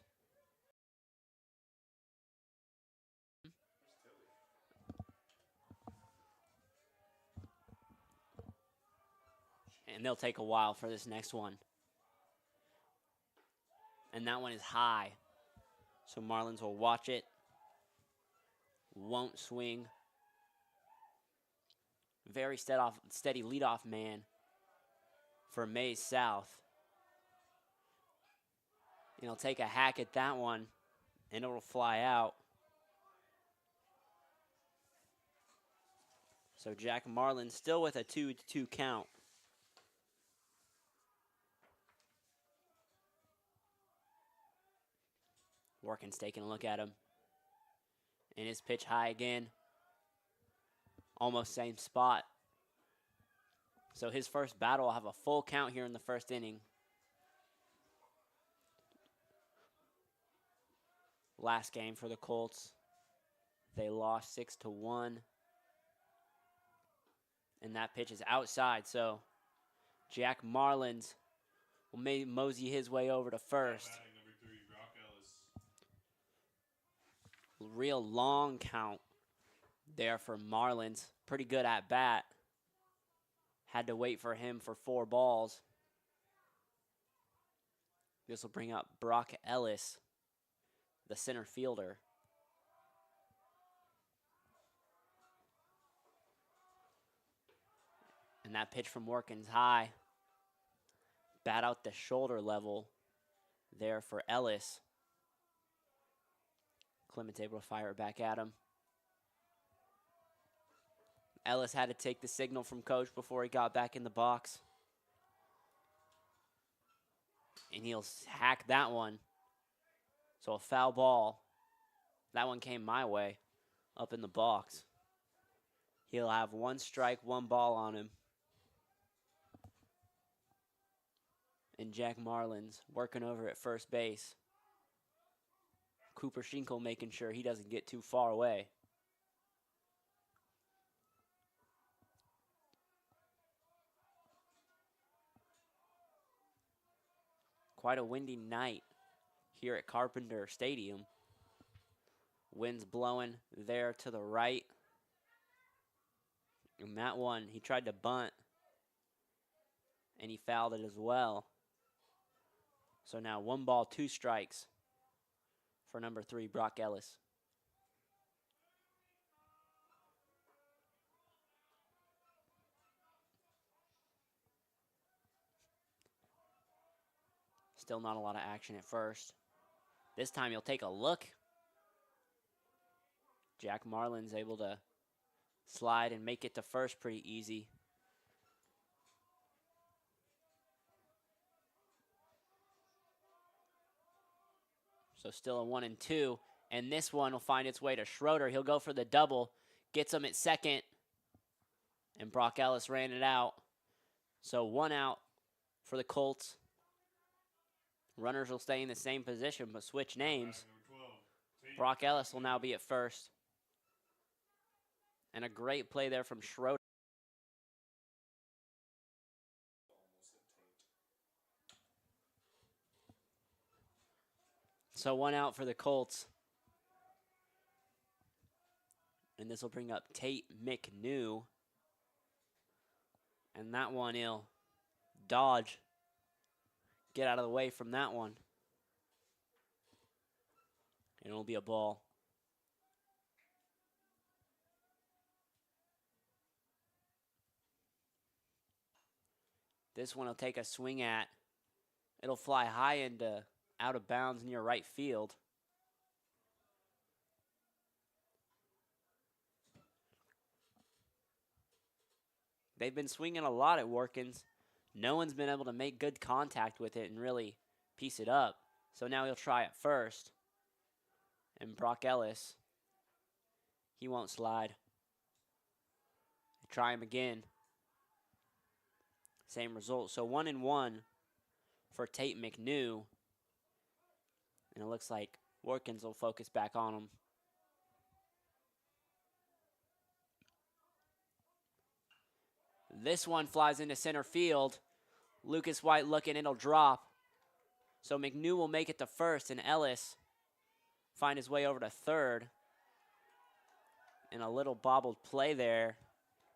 And they'll take a while for this next one. And that one is high. So Marlins will watch it. Won't swing. Very steady leadoff man for Maize South. And he'll take a hack at that one, and it'll fly out. So Jack Marlin still with a 2-2 count. Warkins taking a look at him. And his pitch high again. Almost same spot. So his first battle will have a full count here in the first inning. Last game for the Colts, they lost 6-1. And that pitch is outside, so Jack Marlins will mosey his way over to first. Number 3, Brock Ellis. Real long count there for Marlins. Pretty good at bat. Had to wait for him for 4 balls. This will bring up Brock Ellis, the center fielder. And that pitch from Warkins high. Bat out the shoulder level there for Ellis. Clement's able to fire it back at him. Ellis had to take the signal from coach before he got back in the box. And he'll hack that one. So a foul ball. That one came my way up in the box. He'll have 1 strike, 1 ball on him. And Jack Marlins working over at first base. Cooper Schinkel making sure he doesn't get too far away. Quite a windy night here at Carpenter Stadium. Wind's blowing there to the right. And that one, he tried to bunt, and he fouled it as well. So now 1 ball, 2 strikes for number 3, Brock Ellis. Still not a lot of action at first. This time he'll take a look. Jack Marlin's able to slide and make it to first pretty easy. So still a 1-2. And this one will find its way to Schroeder. He'll go for the double. Gets him at second. And Brock Ellis ran it out. So 1 out for the Colts. Runners will stay in the same position but switch names. Brock Ellis will now be at first. And a great play there from Schroeder. So 1 out for the Colts. And this will bring up Tate McNew. And that one he'll dodge. Get out of the way from that one. And it'll be a ball. This one will take a swing at. It'll fly high into out of bounds near right field. They've been swinging a lot at Workins. No one's been able to make good contact with it and really piece it up. So now he'll try it first. And Brock Ellis, he won't slide. Try him again. Same result. So 1-1 for Tate McNew. And it looks like Workins will focus back on him. This one flies into center field. Lucas White looking, it'll drop. So McNew will make it to first, and Ellis find his way over to third. And a little bobbled play there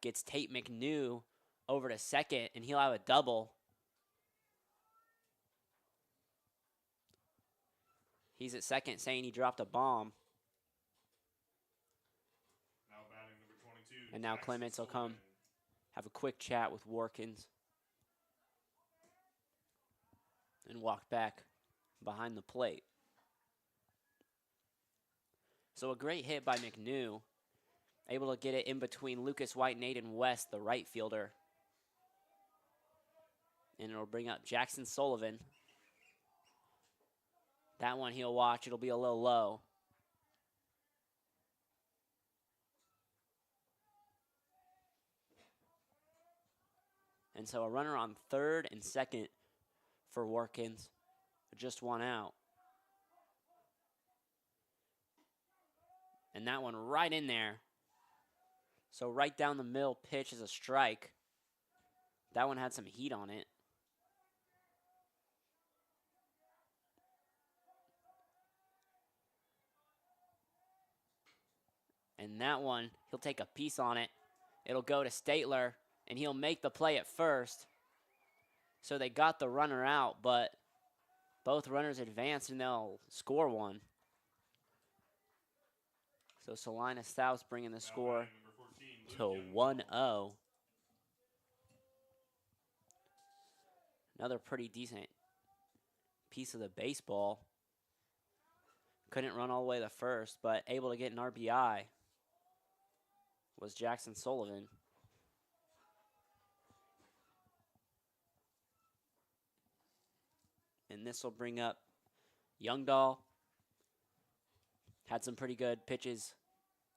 gets Tate McNew over to second, and he'll have a double. He's at second saying he dropped a bomb. Now batting number 22. And now Jackson Clements will come Sullivan. have a quick chat with Workins and walk back behind the plate. So a great hit by McNew, able to get it in between Lucas White and Aiden West, the right fielder. And it'll bring up Jackson Sullivan. That one he'll watch. It'll be a little low. And so a runner on third and second for Workins. Just one out. And that one right in there. So right down the middle pitch is a strike. That one had some heat on it. And that one, he'll take a piece on it. It'll go to Statler, and he'll make the play at first. So they got the runner out, but both runners advance, and they'll score one. So Salina South bringing the score to 1-0. Another pretty decent piece of the baseball. Couldn't run all the way to first, but able to get an RBI was Jackson Sullivan. And this will bring up Youngdahl. Had some pretty good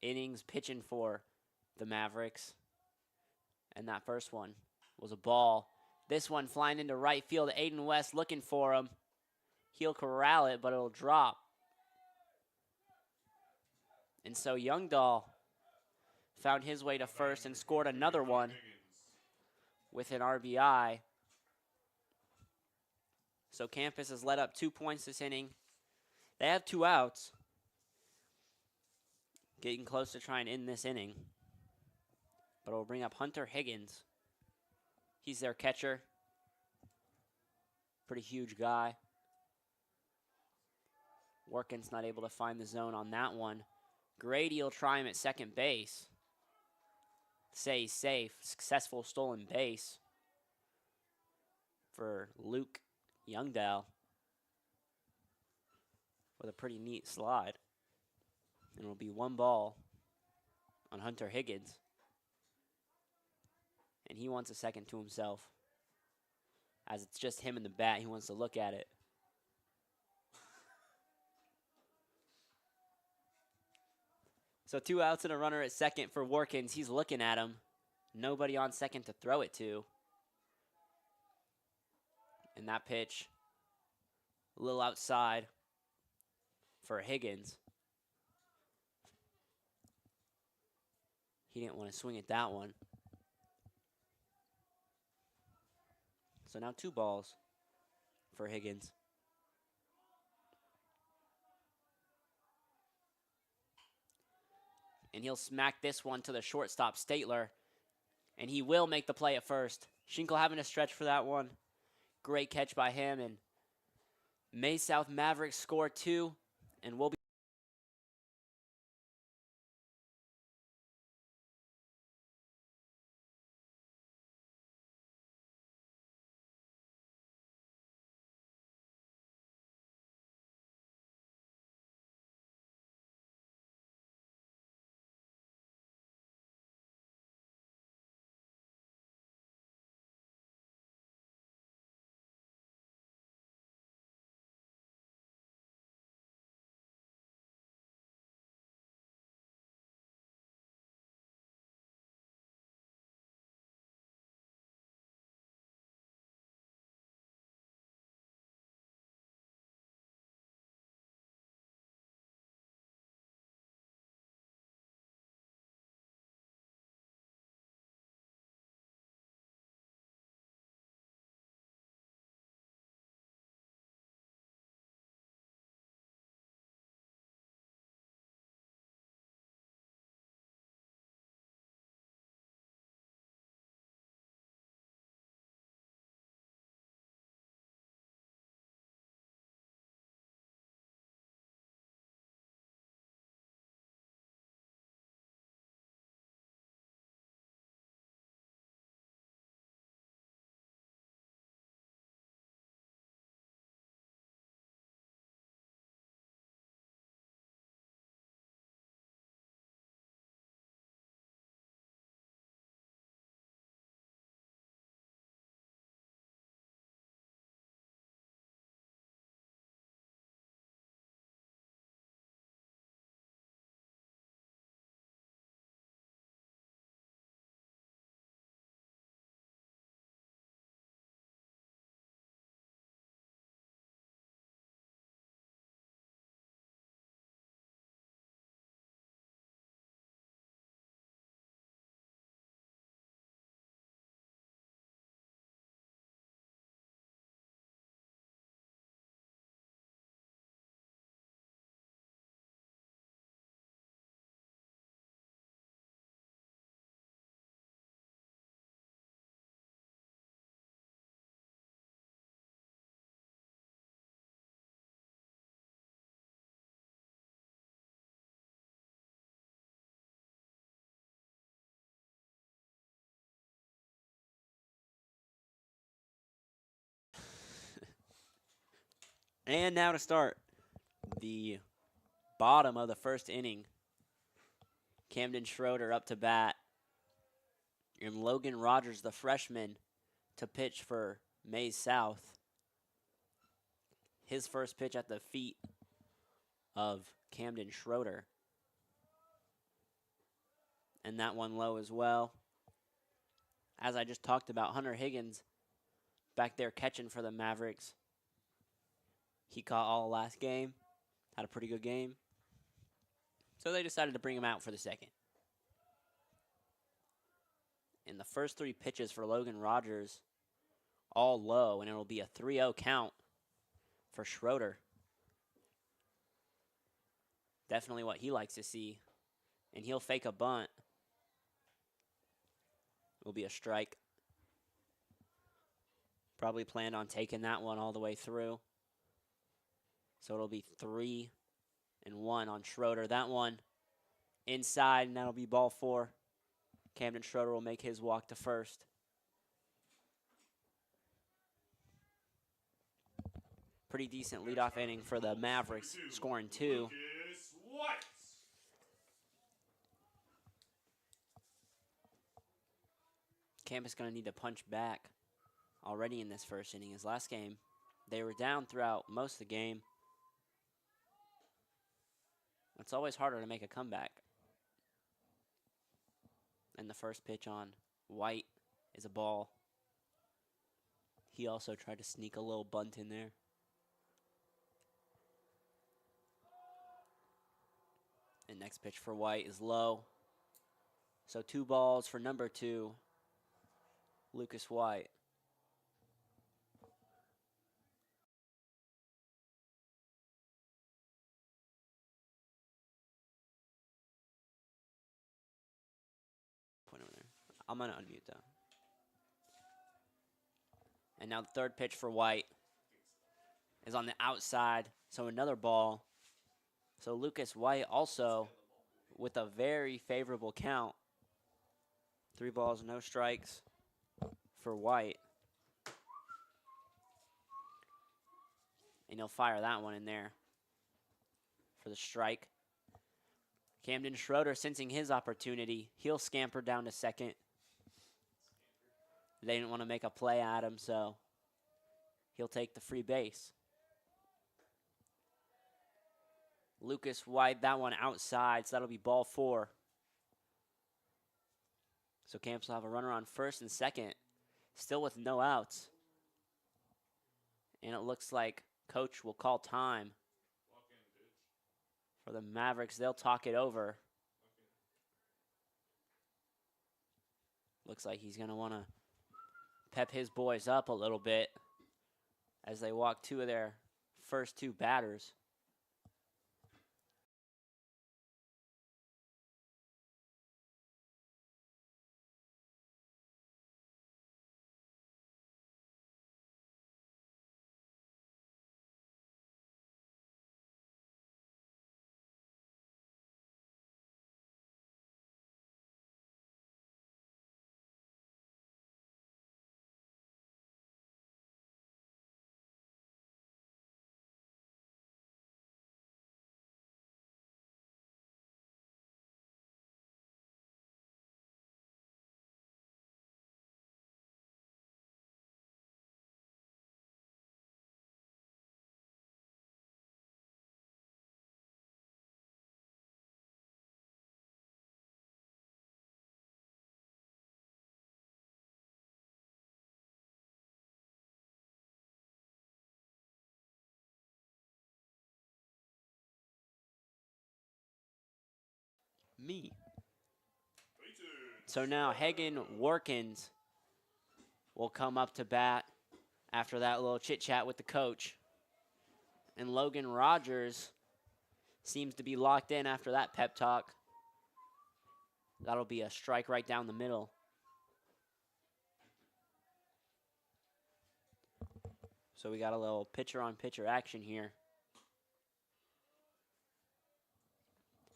innings pitching for the Mavericks. And that first one was a ball. This one flying into right field. Aiden West looking for him. He'll corral it, but it'll drop. And so Youngdahl found his way to first and scored another one with an RBI. So Campus has led up 2 points this inning. They have 2 outs. Getting close to trying to end this inning. But it'll bring up Hunter Higgins. He's their catcher. Pretty huge guy. Workins not able to find the zone on that one. Grady will try him at second base. Say he's safe. Successful stolen base for Luke Youngdahl with a pretty neat slide. And it'll be 1 ball on Hunter Higgins. And he wants a second to himself. As it's just him and the bat, he wants to look at it. So 2 outs and a runner at second for Workins. He's looking at him. Nobody on second to throw it to. And that pitch, a little outside for Higgins. He didn't want to swing at that one. So now 2 balls for Higgins. And he'll smack this one to the shortstop, Statler. And he will make the play at first. Schinkel having a stretch for that one. Great catch by him. And Maize South Mavericks score 2. And we'll be And now to start the bottom of the first inning, Camden Schroeder up to bat, and Logan Rogers, the freshman, to pitch for Maize South. His first pitch at the feet of Camden Schroeder. And that one low as well. As I just talked about, Hunter Higgins back there catching for the Mavericks. He caught all last game, had a pretty good game. So they decided to bring him out for the second. And the first 3 pitches for Logan Rogers, all low, and it'll be a 3-0 count for Schroeder. Definitely what he likes to see. And he'll fake a bunt. Will be a strike. Probably planned on taking that one all the way through. So it'll be 3-1 on Schroeder. That one inside, and that'll be ball 4. Camden Schroeder will make his walk to first. Pretty decent leadoff inning for the Mavericks, scoring 2. Lucas White. Campus going to need to punch back already in this first inning. His last game, they were down throughout most of the game. It's always harder to make a comeback. And the first pitch on White is a ball. He also tried to sneak a little bunt in there. And next pitch for White is low. So 2 balls for number 2, Lucas White. Point over there. I'm going to unmute though. And now the third pitch for White is on the outside. So another ball. So Lucas White also with a very favorable count. 3 balls, no strikes for White. And he'll fire that one in there for the strike. Camden Schroeder sensing his opportunity. He'll scamper down to second. They didn't want to make a play at him, so he'll take the free base. Lucas White, that one outside, so that'll be ball 4. So Camps will have a runner on first and second, still with no outs. And it looks like Coach will call time for the Mavericks. They'll talk it over. Looks like he's going to want to pep his boys up a little bit as they walk 2 of their first 2 batters. Me. So now Hagen Warkins will come up to bat after that little chit-chat with the coach. And Logan Rogers seems to be locked in after that pep talk. That'll be a strike right down the middle. So we got a little pitcher-on-pitcher action here.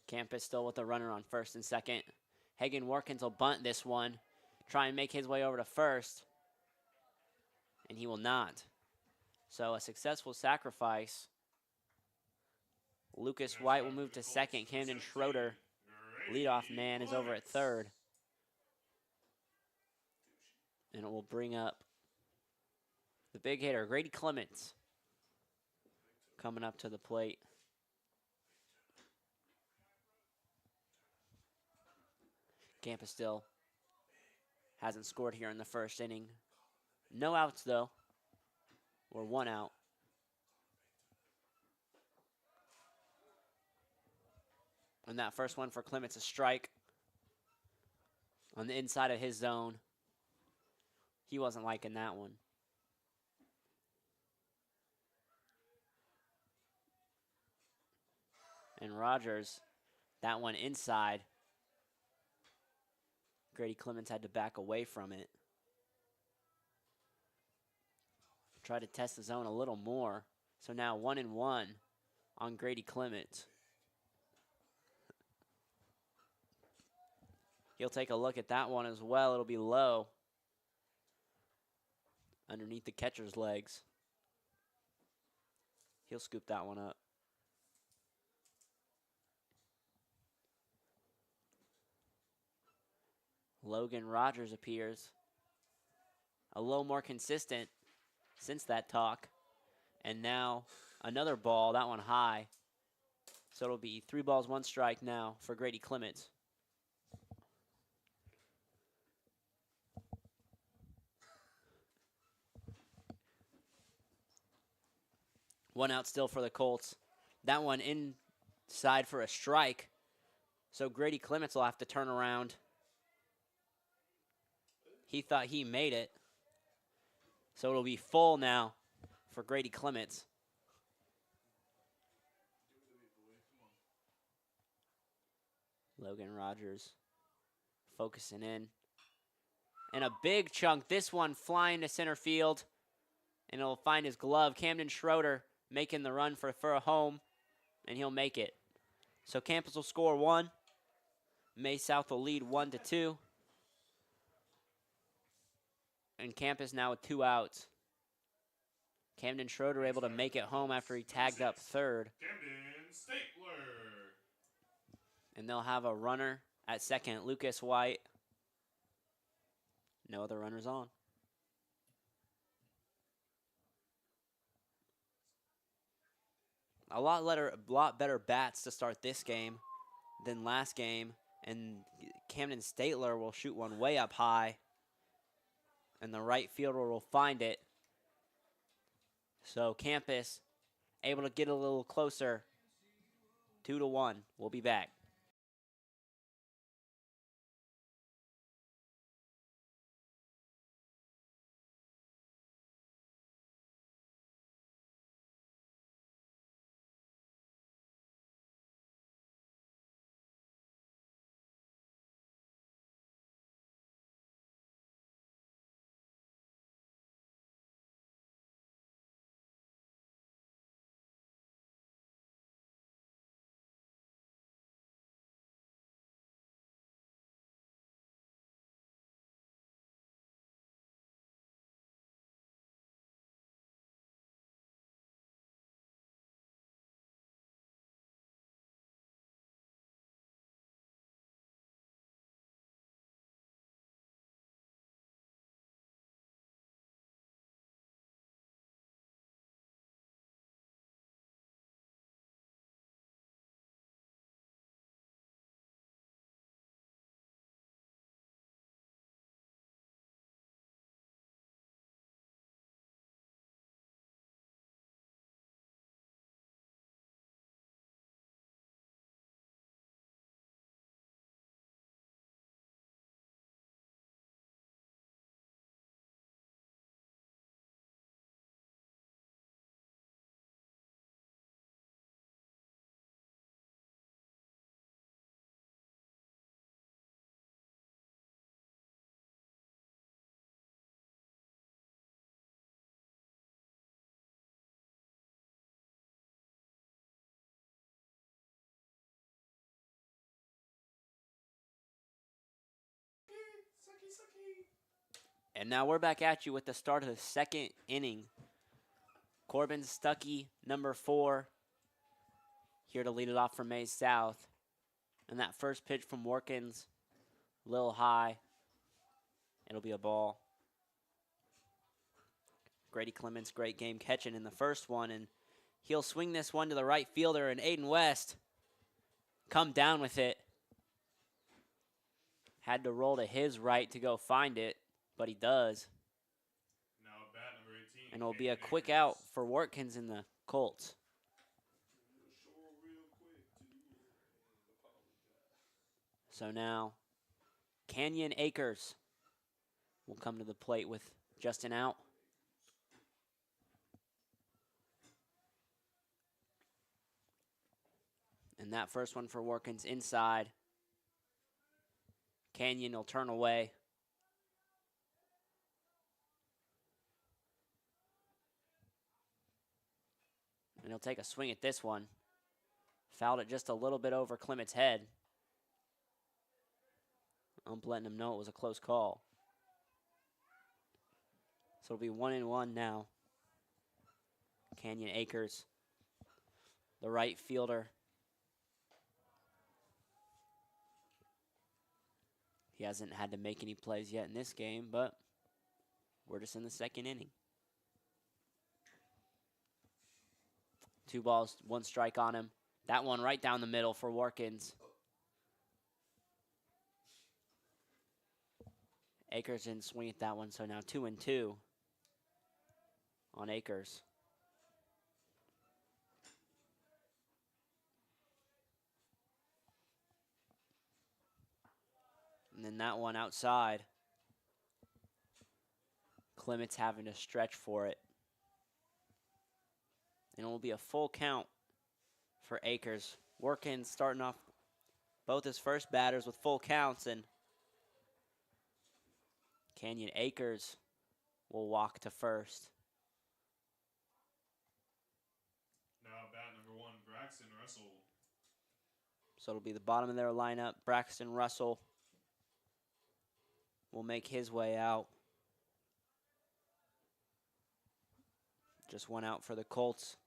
Campus still with a runner on first and second. Hagen Warkins will bunt this one, try and make his way over to first. And he will not. So a successful sacrifice. Lucas White will move to second. Camden Schroeder, leadoff man, is over at third. And it will bring up the big hitter, Grady Clements, coming up to the plate. Campus still hasn't scored here in the first inning. No outs, though, or one out. And that first one for Clements, a strike on the inside of his zone. He wasn't liking that one. And Rogers, that one inside. Grady Clements had to back away from it. Try to test the zone a little more. So now 1-1 on Grady Clements. He'll take a look at that one as well. It'll be low underneath the catcher's legs. He'll scoop that one up. Logan Rogers appears a little more consistent since that talk. And now another ball, that one high. So it'll be 3 balls, 1 strike now for Grady Clements. One out still for the Colts. That one inside for a strike. So Grady Clements will have to turn around. He thought he made it. So it'll be full now for Grady Clements. Logan Rogers focusing in. And a big chunk. This one flying to center field. And it'll find his glove. Camden Schroeder making the run for a home. And he'll make it. So Campus will score 1. Maize South will lead 1-2. And Campus now with 2 outs. Camden Schroeder able to make it home after he tagged up third. Camden Stapler. And they'll have a runner at second, Lucas White. No other runners on. A lot better bats to start this game than last game. And Camden Statler will shoot one way up high. And the right fielder will find it. So Campus able to get a little closer. 2-1. We'll be back. And now we're back at you with the start of the second inning. Corbin Stuckey, number 4, here to lead it off for Maize South. And that first pitch from Workins, a little high. It'll be a ball. Grady Clements, great game catching in the first one, and he'll swing this one to the right fielder, and Aiden West come down with it. Had to roll to his right to go find it, but he does. Now at bat number 18. And it'll be a Kenyon quick Akers. out for Watkins and the Colts. So now Canyon Akers will come to the plate with Justin out. And that first one for Watkins inside. Canyon will turn away. And he'll take a swing at this one. Fouled it just a little bit over Clement's head. I'm letting him know it was a close call. So it'll be 1-1 now. Canyon Akers, the right fielder. He hasn't had to make any plays yet in this game, but we're just in the second inning. 2 balls, 1 strike on him. That one right down the middle for Watkins. Akers didn't swing at that one, so now 2-2 on Akers. And then that one outside. Clement's having to stretch for it. And it will be a full count for Akers. Working, starting off both his first batters with full counts, and Canyon Akers will walk to first. Now at bat number 1, Braxton Russell. So it'll be the bottom of their lineup. Braxton Russell will make his way out. Just 1 out for the Colts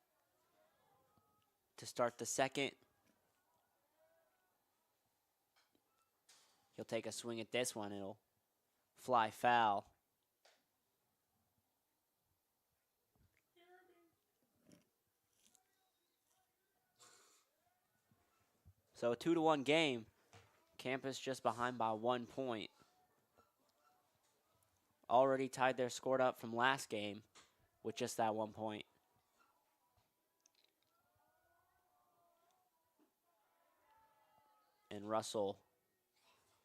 to start the second. He'll take a swing at this one. It'll fly foul. So a 2-1 game. Campus just behind by 1 point. Already tied their score up from last game with just that 1 point. And Russell,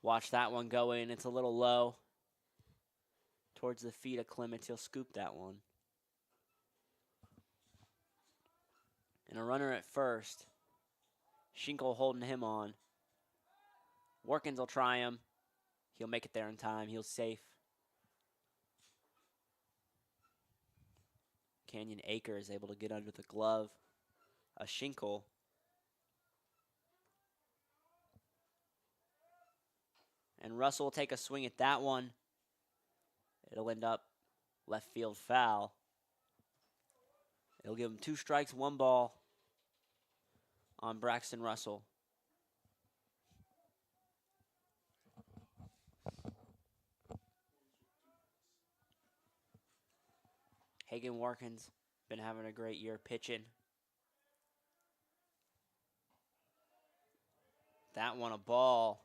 watch that one go in. It's a little low. Towards the feet of Clements, he'll scoop that one. And a runner at first. Schinkel holding him on. Workins will try him. He'll make it there in time. He'll safe. Canyon Akers is able to get under the glove. A Schinkel. And Russell will take a swing at that one. It'll end up left field foul. It'll give him 2 strikes, 1 ball on Braxton Russell. Hagen Warkins been having a great year pitching. That one a ball.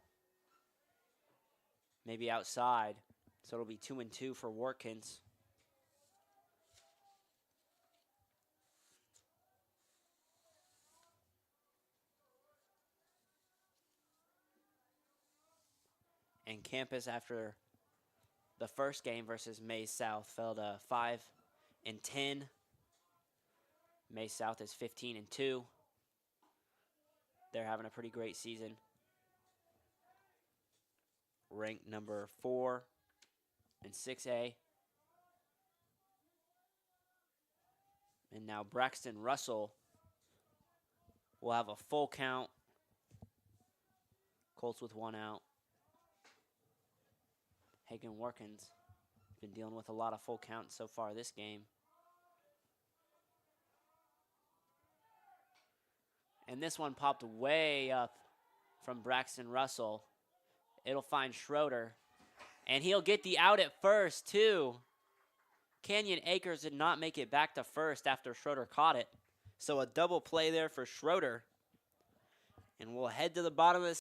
Maybe outside. So it'll be 2-2 for Watkins. And Campus, after the first game versus Maize South, fell to 5-10. Maize South is 15-2. They're having a pretty great season. Ranked number 4 in 6A. And now Braxton Russell will have a full count. Colts with 1 out. Hagen Warkins been dealing with a lot of full counts so far this game. And this one popped way up from Braxton Russell. It'll find Schroeder. And he'll get the out at first, too. Canyon Acres did not make it back to first after Schroeder caught it. So a double play there for Schroeder. And we'll head to the bottom of this.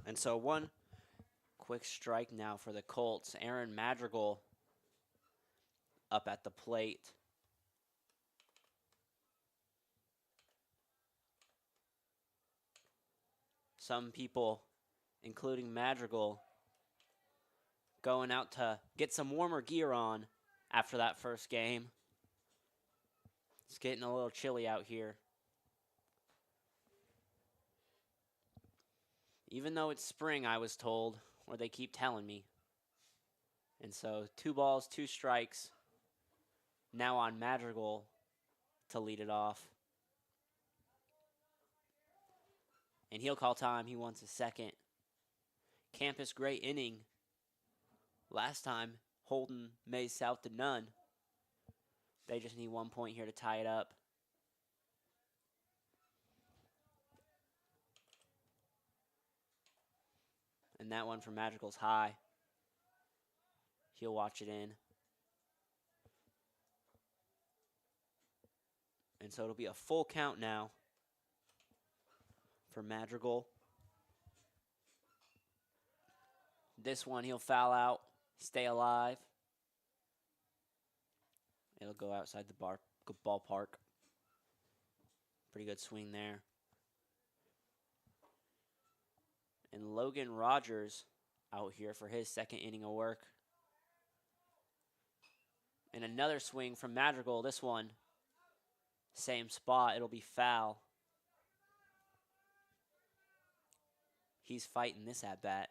And so one quick strike now for the Colts. Aaron Madrigal up at the plate. Some people, including Madrigal, going out to get some warmer gear on after that first game. It's getting a little chilly out here. Even though it's spring, I was told, or they keep telling me. And so 2 balls, 2 strikes. Now on Madrigal to lead it off. And he'll call time. He wants a second. Campus, great inning. Last time, holding Maize South to none. They just need 1 point here to tie it up. And that one from Madrigal's high. He'll watch it in. And so it'll be a full count now for Madrigal. This one he'll foul out, stay alive. It'll go outside the ballpark. Pretty good swing there. And Logan Rogers out here for his second inning of work. And another swing from Madrigal. This one, same spot. It'll be foul. He's fighting this at bat.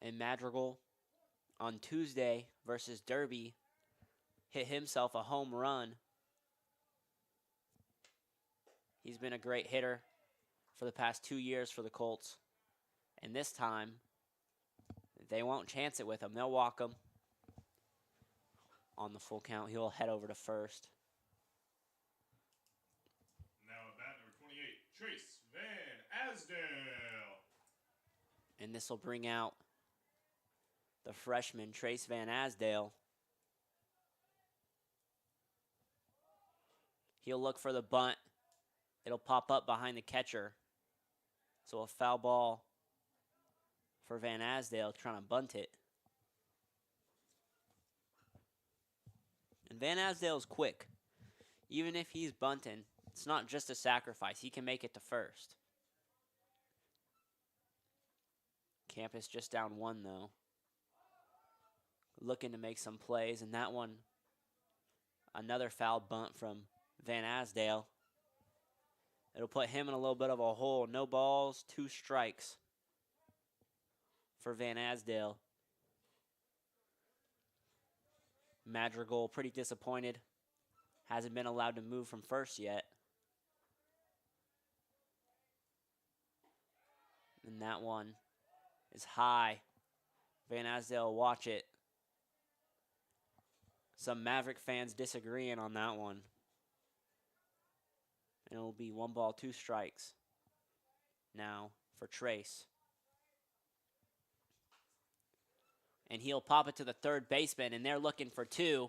And Madrigal on Tuesday versus Derby hit himself a home run. He's been a great hitter for the past 2 years for the Colts. And this time, they won't chance it with him. They'll walk him. On the full count, he'll head over to first. Now at bat number 28, Trace Van Asdale. And this will bring out the freshman, Trace Van Asdale. He'll look for the bunt. It'll pop up behind the catcher. So a foul ball for Van Asdale trying to bunt it. And Van Asdale's quick. Even if he's bunting, it's not just a sacrifice. He can make it to first. Campus just down 1, though. Looking to make some plays, and that one, another foul bunt from Van Asdale. It'll put him in a little bit of a hole. No balls, 2 strikes for Van Asdale. Madrigal pretty disappointed. Hasn't been allowed to move from first yet. And that one is high. Van Asdale, watch it. Some Maverick fans disagreeing on that one. And it'll be 1 ball, 2 strikes now for Trace. And he'll pop it to the third baseman, and they're looking for 2.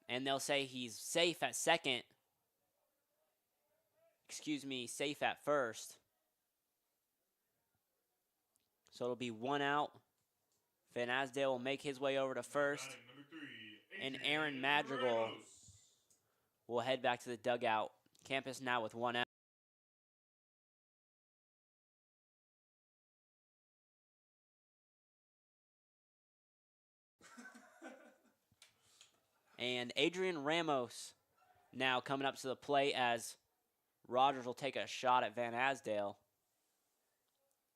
And they'll say he's safe at second. Excuse me, safe at first. So it'll be 1 out. Van Asdale will make his way over to first. Batting number 3, And Aaron Madrigal Ramos. will head back to the dugout. Campus now with 1 out. And Adrian Ramos now coming up to the plate as Rogers will take a shot at Van Asdale.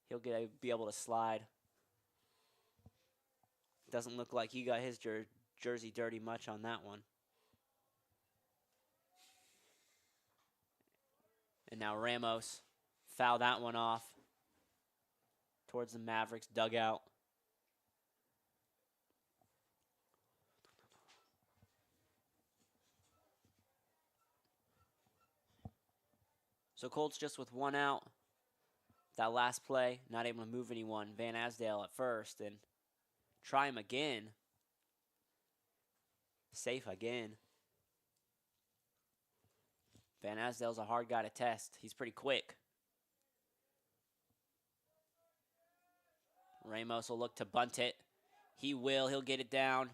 He'll be able to slide. Doesn't look like he got his jersey dirty much on that one. And now Ramos foul that one off towards the Mavericks dugout. So Colts just with 1 out. That last play, not able to move anyone. Van Asdale at first, and try him again. Safe again. Van Asdale's a hard guy to test. He's pretty quick. Ramos will look to bunt it. He will. He'll get it down,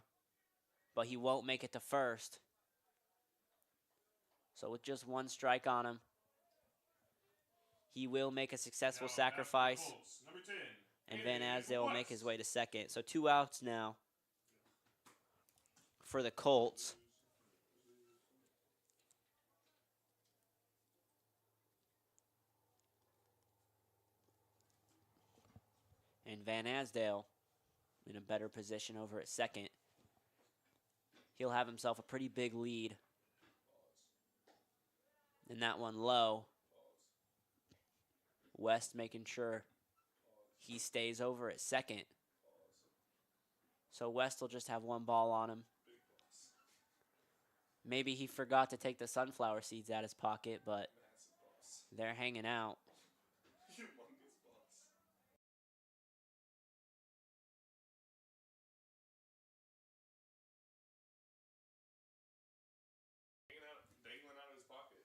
but he won't make it to first. So with just 1 strike on him, he will make a successful Now, sacrifice, Colts, number 10, and Van Camden Asdale will make his West. way to second. So 2 outs now for the Colts. And Van Asdale in a better position over at second. He'll have himself a pretty big lead. And that one low. West making sure he stays over at second. So West will just have 1 ball on him. Maybe he forgot to take the sunflower seeds out of his pocket, but they're hanging out. Dangling out of his pocket.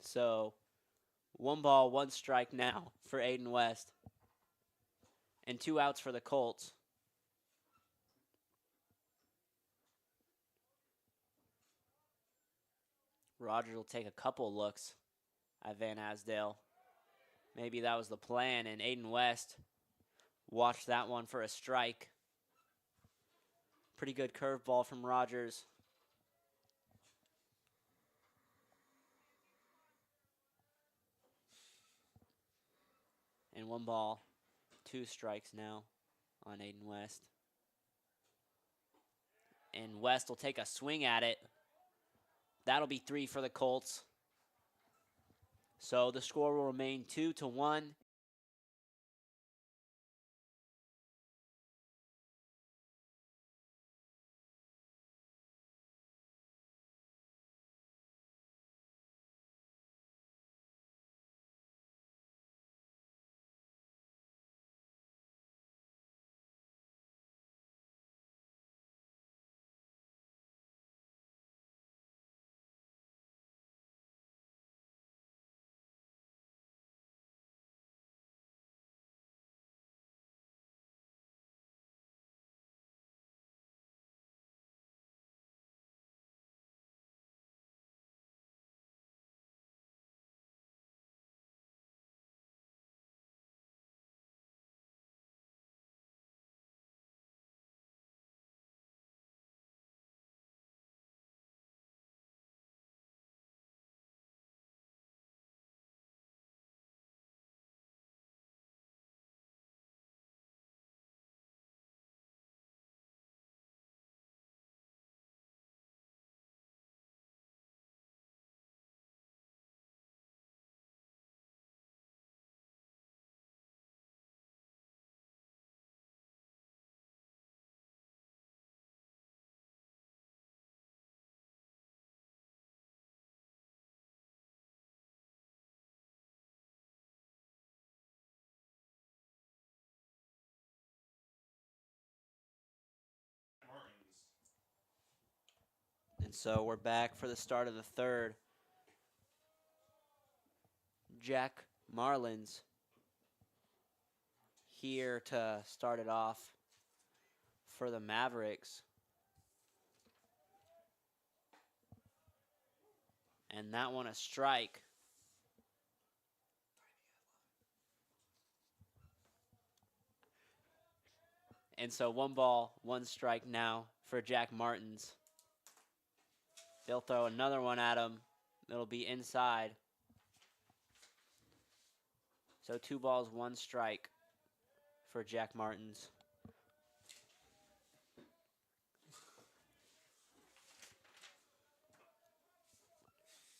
So 1 ball, 1 strike now for Aiden West. And 2 outs for the Colts. Rogers will take a couple looks at Van Asdale. Maybe that was the plan, and Aiden West watched that one for a strike. Pretty good curveball from Rogers. And 1 ball, 2 strikes now on Aiden West. And West will take a swing at it. That'll be 3 for the Colts. So the score will remain 2-1. And so we're back for the start of the third. Jack Marlins here to start it off for the Mavericks. And that one a strike. And so 1 ball, 1 strike now for Jack Martins. They'll throw another one at him. It'll be inside. So 2 balls, 1 strike for Jack Martins.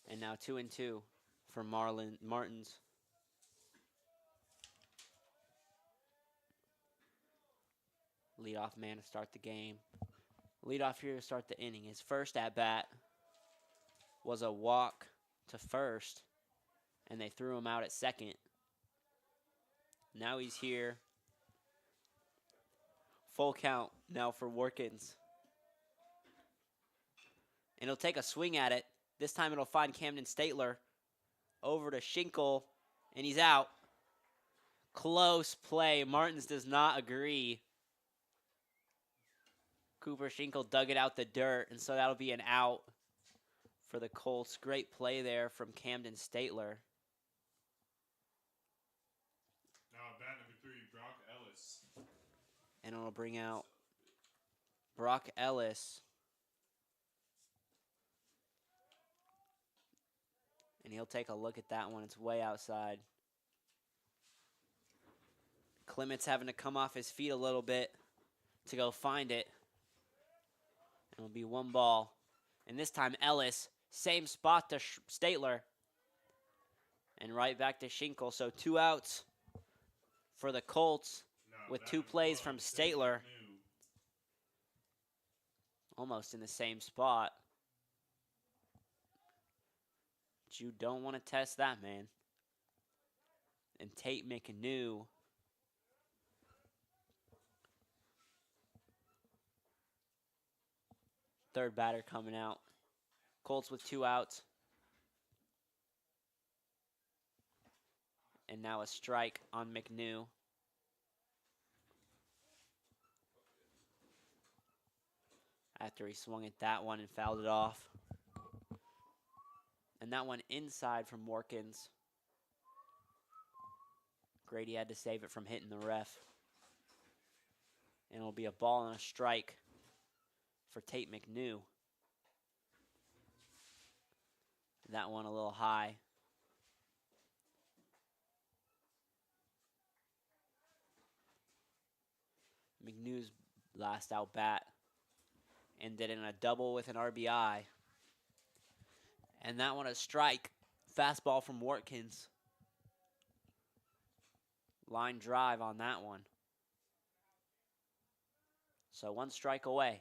And now 2-2 for Martins. Leadoff man to start the game. Leadoff here to start the inning. His first at bat was a walk to first, and they threw him out at second. Now he's here. Full count now for Workins. And he'll take a swing at it. This time it'll find Camden Statler. Over to Schinkel, and he's out. Close play. Martins does not agree. Cooper Schinkel dug it out the dirt, and so that'll be an out for the Colts. Great play there from Camden Statler. Now at bat number 3, Brock Ellis. And it'll bring out Brock Ellis. And he'll take a look at that one. It's way outside. Clement's having to come off his feet a little bit to go find it. And it'll be 1 ball. And this time Ellis, same spot to Statler. And right back to Schinkel. So 2 outs for the Colts with 2 plays from Statler. Almost in the same spot. But you don't want to test that, man. And Tate McNew. Third batter coming out. Colts with 2 outs. And now a strike on McNew. After he swung at that one and fouled it off. And that one inside from Morkins. Grady had to save it from hitting the ref. And it'll be a ball and a strike for Tate McNew. That one a little high. McNew's last out bat ended in a double with an RBI. And that one a strike. Fastball from Watkins. Line drive on that one. So 1 strike away.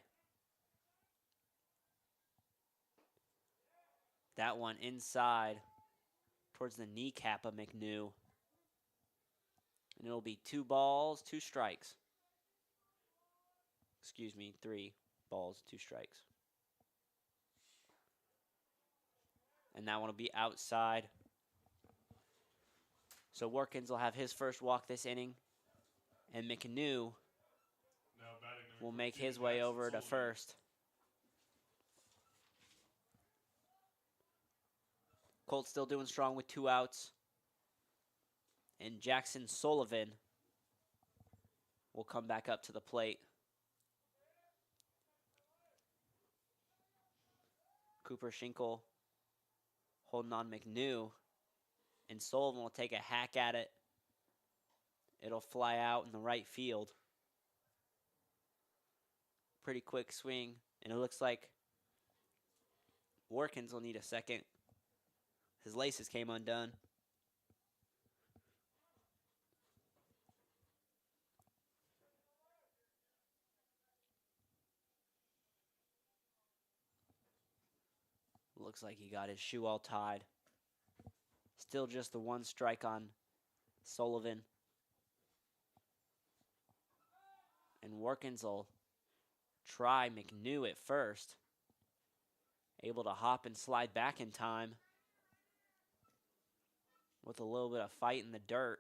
That one inside towards the kneecap of McNew. And it'll be 2 balls, 2 strikes. Excuse me, 3 balls, 2 strikes. And that one will be outside. So Workins will have his first walk this inning. And McNew will make his way over to first. Colts still doing strong with 2 outs. And Jackson Sullivan will come back up to the plate. Cooper Schinkel holding on McNew. And Sullivan will take a hack at it. It'll fly out in the right field. Pretty quick swing. And it looks like Workins will need a second. His laces came undone. Looks like he got his shoe all tied. Still just the 1 strike on Sullivan. And Workins will try McNew at first. able to hop and slide back in time with a little bit of fight in the dirt.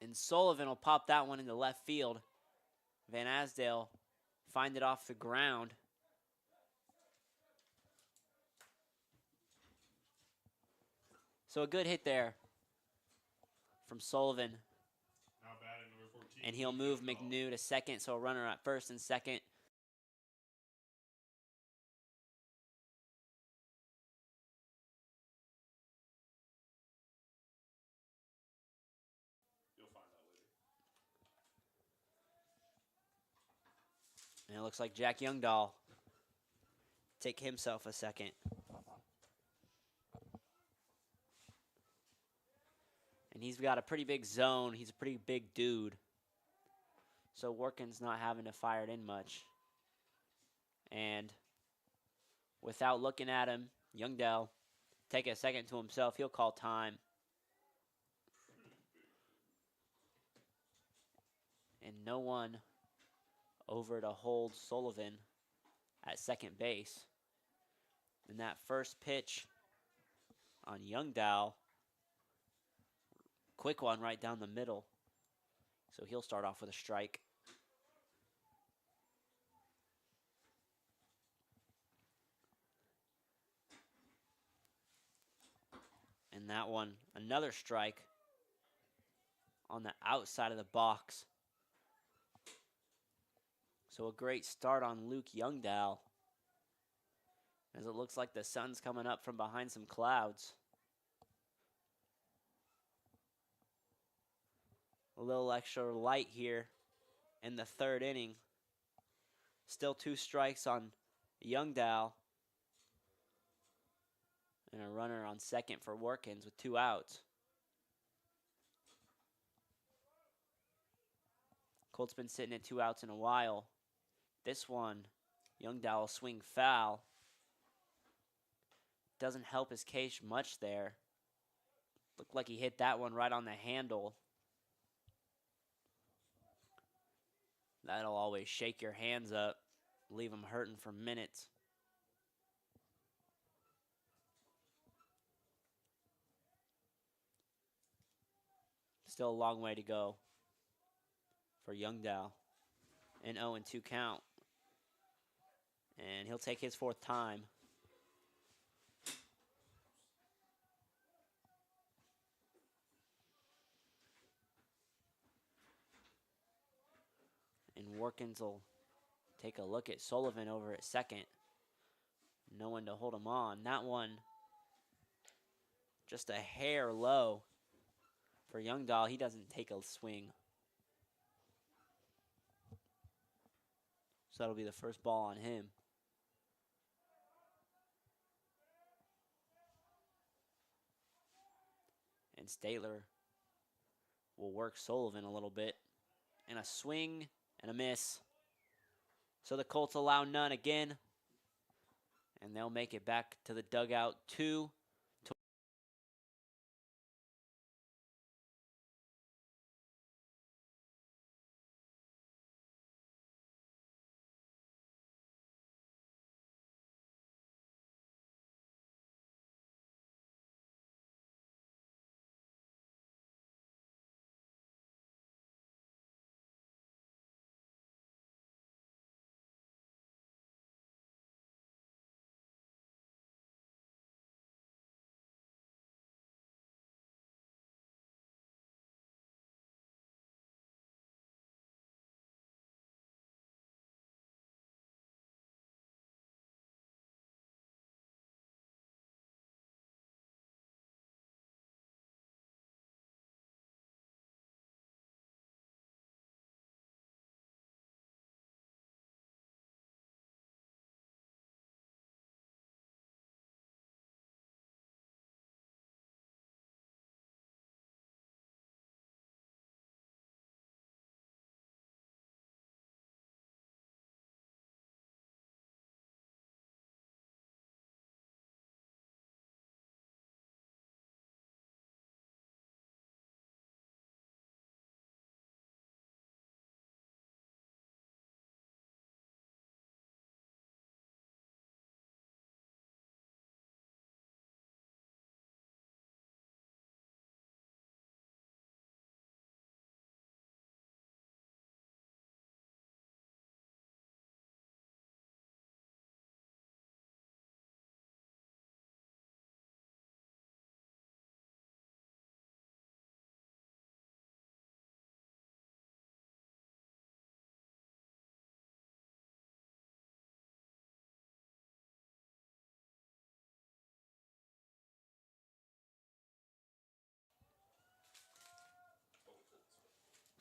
And Sullivan will pop that one into left field. Van Asdale find it off the ground. So a good hit there from Sullivan. Now batting number 14. And he'll move McNew to second, so a runner at first and second. You'll find out later. And it looks like Jack Youngdahl take himself a second. And he's got a pretty big zone. He's a pretty big dude. So Workin's not having to fire it in much. And without looking at him, Youngdahl take a second to himself. He'll call time. And no one over to hold Sullivan at second base. And that first pitch on Youngdahl, quick one right down the middle. So he'll start off with a strike. And that one, another strike on the outside of the box. So a great start on Luke Youngdahl, as it looks like the sun's coming up from behind some clouds. A little extra light here in the third inning. Still 2 strikes on Youngdahl. And a runner on second for Workins with 2 outs. Colt's been sitting at 2 outs in a while. This one, Youngdahl will swing foul. Doesn't help his case much there. Looked like he hit that one right on the handle. That'll always shake your hands up, leave them hurting for minutes. Still a long way to go for Youngdahl. An 0-2 count. And he'll take his 4th time. And Workins will take a look at Sullivan over at second. No one to hold him on. That one just a hair low for Youngdahl. He doesn't take a swing. So that'll be the first ball on him. And Statler will work Sullivan a little bit. And a swing and a miss. So the Colts allow none again. And they'll make it back to the dugout 2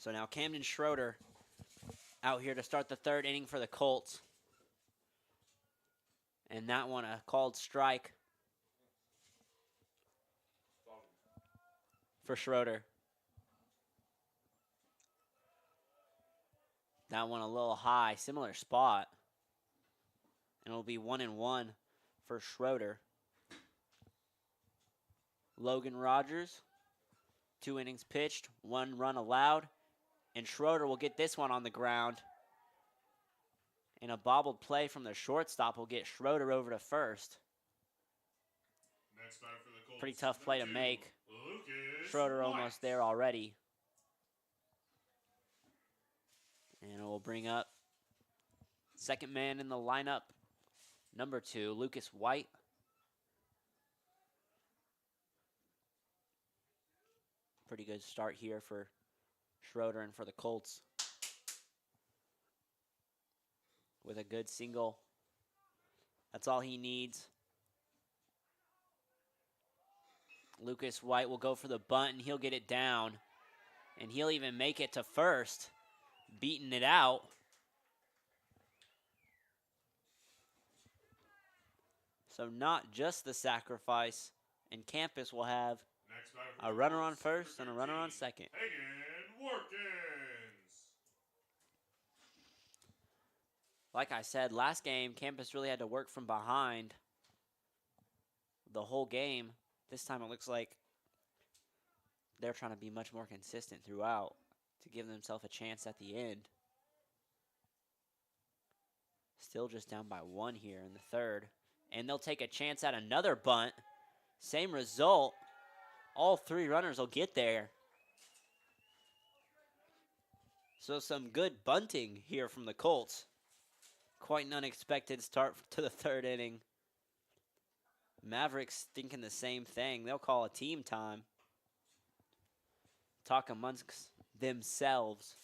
So now Camden Schroeder out here to start the third inning for the Colts. And that one a called strike for Schroeder. That one a little high, similar spot. And it'll be 1-1 for Schroeder. Logan Rogers, 2 innings pitched, 1 run allowed. And Schroeder will get this one on the ground. And a bobbled play from the shortstop will get Schroeder over to first. Next batter for the Colts. Pretty tough play to Number 2, make. Lucas Schroeder White. almost there already. And we'll bring up second man in the lineup, number 2, Lucas White. Pretty good start here for Schroeder and for the Colts. With a good single. That's all he needs. Lucas White will go for the bunt, and he'll get it down. And he'll even make it to first, beating it out. So not just the sacrifice, and Campus will have Next batter for a the runner on Colts, first and number a runner on 13, second. Hagen Workins. Like I said, last game, Campus really had to work from behind the whole game. This time it looks like they're trying to be much more consistent throughout to give themselves a chance at the end. Still just down by 1 here in the third. And they'll take a chance at another bunt. Same result. All 3 runners will get there. So some good bunting here from the Colts. Quite an unexpected start to the third inning. Mavericks thinking the same thing. They'll call a team time. Talk amongst themselves.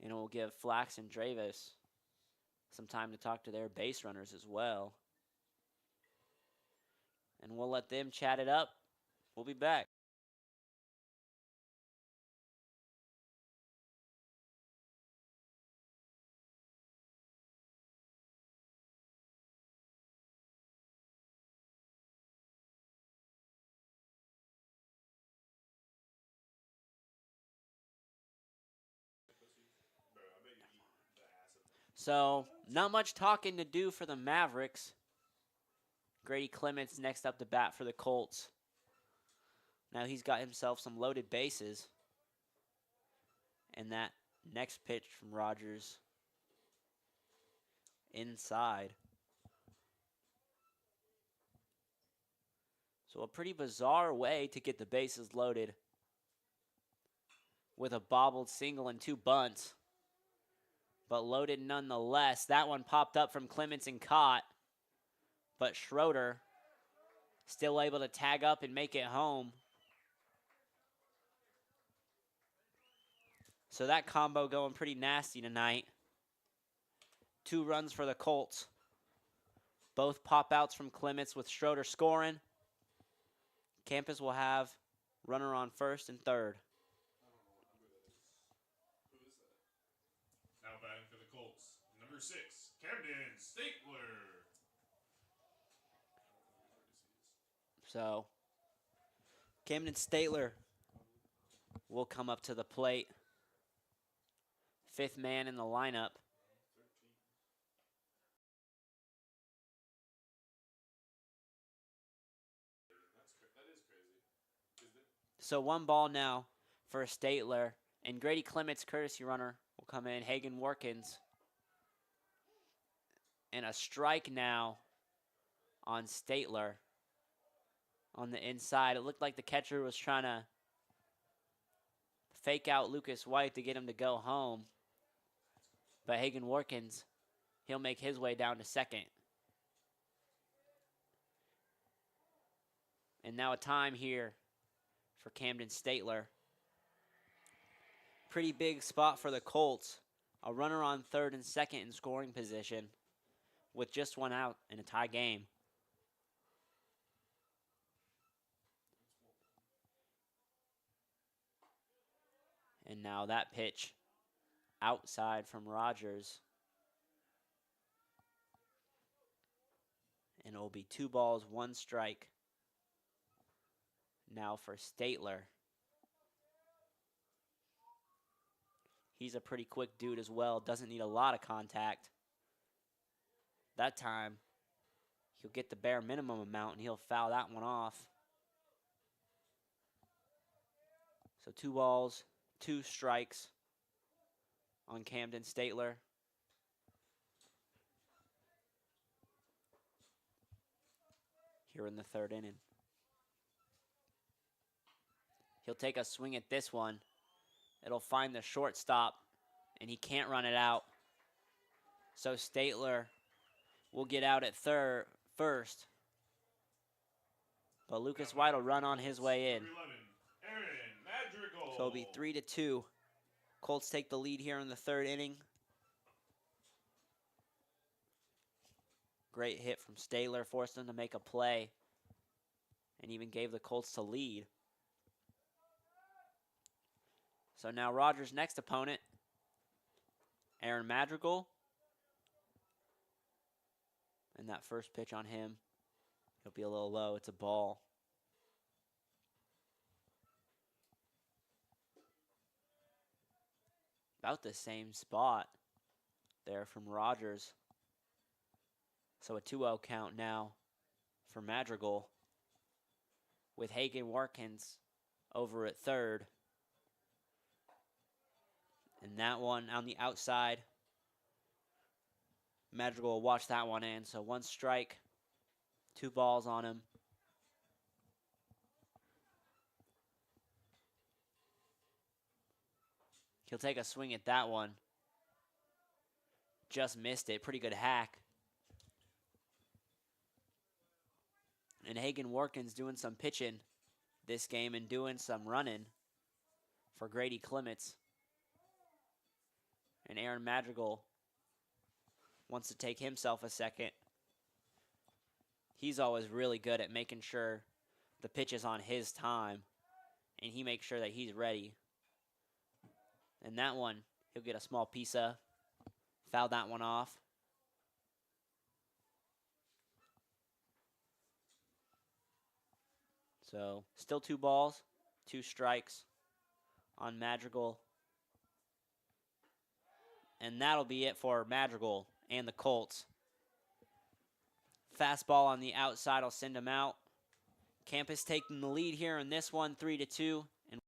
And we'll give Flax and Dravis some time to talk to their base runners as well. And we'll let them chat it up. We'll be back. So, not much talking to do for the Mavericks. Grady Clements next up to bat for the Colts. Now he's got himself some loaded bases. And that next pitch from Rogers inside. So a pretty bizarre way to get the bases loaded with a bobbled single and 2 bunts. But loaded nonetheless. That one popped up from Clements and caught. But Schroeder still able to tag up and make it home. So that combo going pretty nasty tonight. 2 runs for the Colts. Both pop-outs from Clements with Schroeder scoring. Campus will have runner on first and third. Now batting for the Colts, number 6, Camden Stapler. So Camden Statler will come up to the plate. 5th man in the lineup. So 1 ball now for Statler. And Grady Clements, courtesy runner, will come in. Hagen Workins. And a strike now on Statler. On the inside. It looked like the catcher was trying to fake out Lucas White to get him to go home. But Hagen Workins, he'll make his way down to second. And now a time here for Camden Statler. Pretty big spot for the Colts. A runner on third and second in scoring position with just 1 out in a tie game. And now that pitch outside from Rogers. And it will be 2 balls, 1 strike. Now for Statler. He's a pretty quick dude as well. Doesn't need a lot of contact. That time, he'll get the bare minimum amount and he'll foul that one off. So 2 balls, 2 strikes on Camden Statler. Here in the 3rd inning. He'll take a swing at this one. It'll find the shortstop, and he can't run it out. So Statler will get out at first. But Lucas White will run on his way in. So it'll be 3-2. Colts take the lead here in the 3rd inning. Great hit from Statler, forced them to make a play, and even gave the Colts the lead. So now Rogers' next opponent, Aaron Madrigal. And that first pitch on him, he'll be a little low. It's a ball. About the same spot there from Rogers. So a 2-0 count now for Madrigal, with Hagen Watkins over at 3rd. And that one on the outside, Madrigal will watch that one in. So 1 strike, 2 balls on him. He'll take a swing at that one. Just missed it. Pretty good hack. And Hagen Watkins doing some pitching this game and doing some running for Grady Clements. And Aaron Madrigal wants to take himself a second. He's always really good at making sure the pitch is on his time, and he makes sure that he's ready. And that one, he'll get a small piece of. Foul that one off. So still 2 balls, 2 strikes on Madrigal. And that'll be it for Madrigal and the Colts. Fastball on the outside will send him out. Campus taking the lead here in this one, 3-2. And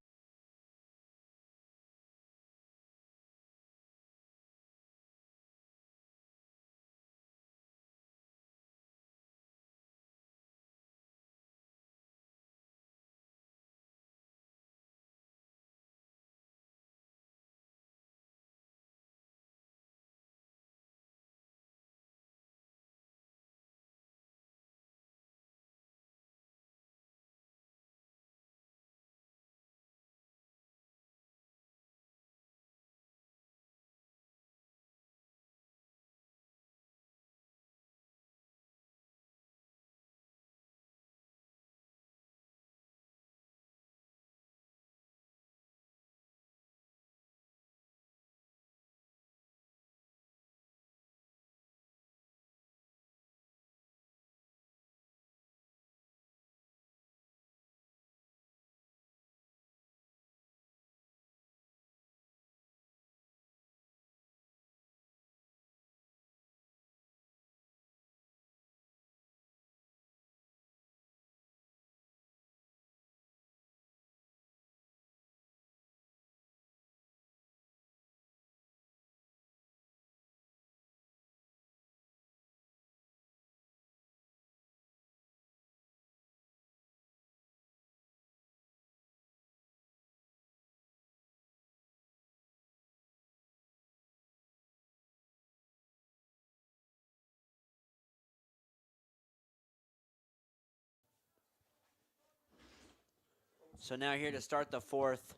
so now here to start the 4th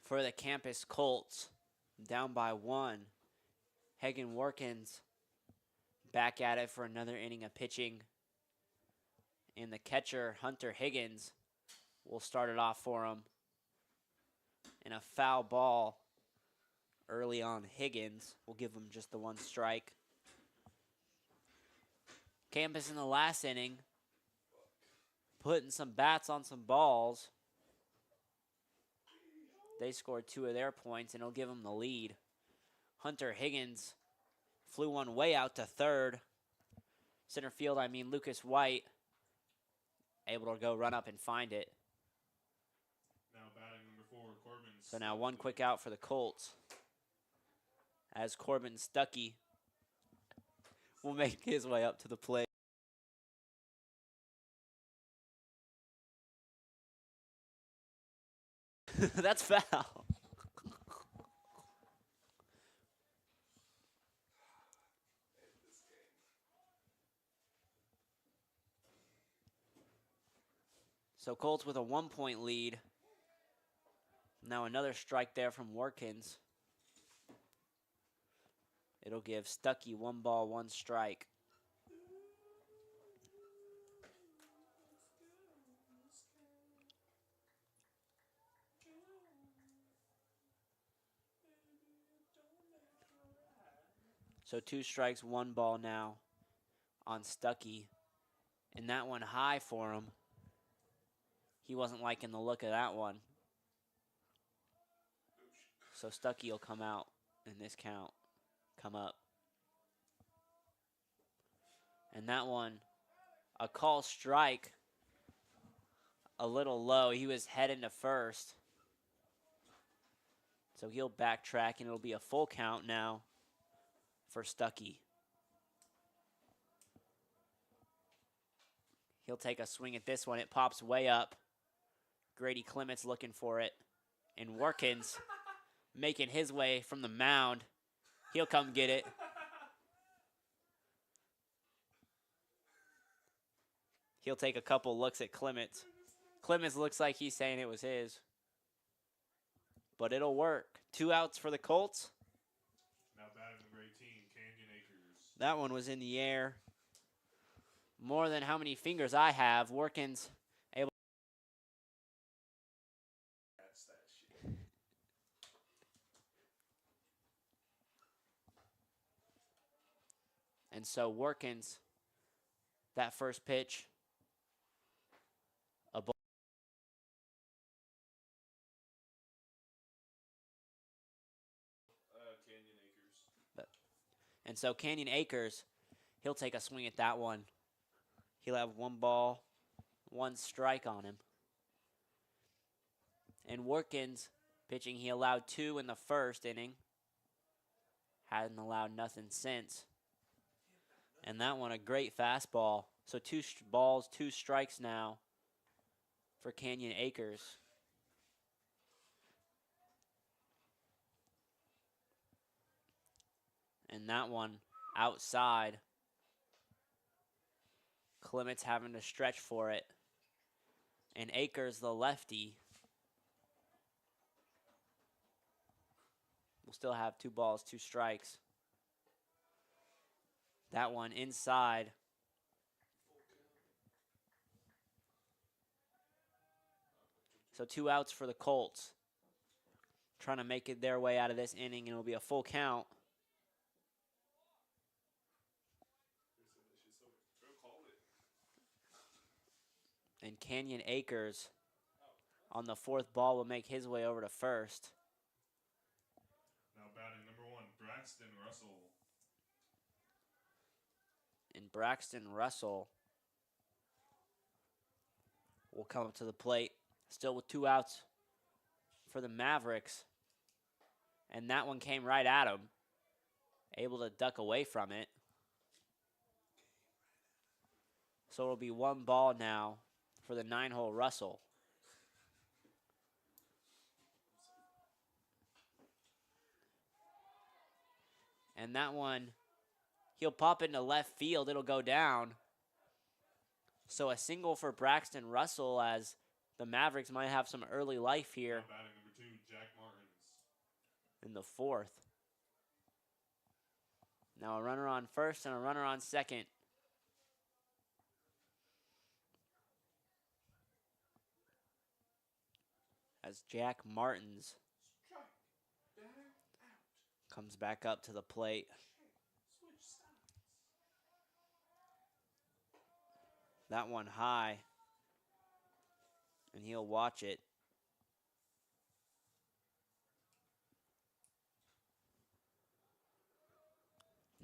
for the Campus Colts. Down by 1. Hagen Watkins back at it for another inning of pitching. And the catcher, Hunter Higgins, will start it off for him. And a foul ball early on Higgins will give him just the one strike. Campus in the last inning putting some bats on some balls. They scored 2 of their points, and it'll give them the lead. Hunter Higgins flew one way out to third. Center field, Lucas White, able to go run up and find it. Now batting number 4, Corbin. So now one quick out for the Colts, as Corbin Stuckey will make his way up to the plate. That's foul. So Colts with a 1-point lead. Now another strike there from Workins. It'll give Stuckey 1 ball, 1 strike. So 2 strikes, 1 ball now on Stuckey. And that one high for him. He wasn't liking the look of that one. So Stuckey will come out in this count. Come up. And that one, a call strike. A little low. He was heading to first. So he'll backtrack, and it'll be a full count now for Stuckey. He'll take a swing at this one. It pops way up. Grady Clement's looking for it. And Workins making his way from the mound. He'll come get it. He'll take a couple looks at Clements. Clements looks like he's saying it was his. But it'll work. 2 outs for the Colts. Now batting number 18, Canyon Acres. That one was in the air. More than how many fingers I have. Workins able. That's that shit. And so Workins, that first pitch, a ball. Canyon Acres. And so Canyon Acres, he'll take a swing at that one. He'll have 1 ball, 1 strike on him. And Workins pitching, he allowed 2 in the first inning. Hadn't allowed nothing since. And that one, a great fastball. So 2 balls, 2 strikes now for Canyon Acres. And that one outside. Clements having to stretch for it. And Akers, the lefty, will still have 2 balls, 2 strikes. That one inside. So 2 outs for the Colts. Trying to make it their way out of this inning, and it'll be a full count. And Canyon Acres on the 4th ball will make his way over to first. Now batting number 1, Braxton Russell. And Braxton Russell will come up to the plate, still with 2 outs for the Mavericks. And that one came right at him, able to duck away from it. So it'll be 1 ball now for the 9-hole Russell. And that one, he'll pop into left field. It'll go down. So a single for Braxton Russell, as the Mavericks might have some early life here Now batting number 2, Jack Martins. in the 4th. Now a runner on first and a runner on second. As Jack Martins Comes back up to the plate. That one high. And he'll watch it.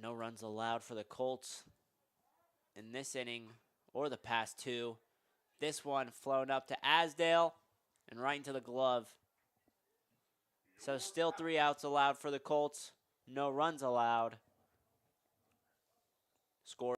No runs allowed for the Colts in this inning or the past two. This one flown up to Asdale and right into the glove. So still 3 outs allowed for the Colts. No runs allowed. Score.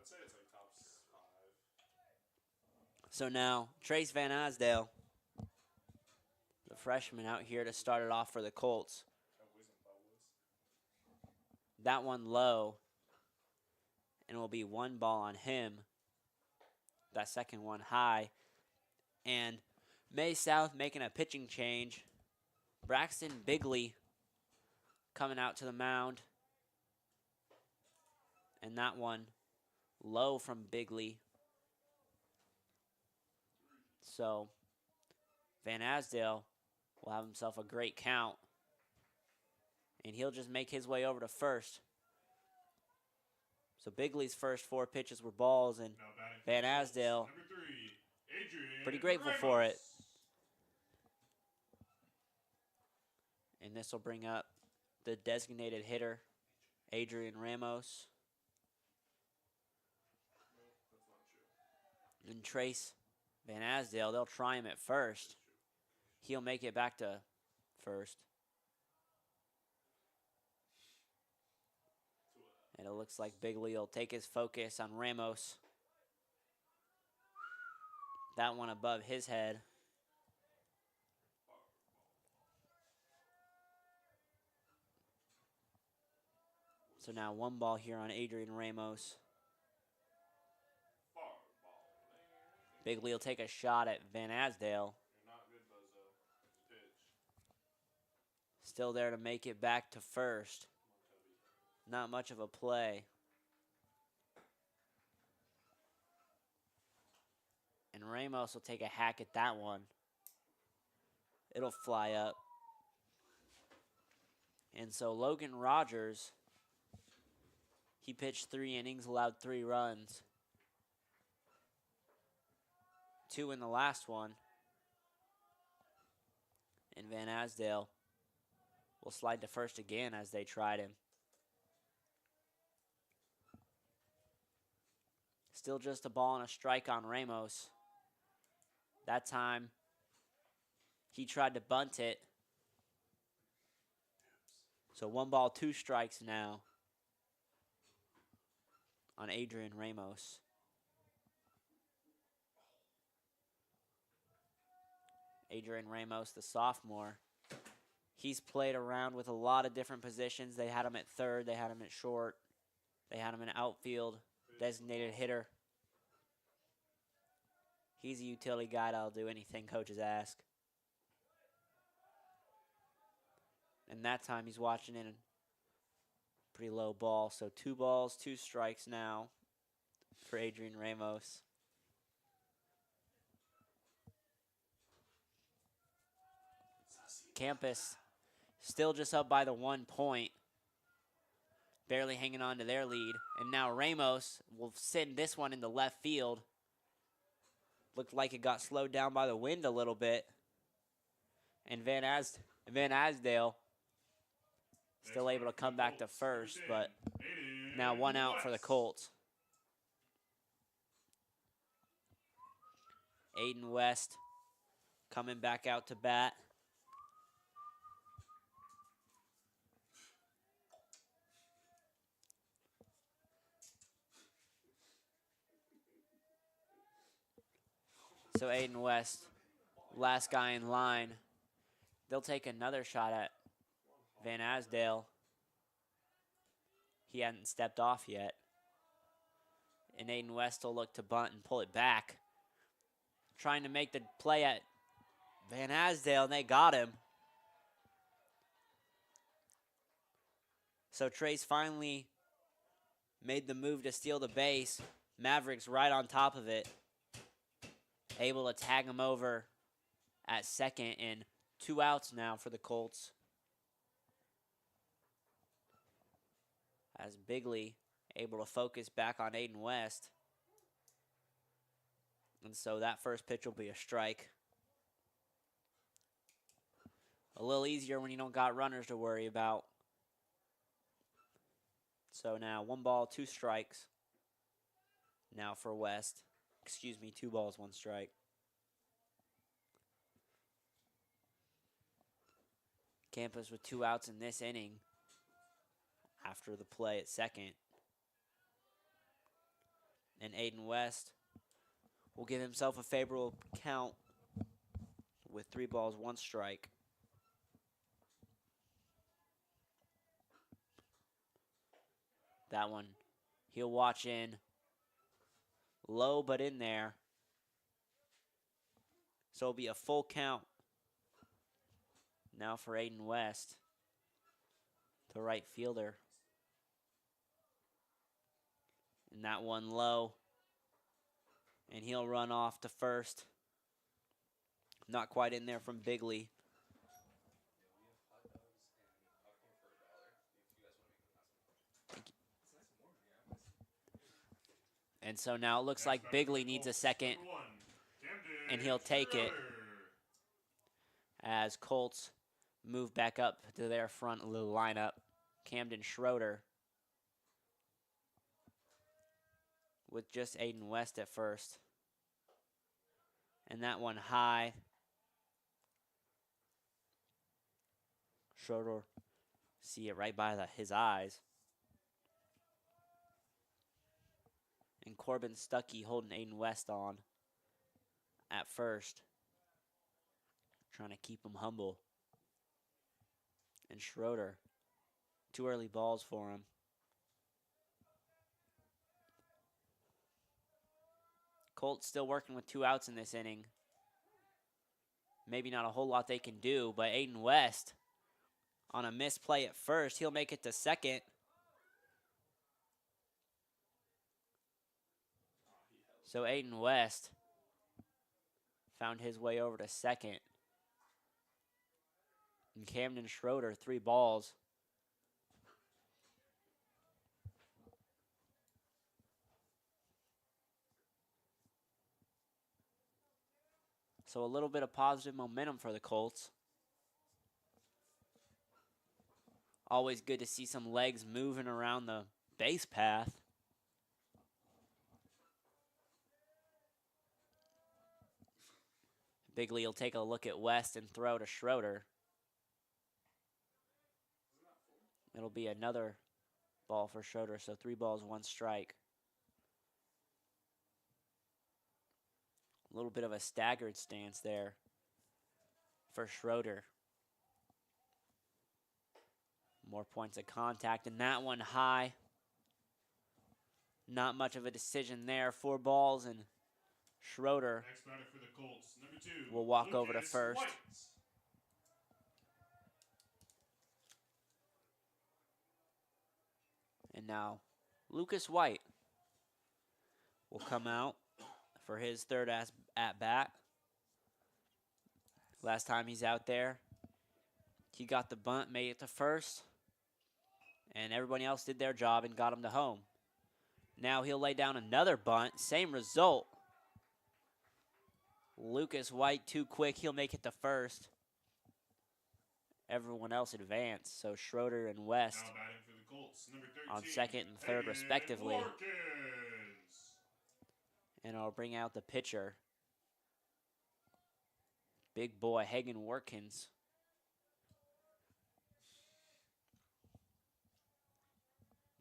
I'd say it's like top 5. So now Trace Van Asdale, the freshman out here to start it off for the Colts. Cowboys and Cowboys. That one low. And it will be 1 ball on him. That second one high. And May South making a pitching change. Braxton Bigley coming out to the mound. And that one low from Bigley. So Van Asdale will have himself a great count. And he'll just make his way over to first. So Bigley's first 4 pitches were balls, and Now batting Van for the Colts, Asdale number 3, Adrian pretty grateful for it. Ramos. And this will bring up the designated hitter, Adrian Ramos. That's not true. And Trace Van Asdale, they'll try him at first. He'll make it back to first. And it looks like Bigley will take his focus on Ramos. That one above his head. So now 1 ball here on Adrian Ramos. Far ball. Bigley will take a shot at Van Asdale. You're not good, Bozo. It's a pitch. Still there to make it back to first. Not much of a play. And Ramos will take a hack at that one. It'll fly up. And so Logan Rogers, he pitched 3 innings, allowed 3 runs. 2 in the last one. And Van Asdale will slide to first again as they tried him. Still just a ball and a strike on Ramos. That time, he tried to bunt it. So 1 ball, 2 strikes now on Adrian Ramos. Adrian Ramos, the sophomore. He's played around with a lot of different positions. They had him at third. They had him at short. They had him in outfield, designated hitter. He's a utility guy that'll do anything coaches ask. And that time he's watching in a pretty low ball. So 2 balls, 2 strikes now for Adrian Ramos. Campus still just up by the 1 point. Barely hanging on to their lead. And now Ramos will send this one into left field. Looked like it got slowed down by the wind a little bit. And Van Asdale still able to come back to first, but now 1 out for the Colts. Aiden West coming back out to bat. So Aiden West, last guy in line. They'll take another shot at Van Asdale. He hadn't stepped off yet. And Aiden West will look to bunt and pull it back. Trying to make the play at Van Asdale, and they got him. So Trace finally made the move to steal the base. Mavericks right on top of it. Able to tag him over at second, and 2 outs now for the Colts. As Bigley able to focus back on Aiden West. And so that first pitch will be a strike. A little easier when you don't got runners to worry about. So now 1 ball, 2 strikes. Now for West. 2 balls, 1 strike. Campus with 2 outs in this inning after the play at second. And Aiden West will give himself a favorable count with 3 balls, 1 strike. That one, he'll watch in. Low but in there. So it'll be a full count now for Aiden West, the right fielder. And that one low. And he'll run off to first. Not quite in there from Bigley. And so now it looks like Bigley needs a second, and he'll take it as Colts move back up to their front of the lineup. Camden Schroeder with just Aiden West at first. And that one high. Schroeder, see it right by his eyes. And Corbin Stuckey holding Aiden West on at first. Trying to keep him humble. And Schroeder, 2 early balls for him. Colts still working with 2 outs in this inning. Maybe not a whole lot they can do, but Aiden West on a misplay at first, he'll make it to second. So Aiden West found his way over to second. And Camden Schroeder, 3 balls. So a little bit of positive momentum for the Colts. Always good to see some legs moving around the base path. Bigley will take a look at West and throw to Schroeder. It'll be another ball for Schroeder, so 3 balls, 1 strike. A little bit of a staggered stance there for Schroeder. More points of contact, and that one high. Not much of a decision there. 4 balls, and Schroeder Next batter for the Colts, number 2. will walk over to Lucas first. White. And now Lucas White will come out for his third at-bat. Last time he's out there, he got the bunt, made it to first, and everybody else did their job and got him to home. Now he'll lay down another bunt, same result. Lucas White too quick, he'll make it to first. Everyone else advanced, so Schroeder and West Now batting for the Colts, number 13. on second and third Hagen respectively. Larkins. And I'll bring out the pitcher. Big boy, Hagen Workins.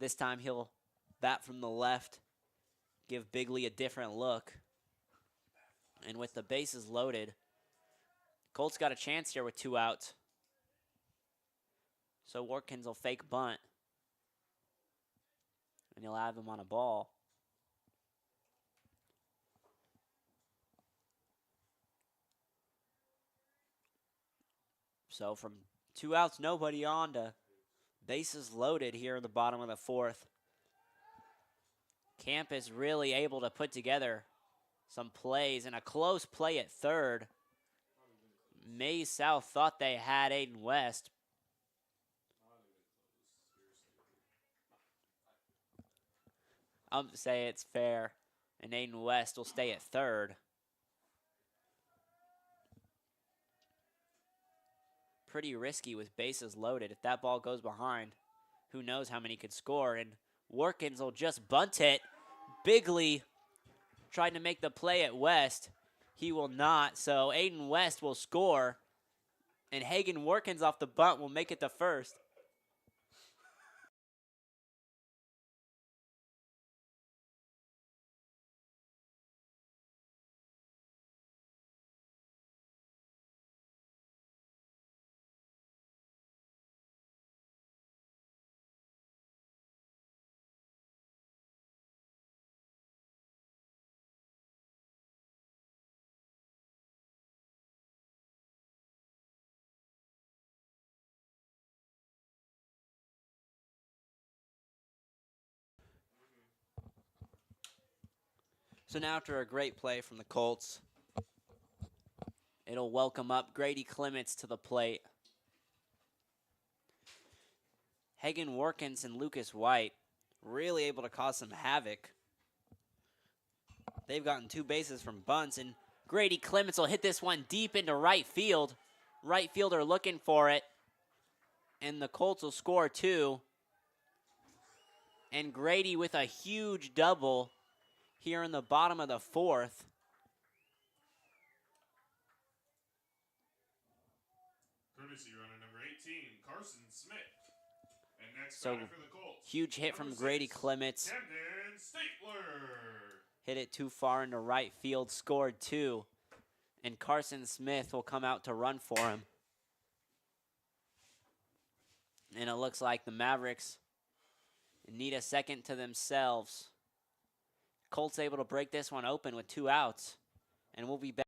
This time he'll bat from the left, give Bigley a different look. And with the bases loaded, Colts got a chance here with 2 outs. So Workins will fake bunt. And he'll have him on a ball. So from 2 outs, nobody on to bases loaded here in the bottom of the 4th. Camp is really able to put together some plays and a close play at third. Maize South thought they had Aiden West. Say it's fair, and Aiden West will stay at third. Pretty risky with bases loaded. If that ball goes behind, who knows how many could score. And Workins will just bunt it. Bigley tried to make the play at West. He will not, so Aiden West will score. And Hagen Workins off the bunt will make it to first. So now after a great play from the Colts, it'll welcome up Grady Clements to the plate. Hagen Workins and Lucas White really able to cause some havoc. They've gotten 2 bases from bunts, and Grady Clements will hit this one deep into right field. Right fielder looking for it, and the Colts will score 2. And Grady with a huge double here in the bottom of the 4th. Courtesy runner number 18, Carson Smith. And next So, batter for the Colts, huge hit from number Grady 6, Clements. Camden Stapler. Hit it too far into right field, scored 2. And Carson Smith will come out to run for him. And it looks like the Mavericks need a second to themselves. Colts able to break this one open with 2 outs. And we'll be back.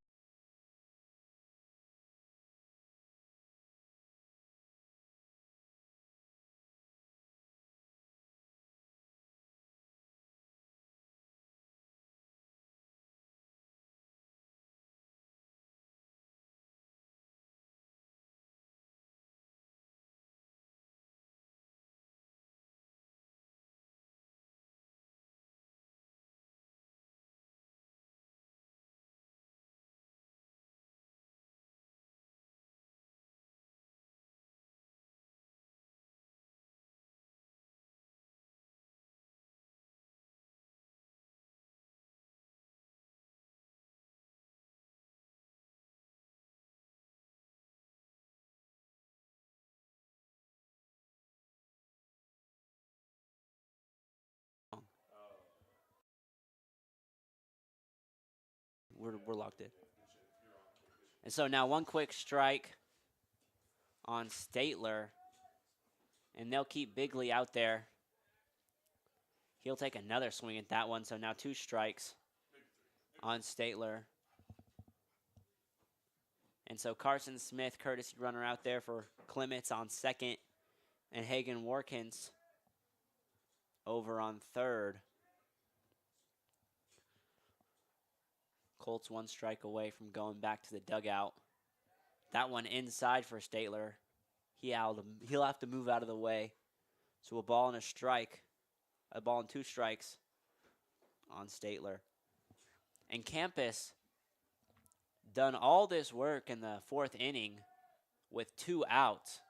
we're locked in. And so now one quick strike on Statler, and they'll keep Bigley out there. He'll take another swing at that one, so now 2 strikes on Statler. And so Carson Smith, courtesy runner out there for Clements on second, and Hagen Warkins over on third. Colts 1 strike away from going back to the dugout. That one inside for Statler. He'll have to move out of the way. So a ball and a strike. A ball and 2 strikes on Statler. And Campus done all this work in the 4th inning with 2 outs.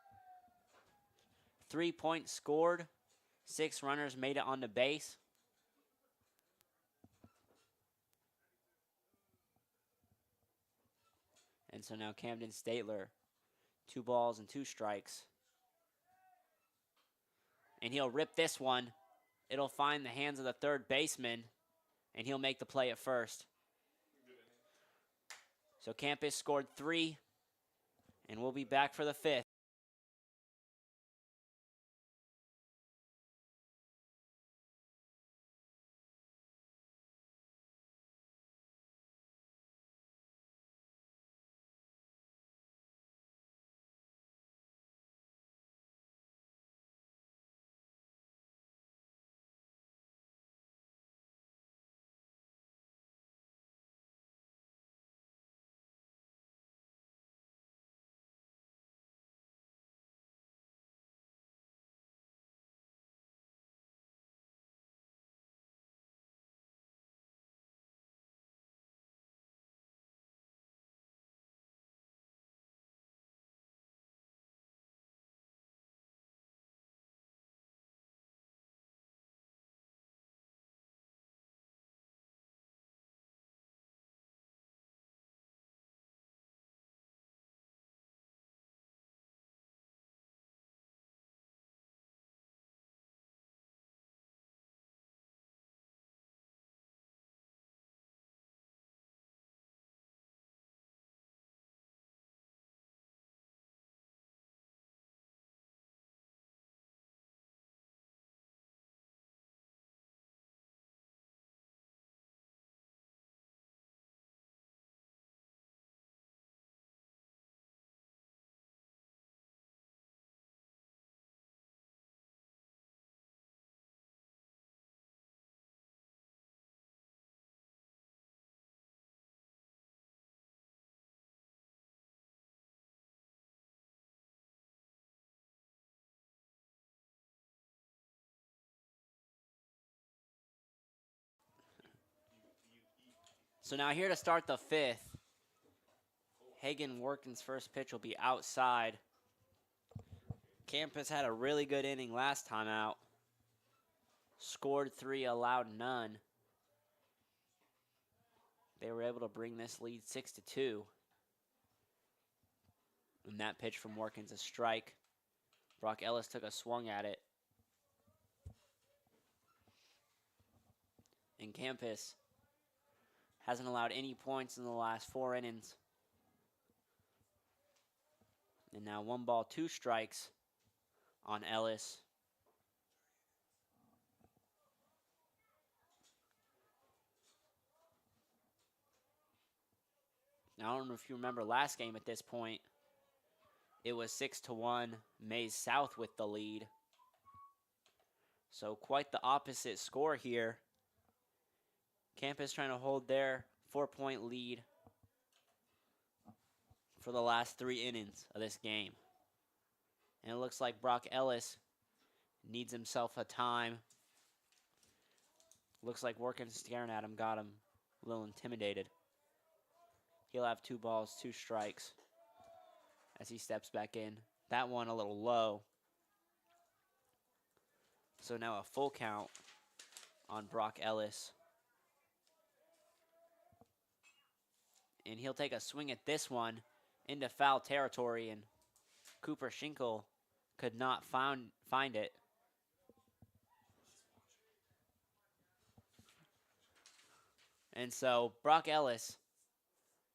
3 points scored. 6 runners made it on the base. And so now Camden Statler, 2 balls and 2 strikes. And he'll rip this one. It'll find the hands of the third baseman, and he'll make the play at first. So Campus scored 3, and we'll be back for the 5th. So now here to start the 5th, Hagen Warkin's first pitch will be outside. Campus had a really good inning last time out. Scored 3, allowed none. They were able to bring this lead 6-2. And that pitch from Warkins a strike. Brock Ellis took a swung at it. And Campus hasn't allowed any points in the last 4 innings. And now 1 ball, 2 strikes on Ellis. Now, I don't know if you remember last game at this point. It was 6-1, Maize South with the lead. So quite the opposite score here. Campus trying to hold their 4-point lead for the last 3 innings of this game. And it looks like Brock Ellis needs himself a time. Looks like Working staring at him got him a little intimidated. He'll have 2 balls, 2 strikes as he steps back in. That one a little low. So now a full count on Brock Ellis. And he'll take a swing at this one into foul territory, and Cooper Schinkel could not find it. And so Brock Ellis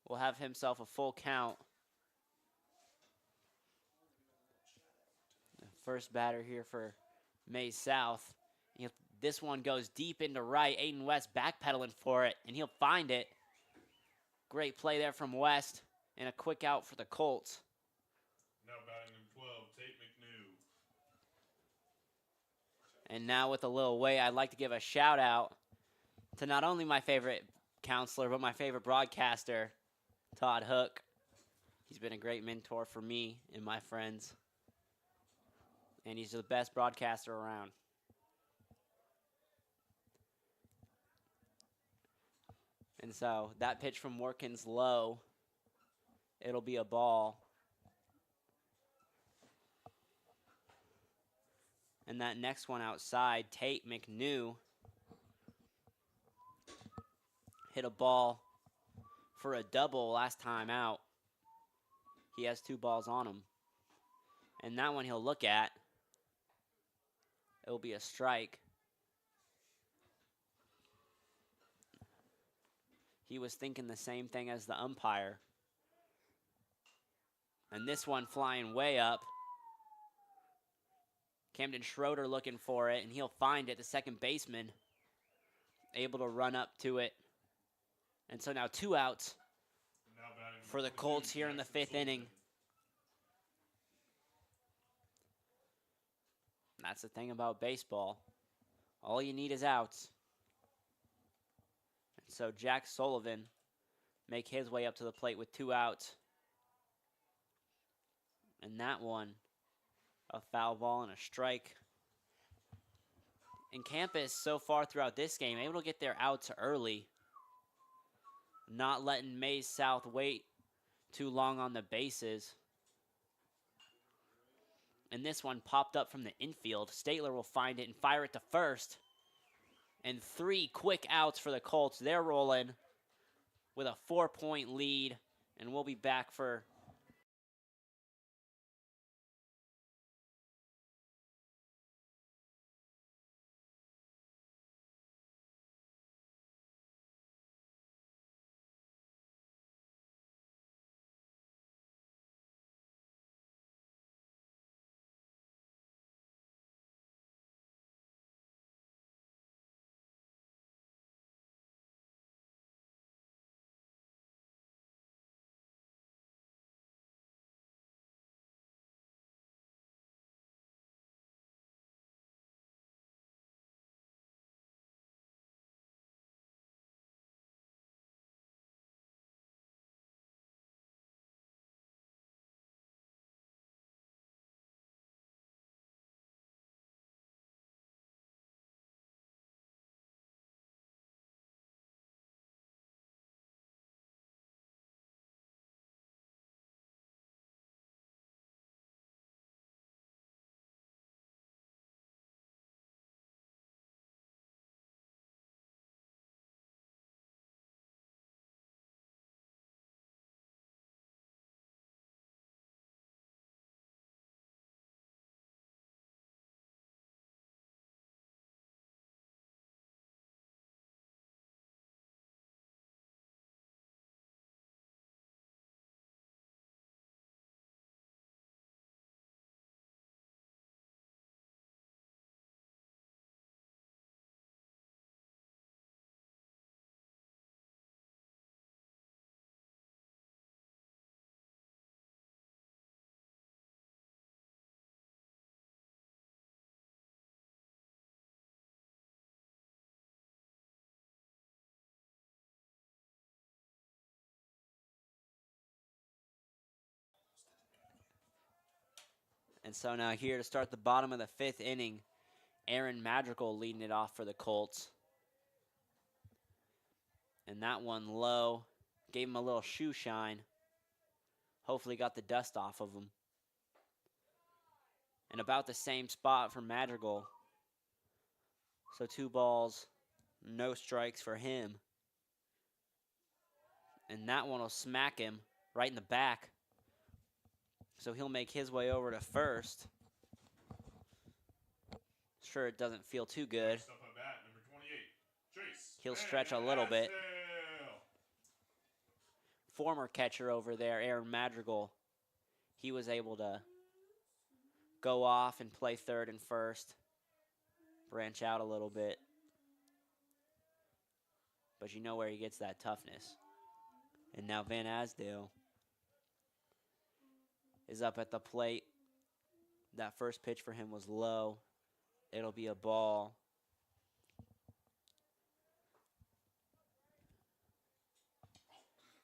will have himself a full count. The first batter here for Maize South. This one goes deep into right. Aiden West backpedaling for it, and he'll find it. Great play there from West, and a quick out for the Colts. Now batting number 12, Tate McNew. And now with a little wait, I'd like to give a shout out to not only my favorite counselor, but my favorite broadcaster, Todd Hook. He's been a great mentor for me and my friends. And he's the best broadcaster around. And so that pitch from Workins low, it'll be a ball. And that next one outside, Tate McNew hit a ball for a double last time out. He has 2 balls on him. And that one he'll look at. It'll be a strike. He was thinking the same thing as the umpire. And this one flying way up. Camden Schroeder looking for it, and he'll find it. The second baseman able to run up to it. And so now 2 outs Now batting for the number Colts 22, here in the Jackson 5th inning. Sullivan. That's the thing about baseball. All you need is outs. And so Jack Sullivan make his way up to the plate with 2 outs. And that one, a foul ball and a strike. And Campus, so far throughout this game, able to get their outs early. Not letting Maize South wait too long on the bases. And this one popped up from the infield. Statler will find it and fire it to first. And 3 quick outs for the Colts. They're rolling with a 4-point lead. And we'll be back for And so now here to start the bottom of the 5th inning, Aaron Madrigal leading it off for the Colts. And that one low, gave him a little shoe shine. Hopefully got the dust off of him. And about the same spot for Madrigal. So 2 balls, no strikes for him. And that one will smack him right in the back. So he'll make his way over to first. Sure, it doesn't feel too good. Next up at bat, number 28, Chase He'll stretch a little bit. Asdale. former catcher over there, Aaron Madrigal, he was able to go off and play third and first, branch out a little bit. But you know where he gets that toughness. And now Van Asdale is up at the plate. That first pitch for him was low. It'll be a ball.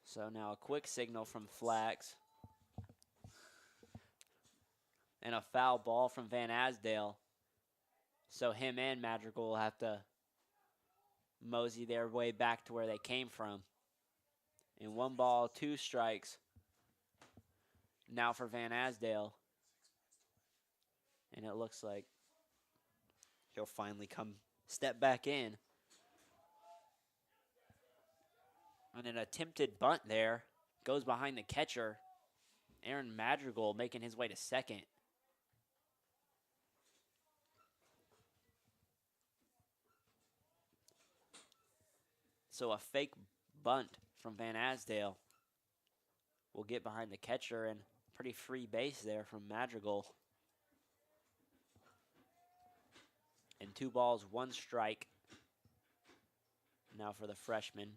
So now a quick signal from Flax. And a foul ball from Van Asdale. So him and Madrigal will have to mosey their way back to where they came from. And 1 ball, 2 strikes. Now for Van Asdale. And it looks like he'll finally step back in. And an attempted bunt there. Goes behind the catcher. Aaron Madrigal making his way to second. So a fake bunt from Van Asdale will get behind the catcher, and pretty free base there from Madrigal. And 2 balls, 1 strike. Now for the freshman,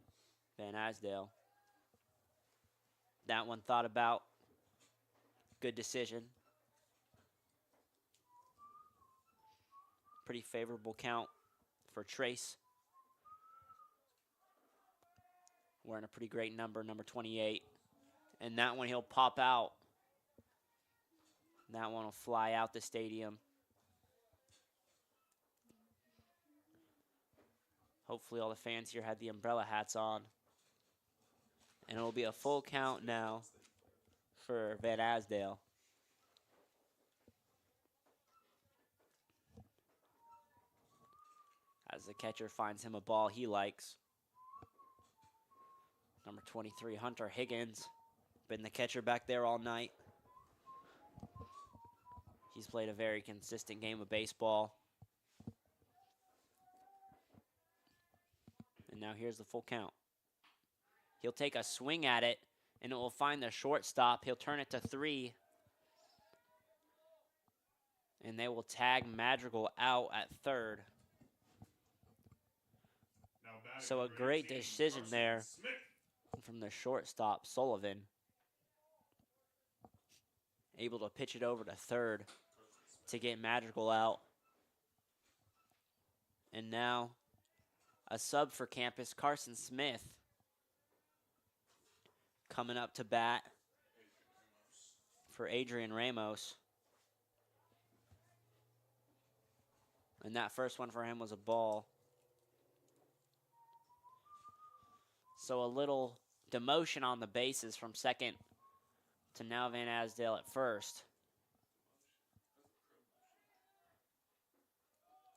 Van Asdale. That one thought about. Good decision. Pretty favorable count for Trace. Wearing a pretty great number 28. And that one he'll pop out. That one will fly out the stadium. Hopefully all the fans here had the umbrella hats on. And it'll be a full count now for Van Asdale. As the catcher finds him a ball he likes. Number 23, Hunter Higgins. Been the catcher back there all night. He's played a very consistent game of baseball. And now here's the full count. He'll take a swing at it, and it will find the shortstop. He'll turn it to 3. And they will tag Madrigal out at third. So a great decision there from the shortstop, Sullivan. Able to pitch it over to third to get Madrigal out. And now a sub for campus, Carson Smith, coming up to bat for Adrian Ramos. And that first one for him was a ball. So a little demotion on the bases from second to now Van Asdale at first.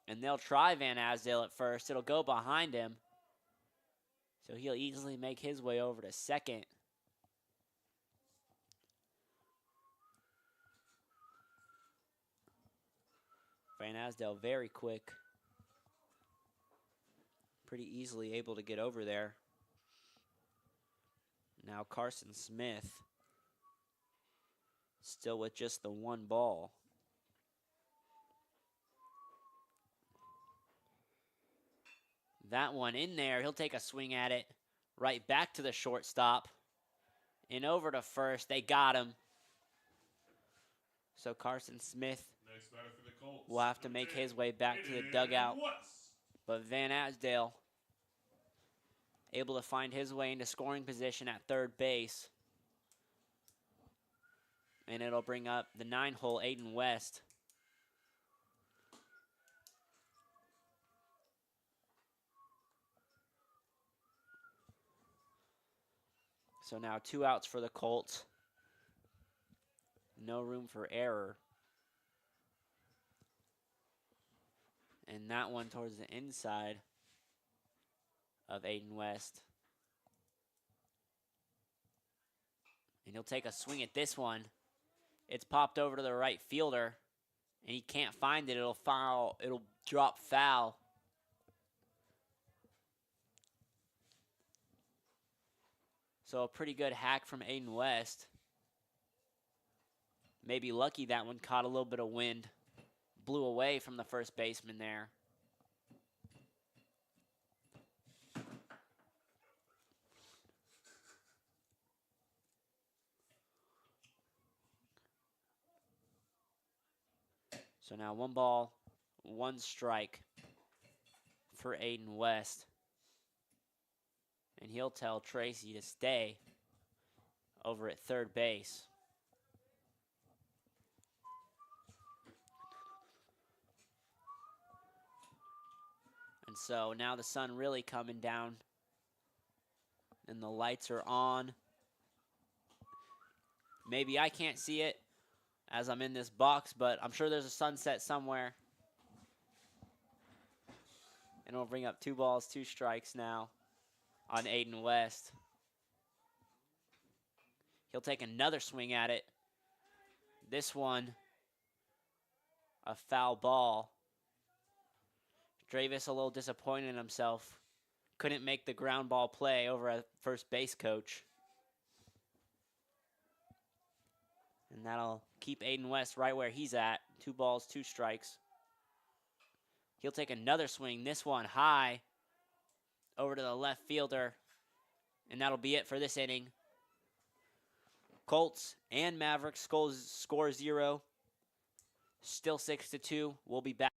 And they'll try Van Asdale at first. It'll go behind him. So he'll easily make his way over to second. Van Asdale very quick. Pretty easily able to get over there. Now Carson Smith still with just the 1 ball. That one in there. He'll take a swing at it. Right back to the shortstop. And over to first. They got him. So Carson Smith will have to make his way back to the dugout. But Van Asdale able to find his way into scoring position at third base. And it'll bring up the 9-hole Aiden West. So now 2 outs for the Colts. No room for error. And that one towards the inside of Aiden West. And he'll take a swing at this one. It's popped over to the right fielder, and he can't find it. It'll drop foul. So a pretty good hack from Aiden West. Maybe lucky that one caught a little bit of wind. Blew away from the first baseman there. So now 1 ball, 1 strike for Aiden West. And he'll tell Tracy to stay over at third base. And so now the sun really coming down and the lights are on. Maybe I can't see it as I'm in this box, but I'm sure there's a sunset somewhere. And we'll bring up 2 balls, 2 strikes now on Aiden West. He'll take another swing at it. This one, a foul ball. Dravis a little disappointed in himself. Couldn't make the ground ball play over a first base coach. And that'll keep Aiden West right where he's at. 2 balls, 2 strikes. He'll take another swing. This one high over to the left fielder. And that'll be it for this inning. Colts and Mavericks score 0. Still 6-2. We'll be back.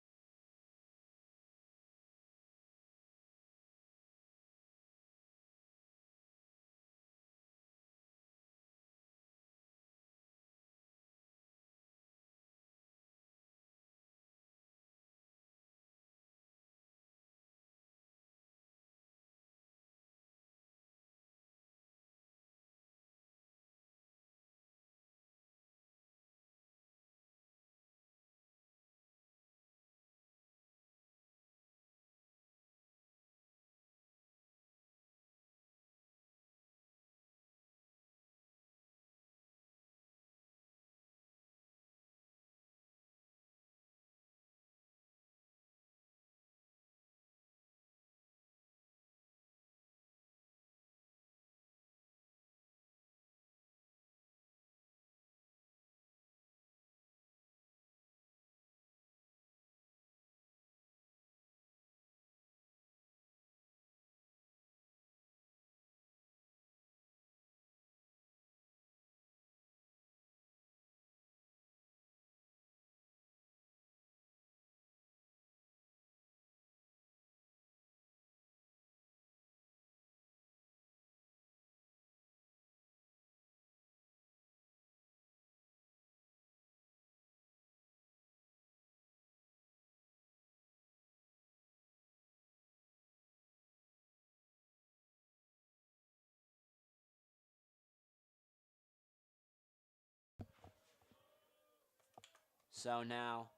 So now,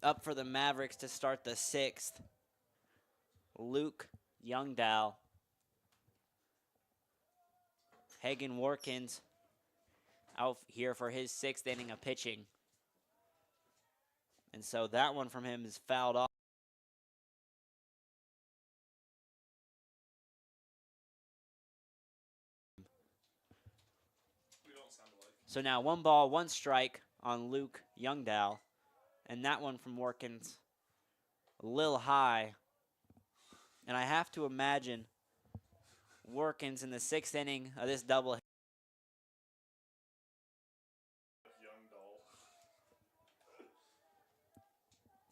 up for the Mavericks to start the 6th, Luke Youngdow. Hagen Warkins out here for his 6th inning of pitching. And so that one from him is fouled off. So now 1 ball, 1 strike on Luke Youngdow. And that one from Warkins, a little high. And I have to imagine Warkins in the 6th inning of this double.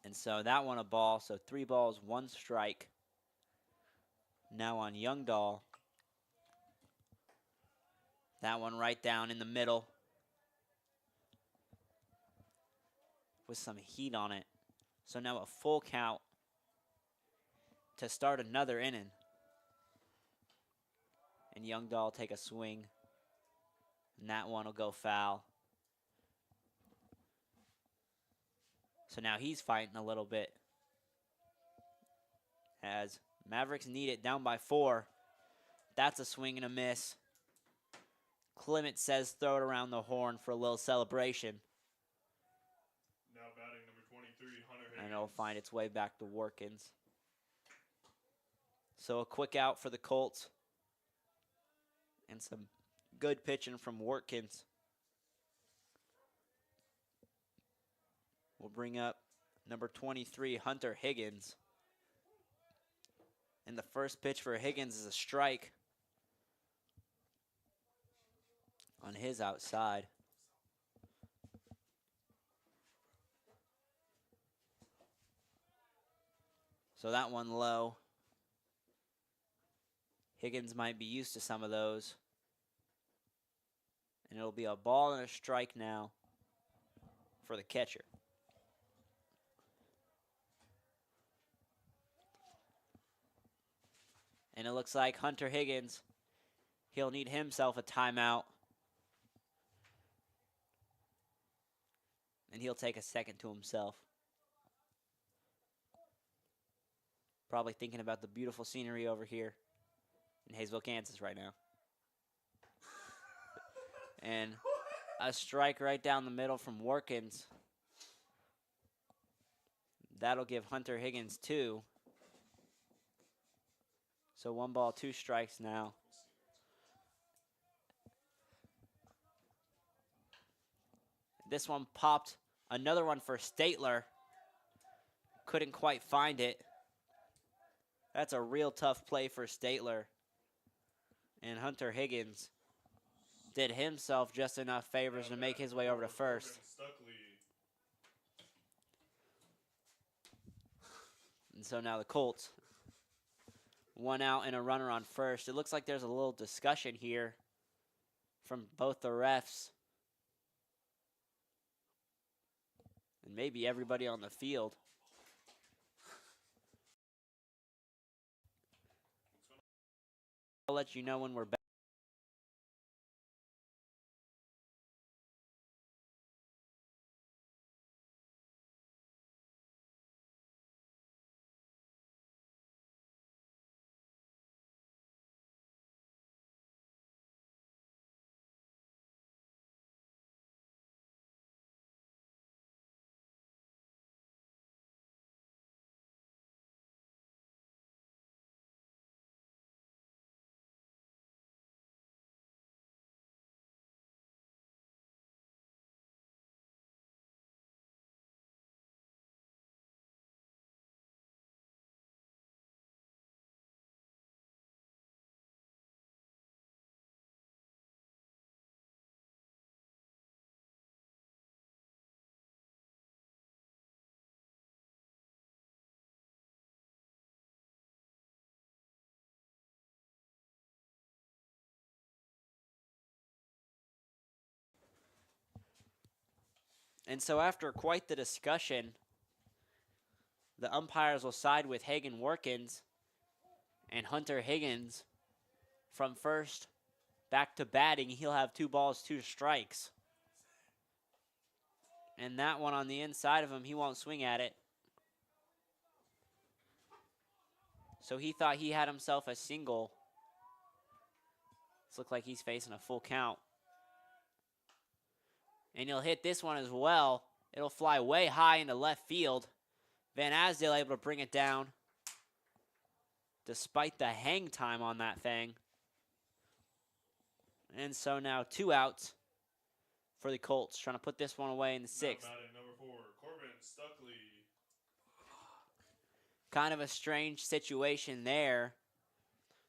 And so that one a ball, so 3 balls, 1 strike. Now on Youngdahl. That one right down in the middle with some heat on it. So now a full count to start another inning. And Youngdahl take a swing. And that one will go foul. So now he's fighting a little bit. As Mavericks need it down by 4. That's a swing and a miss. Clement says throw it around the horn for a little celebration. Now batting number 23, Hunter Higgins. And it'll find its way back to Warkins. So a quick out for the Colts. And some Good pitching from Watkins. We'll bring up number 23, Hunter Higgins. And the first pitch for Higgins is a strike on his outside. So that one low. Higgins might be used to some of those. And it'll be a ball and a strike now for the catcher. And it looks like Hunter Higgins, he'll need himself a timeout. And he'll take a second to himself. Probably thinking about the beautiful scenery over here in Hayesville, Kansas right now. And a strike right down the middle from Watkins. That'll give Hunter Higgins 2. So 1 ball, 2 strikes now. This one popped. Another one for Statler. Couldn't quite find it. That's a real tough play for Statler. And Hunter Higgins did himself just enough favors to make his way over to first. And so now the Colts, 1 out and a runner on first. It looks like there's a little discussion here from both the refs and maybe everybody on the field. I'll let you know when we're back. And so after quite the discussion, the umpires will side with Hagen Workins and Hunter Higgins from first back to batting. He'll have 2 balls, 2 strikes. And that one on the inside of him, he won't swing at it. So he thought he had himself a single. This looks like he's facing a full count. And he'll hit this one as well. It'll fly way high into left field. Van Asdale able to bring it down despite the hang time on that thing. And so now 2 outs for the Colts, trying to put this one away in the 6th. Number 4, Corbin Stuckley. Kind of a strange situation there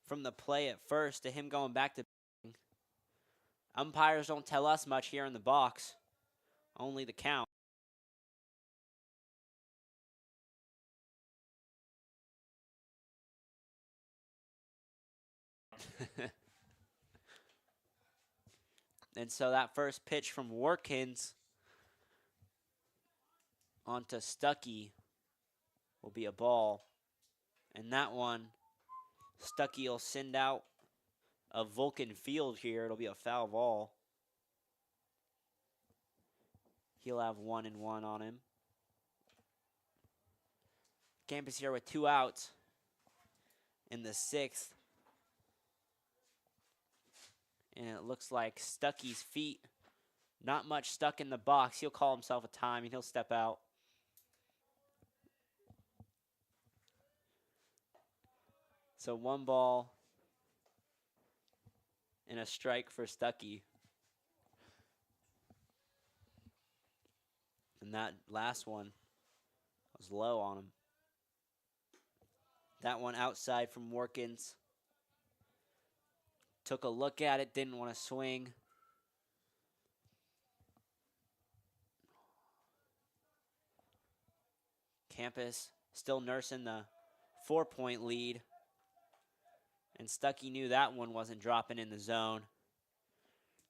from the play at first to him going back to batting. Umpires don't tell us much here in the box, only the count. And so that first pitch from Workins onto Stuckey will be a ball. And that one, Stuckey will send out a Vulcan Field here. It'll be a foul ball. He'll have 1-1 on him. Campus here with 2 outs in the 6th. And it looks like Stuckey's feet, not much stuck in the box. He'll call himself a time and he'll step out. So 1 ball And a strike for Stuckey. And that last one was low on him. That one outside from Workins. Took a look at it, didn't want to swing. Campus still nursing the 4-point lead. And Stuckey knew that one wasn't dropping in the zone.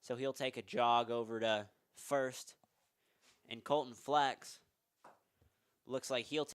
So he'll take a jog over to first. And Colton Flex looks like he'll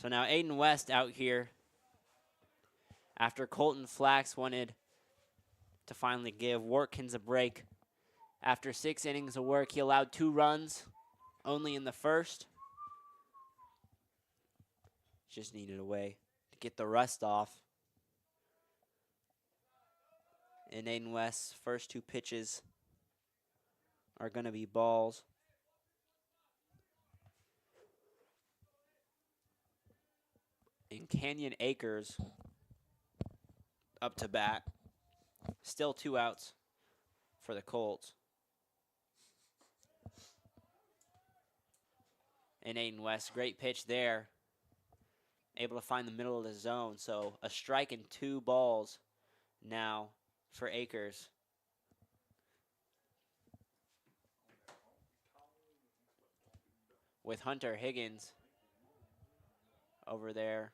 So now Aiden West out here after Colton Flax wanted to finally give Workins a break. After 6 innings of work, he allowed 2 runs, only in the first. Just needed a way to get the rust off. And Aiden West's first 2 pitches are going to be balls. And Canyon Acres up to bat. Still 2 outs for the Colts. And Aiden West, great pitch there. Able to find the middle of the zone. So a strike and 2 balls now for Acres. With Hunter Higgins over there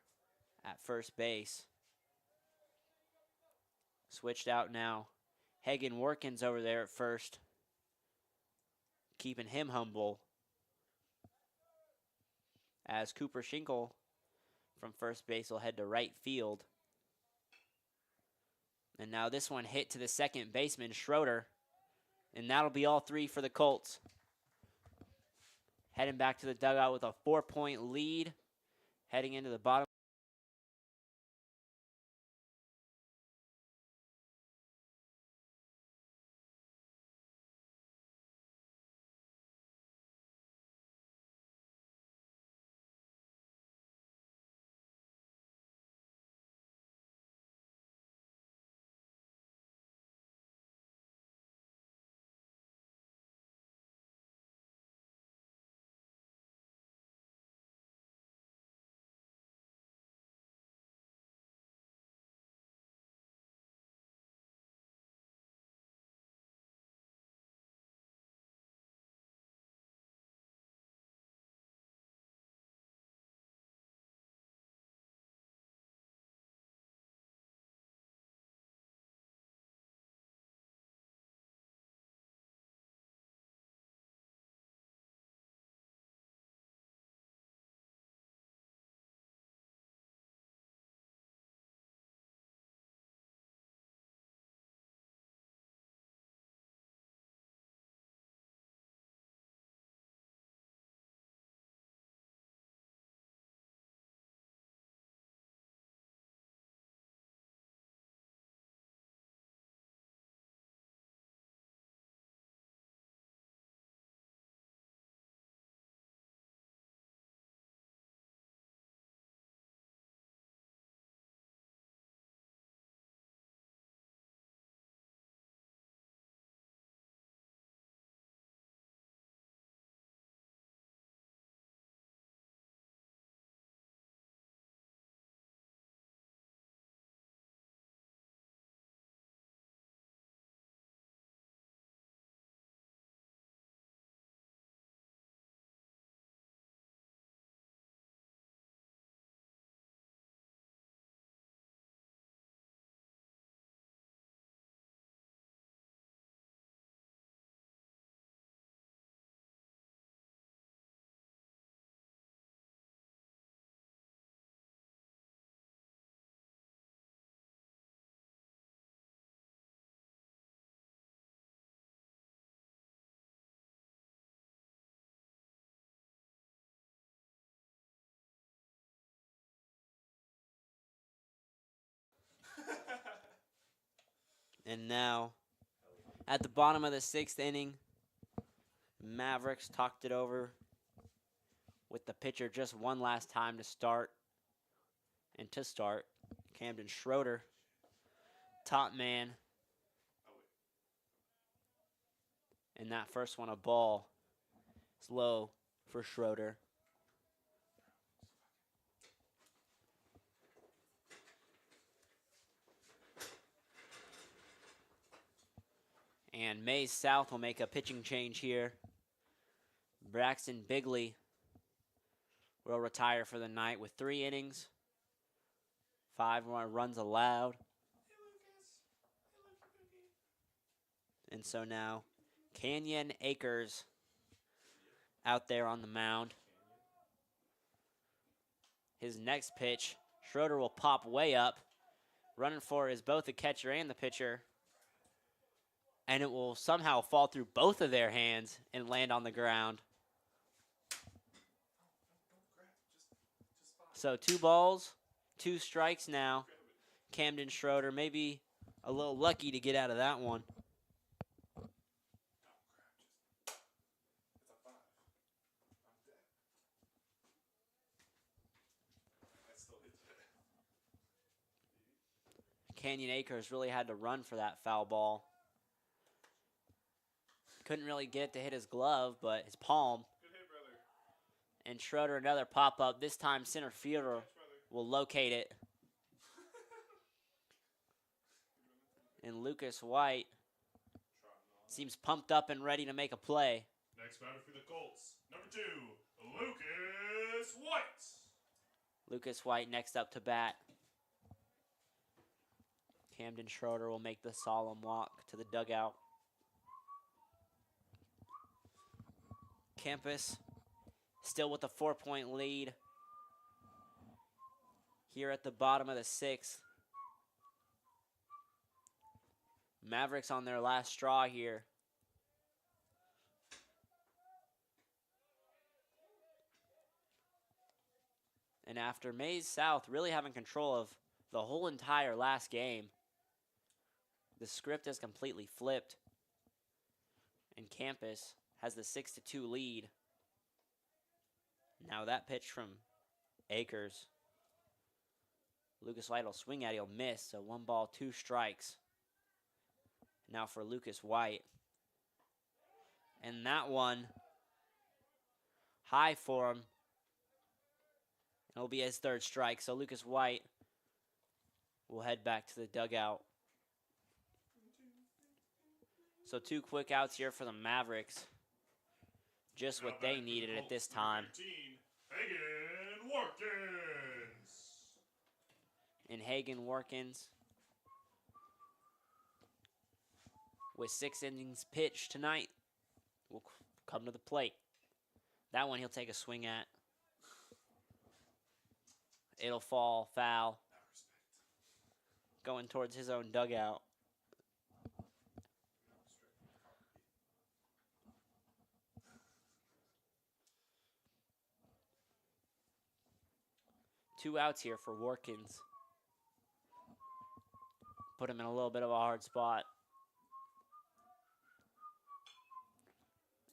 at first base. Switched out now. Hagen Workins over there at first. Keeping him humble. As Cooper Schinkel from first base will head to right field. And now this one hit to the second baseman, Schroeder. And that'll be all 3 for the Colts. Heading back to the dugout with a 4-point lead. Heading into the bottom. And now, at the bottom of the 6th inning, Mavericks talked it over with the pitcher just one last time to start. And to start, Camden Schroeder, top man. And that first one, a ball. It's low for Schroeder. And Maize South will make a pitching change here. Braxton Bigley will retire for the night with 3 innings, 5 more runs allowed. And so now, Canyon Acres out there on the mound. His next pitch, Schroeder will pop way up. Running for is both the catcher and the pitcher. And it will somehow fall through both of their hands and land on the ground. So 2 balls, 2 strikes now. Camden Schroeder maybe a little lucky to get out of that one. Canyon Acres really had to run for that foul ball. Couldn't really get it to hit his glove, but his palm. Good hit, brother. And Schroeder, another pop-up. This time center fielder will locate it. And Lucas White seems pumped up and ready to make a play. Next batter for the Colts, number 2, Lucas White. Lucas White next up to bat. Camden Schroeder will make the solemn walk to the dugout. Campus still with a 4-point lead. here at the bottom of the 6th. Mavericks on their last straw here. And after Maize South really having control of the whole entire last game, the script has completely flipped. And Campus has the 6-2 lead. Now that pitch from Akers. Lucas White will swing at it, he'll miss, so 1 ball, 2 strikes. Now for Lucas White. And that one, high for him. It'll be his 3rd strike, so Lucas White will head back to the dugout. So 2 quick outs here for the Mavericks. Just what they needed at this time. 13, Hagen Watkins. And Hagen Warkins, with 6 innings pitched tonight, will come to the plate. That one he'll take a swing at. It'll fall foul. Going towards his own dugout. Two outs here for Warkins. Put him in a little bit of a hard spot.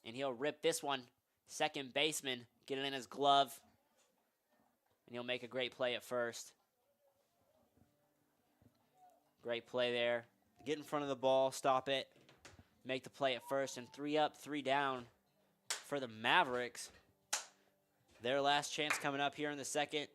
And he'll rip this one. Second baseman, get it in his glove. And he'll make a great play at first. Great play there. Get in front of the ball, stop it. Make the play at first, and 3 up, 3 down for the Mavericks. Their last chance coming up here in the 2nd.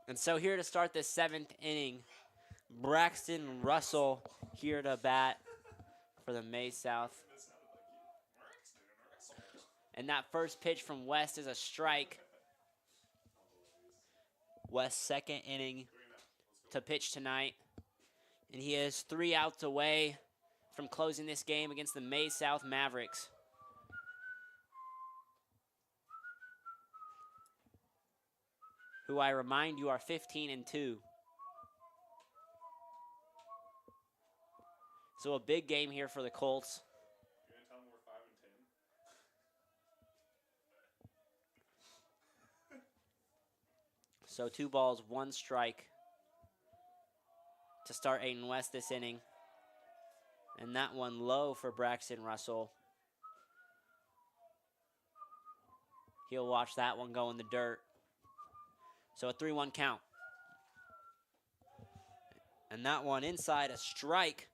And so here to start the 7th inning, Braxton Russell here to bat for the Maize South. And that first pitch from West is a strike. West's 2nd inning to pitch tonight. And he is 3 outs away from closing this game against the Maize South Mavericks. Who I remind you are 15-2. So a big game here for the Colts. You're gonna tell them we're 5-10? So 2 balls, 1 strike to start Aiden West this inning. And that one low for Braxton Russell. He'll watch that one go in the dirt. So a 3-1 count. And that one inside, a strike.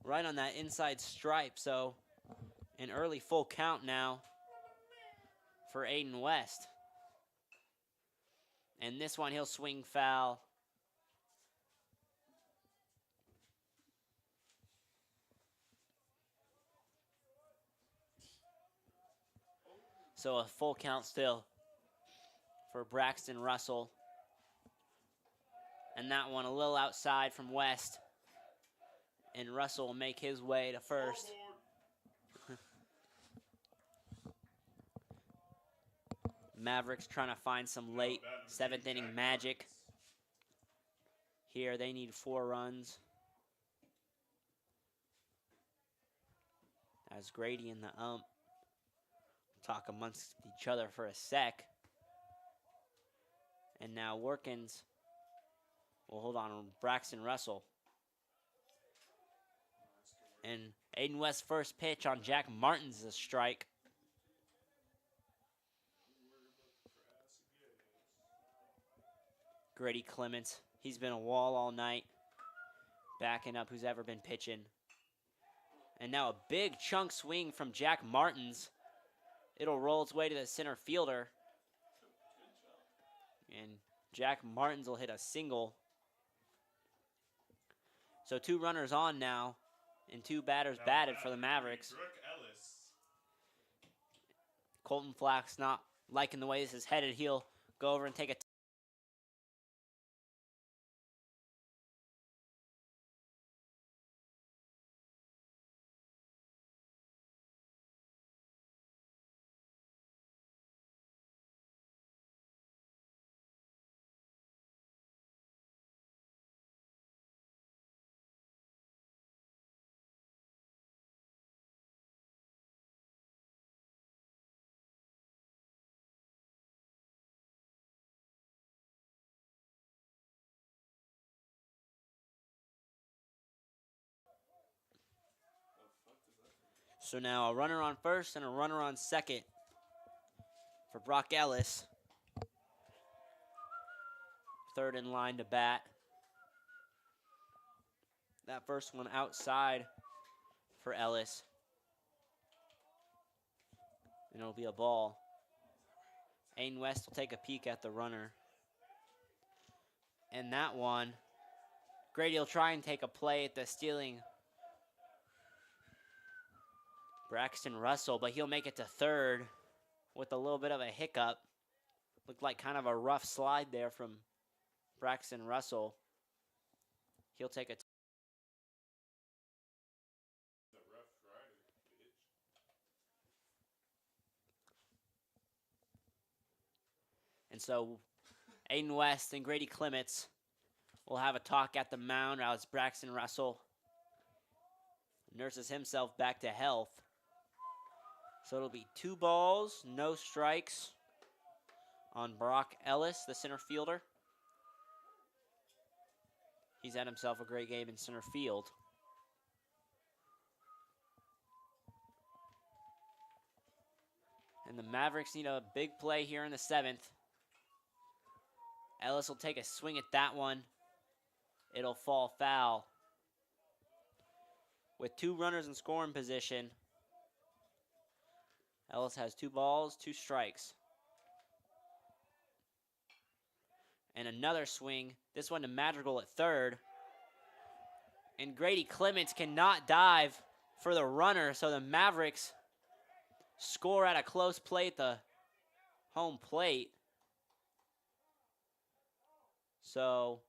Right on that inside stripe. So an early full count now for Aiden West. And this one he'll swing foul. So a full count still for Braxton Russell. And that one a little outside from West. And Russell will make his way to first. Mavericks trying to find some late seventh inning magic. Here they need 4 runs. As Grady and the ump talk amongst each other for a sec. And now Workins will hold on Braxton Russell. And Aiden West's first pitch on Jack Martin's a strike. Grady Clements, he's been a wall all night, backing up who's ever been pitching. And now a big chunk swing from Jack Martins. It'll roll its way to the center fielder. And Jack Martins will hit a single. So 2 runners on now, and 2 batters batted for the Mavericks. Colton Flack's not liking the way this is headed. He'll go over and take a So now a runner on first and a runner on second for Brock Ellis. Third in line to bat. That first one outside for Ellis. And it'll be a ball. Aiden West will take a peek at the runner. And that one, Grady will try and take a play at the stealing Braxton Russell, but he'll make it to third with a little bit of a hiccup. Looked like kind of a rough slide there from Braxton Russell. He'll take a and so Aiden West and Grady Clements will have a talk at the mound as Braxton Russell nurses himself back to health. So it'll be 2 balls, no strikes on Brock Ellis, the center fielder. He's had himself a great game in center field. And the Mavericks need a big play here in the 7th. Ellis will take a swing at that one. It'll fall foul. With 2 runners in scoring position, Ellis has 2 balls, 2 strikes. And another swing, this one to Madrigal at third. And Grady Clements cannot dive for the runner, so the Mavericks score at a close play at the home plate. So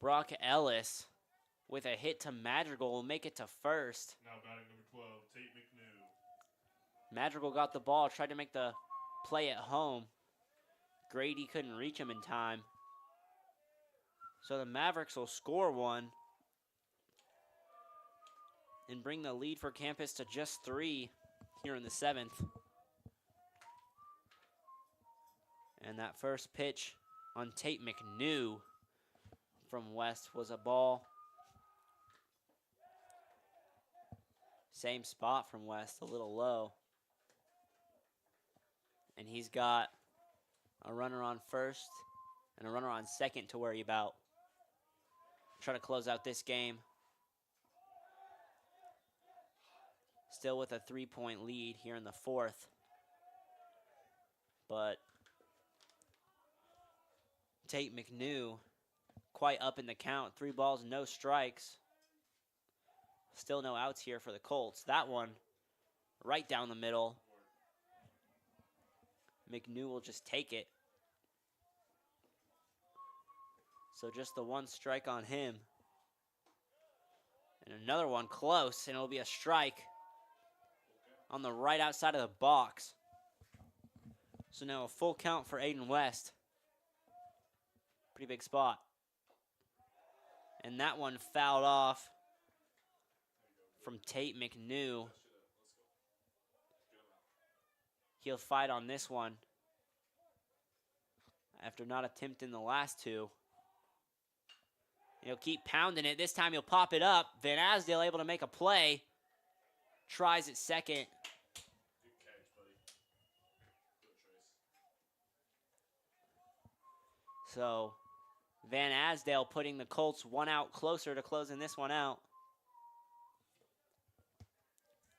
Brock Ellis with a hit to Madrigal will make it to first. Now batting number 12, Tate McNew. Madrigal got the ball, tried to make the play at home. Grady couldn't reach him in time. So the Mavericks will score one and bring the lead for campus to just 3 here in the 7th. And that first pitch on Tate McNew from West was a ball. Same spot from West, a little low. And he's got a runner on first and a runner on second to worry about. Try to close out this game. Still with a 3-point lead here in the 4th. But Tate McNew quite up in the count. 3 balls, no strikes Still no outs here for the Colts. That one right down the middle. McNew will just take it. So just the one strike on him. And another one close, and it'll be a strike on the right outside of the box. So now a full count for Aiden West. Pretty big spot. And that one fouled off from Tate McNew. He'll fight on this one after not attempting the last two. He'll keep pounding it. This time he'll pop it up. Van Asdale able to make a play. Tries at second. Good catch, buddy. Good trace. So Van Asdale putting the Colts one out closer to closing this one out.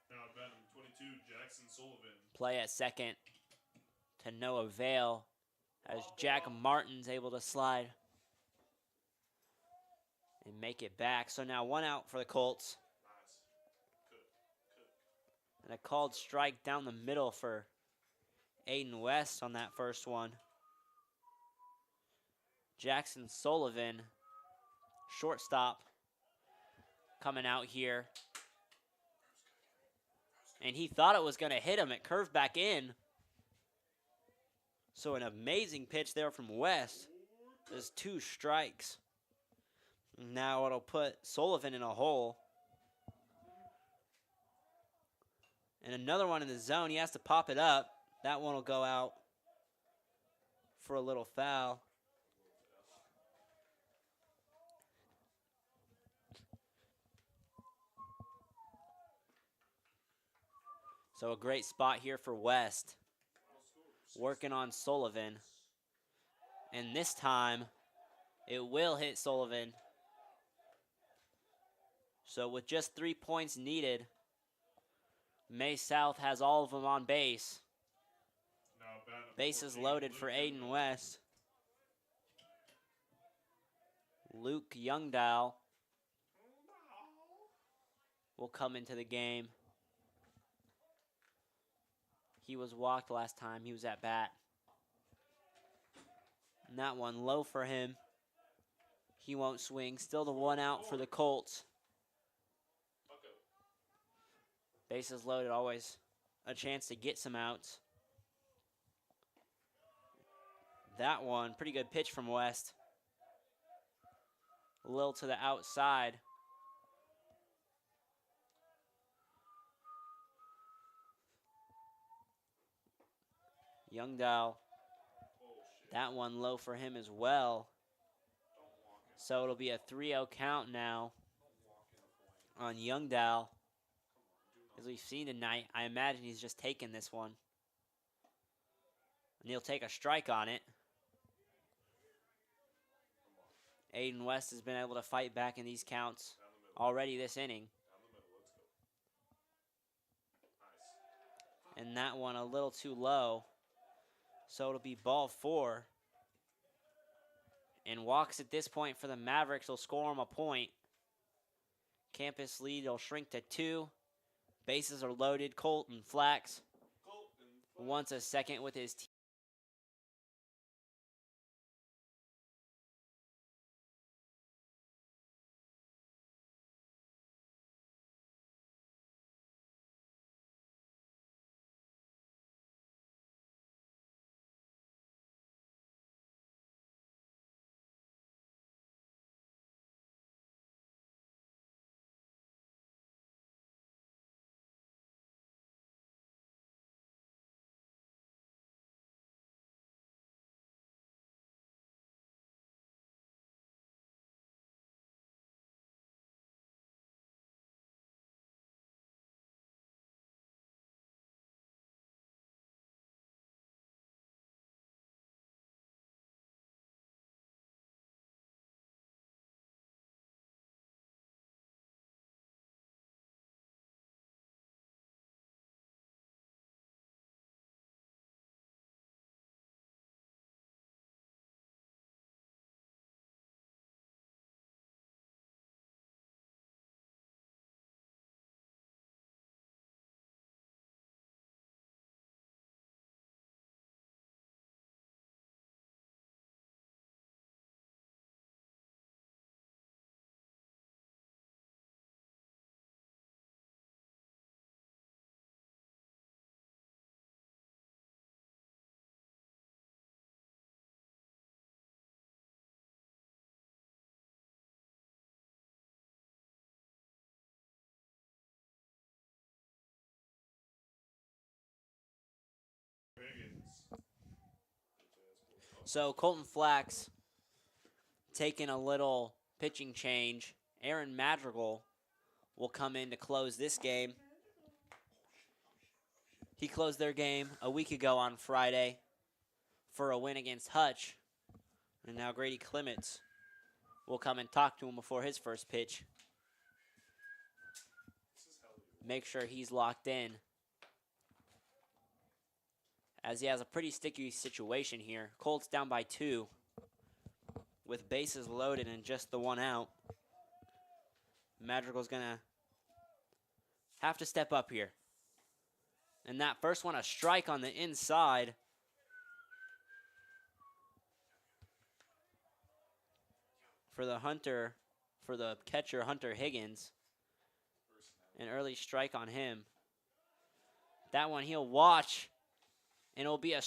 Now batting 22, Jackson Sullivan. Play at second to no avail as Jack Martin's able to slide and make it back. So now one out for the Colts. Nice. Good. And a called strike down the middle for Aiden West on that first one. Jackson Sullivan, shortstop, coming out here. And he thought it was going to hit him. It curved back in. So an amazing pitch there from West. There's 2 strikes. Now it'll put Sullivan in a hole. And another one in the zone. He has to pop it up. That one will go out for a little foul. So a great spot here for West. Working on Sullivan. And this time, it will hit Sullivan. So with just 3 points needed, May South has all of them on base. Now batting Bases 14, loaded for Luke Aiden West. Luke Youngdahl will come into the game. He was walked last time he was at bat. And that one low for him. He won't swing. Still the one out for the Colts. Bases loaded, always a chance to get some outs. That one, pretty good pitch from West. A little to the outside. Youngdahl, that one low for him as well. So it'll be a 3-0 count now on Youngdahl. As we've seen tonight, I imagine he's just taking this one. And he'll take a strike on it. Aiden West has been able to fight back in these counts already this inning. And that one a little too low. So it'll be ball 4. And walks at this point for the Mavericks will score them a point. Campus lead will shrink to 2. Bases are loaded. Colton Flax wants a second with his team. So Colton Flax taking a little pitching change. Aaron Madrigal will come in to close this game. He closed their game a week ago on Friday for a win against Hutch. And now Grady Clements will come and talk to him before his first pitch. Make sure he's locked in, as he has a pretty sticky situation here. Colts down by 2 with bases loaded and just the 1 out. Madrigal's going to have to step up here. And that first one, a strike on the inside. For the catcher, Hunter Higgins. An early strike on him. That one he'll watch, and it'll be a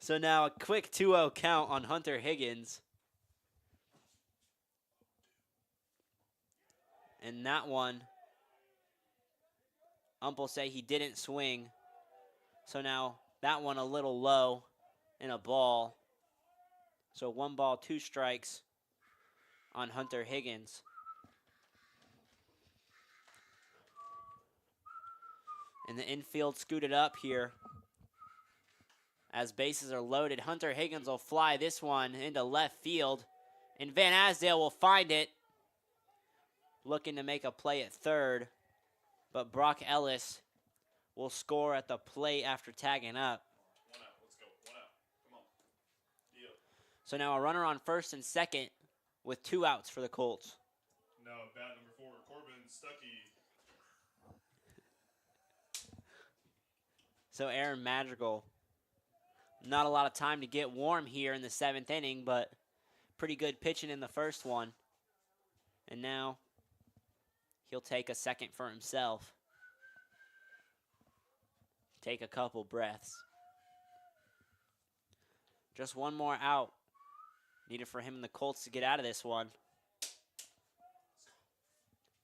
So now a quick 2-0 count on Hunter Higgins. And that one, ump will say he didn't swing. So now that one a little low and a ball. So 1 ball, 2 strikes on Hunter Higgins. And the infield scooted up here. As bases are loaded, Hunter Higgins will fly this one into left field. And Van Asdale will find it. Looking to make a play at third. But Brock Ellis will score at the plate after tagging up. 1 out. Let's go. 1 out. Come on. Deal. So now a runner on first and second with 2 outs for the Colts. Now bat number 4, Corbin Stuckey. So Aaron Madrigal, not a lot of time to get warm here in the 7th inning, but pretty good pitching in the first one. And now he'll take a second for himself. Take a couple breaths. Just 1 more out needed for him and the Colts to get out of this one.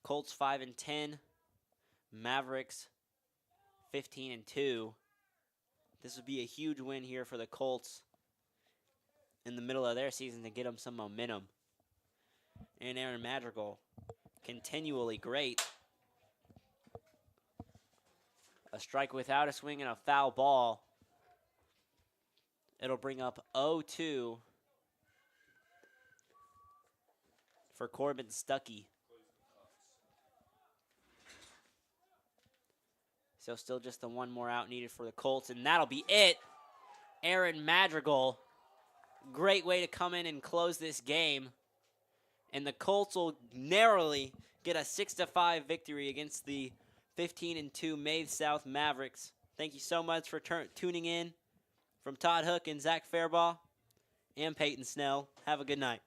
Colts 5-10, Mavericks 15-2. This would be a huge win here for the Colts in the middle of their season to get them some momentum. And Aaron Madrigal, continually great. A strike without a swing and a foul ball. It'll bring up 0-2 for Corbin Stuckey. So still just the 1 more out needed for the Colts, and that'll be it. Aaron Madrigal, great way to come in and close this game. And the Colts will narrowly get a 6-5 victory against the 15-2 Maize South Mavericks. Thank you so much for tuning in. From Todd Hook and Zach Fairbaugh and Peyton Snell, have a good night.